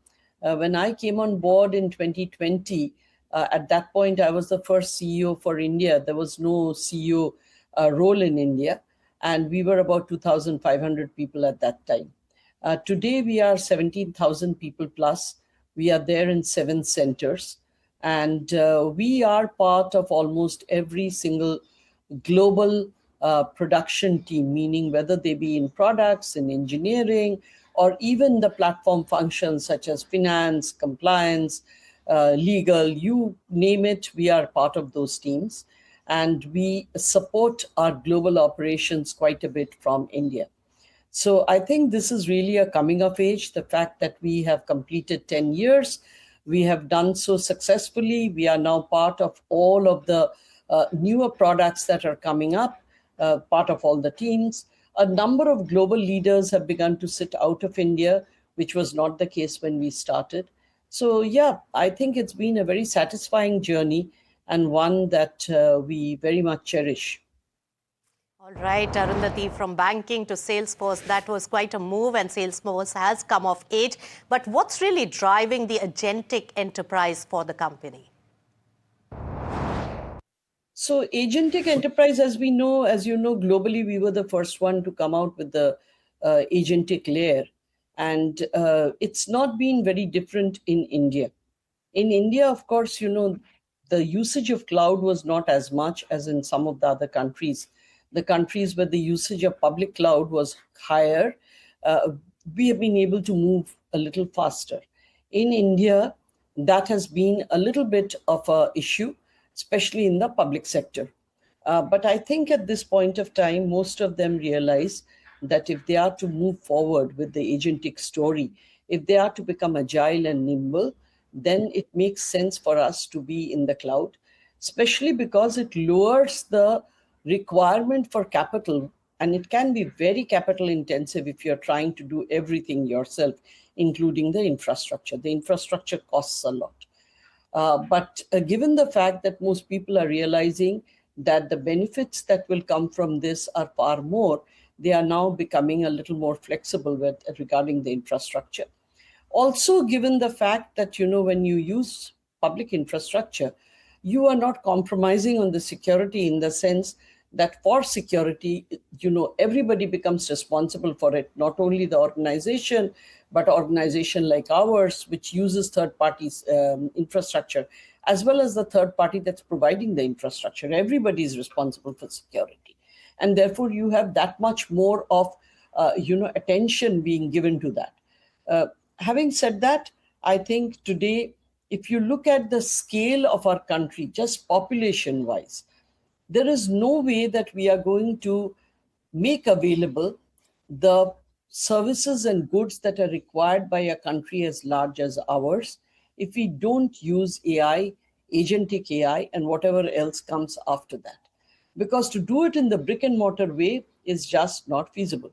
When I came on board in 2020, at that point, I was the first CEO for India. There was no CEO role in India, and we were about 2,500 people at that time. Today, we are 17,000 people plus. We are there in 7 centers, and we are part of almost every single global production team, meaning whether they be in products, in engineering, or even the platform functions such as finance, compliance, legal, you name it, we are part of those teams. And we support our global operations quite a bit from India. So I think this is really a coming of age, the fact that we have completed 10 years. We have done so successfully. We are now part of all of the newer products that are coming up. Part of all the teams. A number of global leaders have begun to sit out of India, which was not the case when we started. So yeah, I think it's been a very satisfying journey and one that we very much cherish. All right, Arundhati, from banking to Salesforce, that was quite a move, and Salesforce has come of age. But what's really driving the agentic enterprise for the company? So agentic enterprise, as you know, globally, we were the first one to come out with the agentic layer. And it's not been very different in India. In India, of course, the usage of cloud was not as much as in some of the other countries. the countries where the usage of public cloud was higher, we have been able to move a little faster. In India, that has been a little bit of an issue, especially in the public sector. But I think at this point of time, most of them realize that if they are to move forward with the agentic story, if they are to become agile and nimble, then it makes sense for us to be in the cloud, especially because it lowers the requirement for capital. And it can be very capital intensive if you're trying to do everything yourself, including the infrastructure. The infrastructure costs a lot. But given the fact that most people are realizing that the benefits that will come from this are far more, they are now becoming a little more flexible regarding the infrastructure. Also, given the fact that, when you use public infrastructure, you are not compromising on the security in the sense that for security, everybody becomes responsible for it, not only the organization, but organization like ours, which uses third parties' infrastructure, as well as the third party that's providing the infrastructure. Everybody is responsible for security. And therefore, you have that much more of, attention being given to that. Having said that, I think today, if you look at the scale of our country, just population-wise, there is no way that we are going to make available the services and goods that are required by a country as large as ours if we don't use AI, agentic AI, and whatever else comes after that. Because to do it in the brick and mortar way is just not feasible.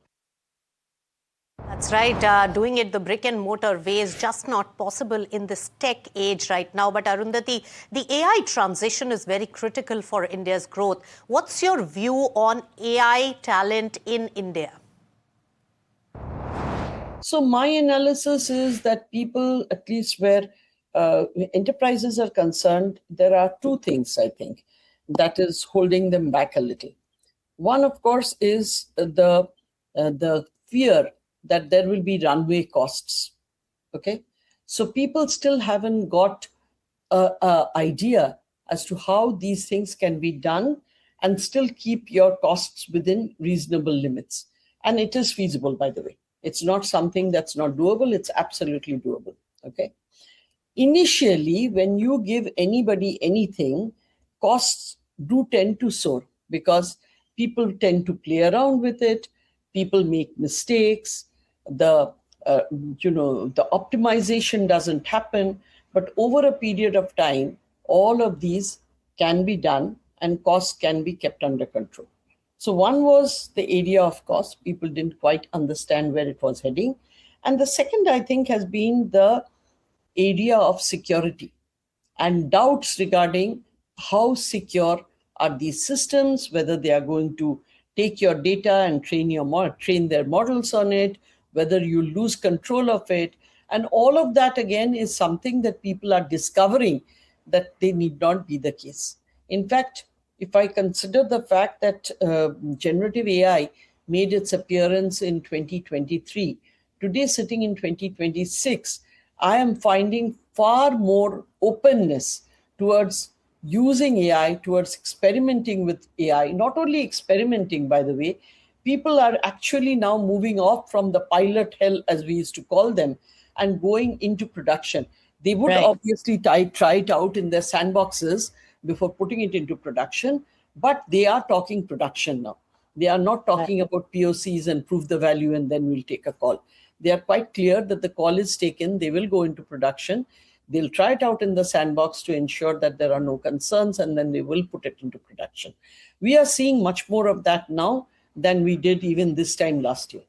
That's right. Doing it the brick and mortar way is just not possible in this tech age right now. But Arundhati, the AI transition is very critical for India's growth. What's your view on AI talent in India? So my analysis is that people, at least where enterprises are concerned, there are two things, I think, that is holding them back a little. One, of course, is the fear that there will be runway costs. Okay, so people still haven't got an idea as to how these things can be done and still keep your costs within reasonable limits. And it is feasible, by the way. It's not something that's not doable. It's absolutely doable. Okay. Initially, when you give anybody anything, costs do tend to soar because people tend to play around with it. People make mistakes. The optimization doesn't happen. But over a period of time, all of these can be done and costs can be kept under control. So one was the area of cost. People didn't quite understand where it was heading. And the second, I think, has been the area of security and doubts regarding how secure are these systems, whether they are going to take your data and train their models on it, whether you lose control of it. And all of that, again, is something that people are discovering that they need not be the case. In fact, if I consider the fact that generative AI made its appearance in 2023, today sitting in 2026, I am finding far more openness towards using AI, towards experimenting with AI. Not only experimenting, by the way, people are actually now moving off from the pilot hell, as we used to call them, and going into production. They would obviously try it out in their sandboxes before putting it into production, but they are talking production now. They are not talking about POCs and prove the value and then we'll take a call. They are quite clear that the call is taken, they will go into production, they'll try it out in the sandbox to ensure that there are no concerns, and then they will put it into production. We are seeing much more of that now than we did even this time last year.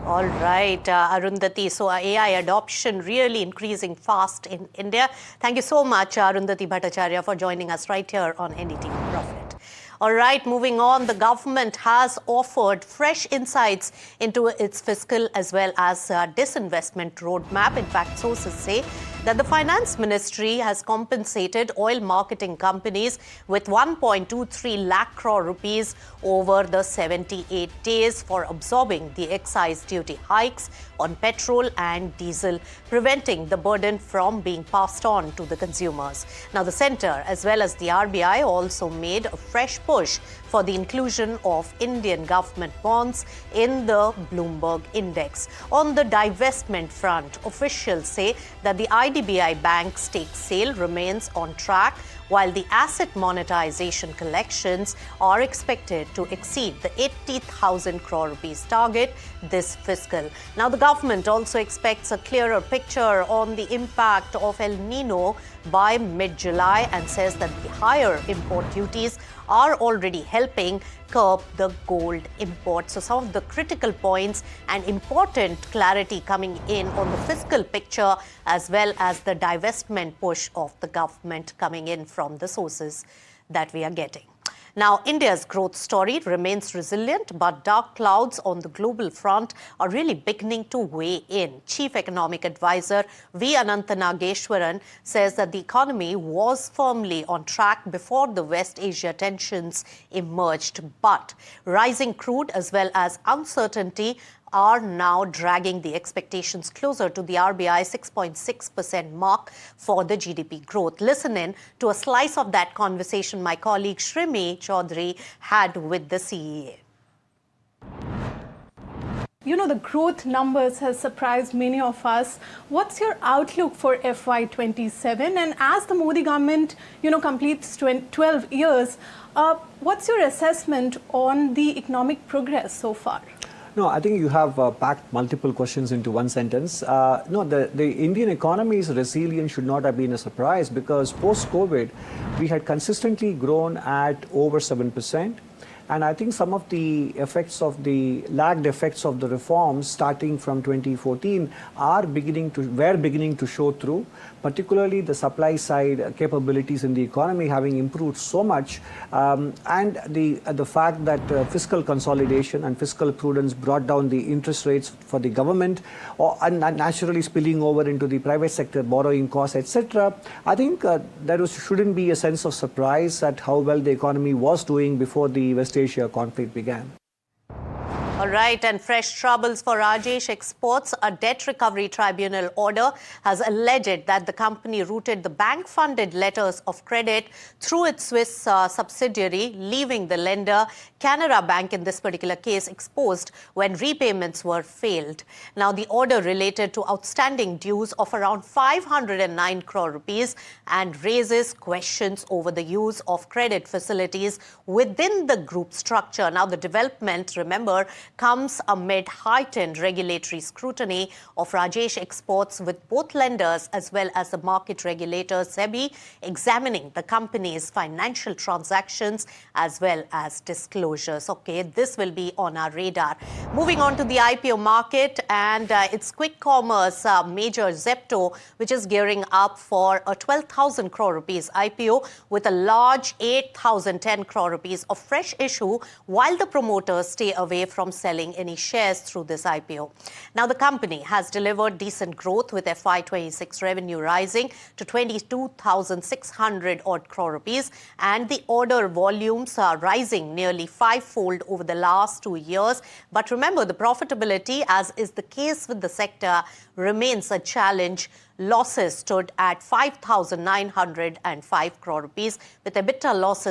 All right, Arundhati. So AI adoption really increasing fast in India. Thank you so much, Arundhati Bhattacharya, for joining us right here on NDTV Profit. All right, moving on, the government has offered fresh insights into its fiscal as well as disinvestment roadmap. In fact, sources say that the Finance Ministry has compensated oil marketing companies with 1.23 lakh crore rupees over the 78 days for absorbing the excise duty hikes on petrol and diesel, preventing the burden from being passed on to the consumers. Now, the centre as well as the RBI also made a fresh push for the inclusion of Indian government bonds in the Bloomberg index. On the divestment front, officials say that the IDBI Bank stake sale remains on track, while the asset monetization collections are expected to exceed the 80,000 crore rupees target this fiscal. Now, the government also expects a clearer picture on the impact of El Nino by mid-July and says that the higher import duties are already helping curb the gold import. So some of the critical points and important clarity coming in on the fiscal picture as well as the divestment push of the government coming in from the sources that we are getting. Now, India's growth story remains resilient, but dark clouds on the global front are really beginning to weigh in. Chief Economic Advisor V. Ananthanageshwaran says that the economy was firmly on track before the West Asia tensions emerged, but rising crude as well as uncertainty are now dragging the expectations closer to the RBI 6.6% mark for the GDP growth. Listen in to a slice of that conversation my colleague Shrimi Chaudhary had with the CEA. You know, the growth numbers has surprised many of us. What's your outlook for FY27? And as the Modi government, completes 12 years, what's your assessment on the economic progress so far? No, I think you have packed multiple questions into one sentence. The Indian economy's resilience should not have been a surprise because post-COVID, we had consistently grown at over 7%. And I think some of the effects of the lagged effects of the reforms starting from 2014 were beginning to show through, particularly the supply side capabilities in the economy having improved so much, and the fact that fiscal consolidation and fiscal prudence brought down the interest rates for the government, and naturally spilling over into the private sector borrowing costs, etc. I think there shouldn't be a sense of surprise at how well the economy was doing before the West Asia conflict began. All right, and fresh troubles for Rajesh Exports. A debt recovery tribunal order has alleged that the company routed the bank-funded letters of credit through its Swiss subsidiary, leaving the lender, Canara Bank in this particular case, exposed when repayments were failed. Now, the order related to outstanding dues of around 509 crore rupees and raises questions over the use of credit facilities within the group structure. Now, the development, remember, comes amid heightened regulatory scrutiny of Rajesh Exports, with both lenders as well as the market regulator SEBI examining the company's financial transactions as well as disclosures. Okay, this will be on our radar. Moving on to the IPO market, and it's quick commerce major Zepto, which is gearing up for a 12,000 crore rupees IPO with a large 8,010 crore rupees of fresh issue, while the promoters stay away from selling any shares through this IPO. Now, the company has delivered decent growth with FY26 revenue rising to 22,600 odd crore rupees, and the order volumes are rising nearly fivefold over the last 2 years. But remember, the profitability, as is the case with the sector, remains a challenge. Losses stood at 5,905 crore rupees, with EBITDA losses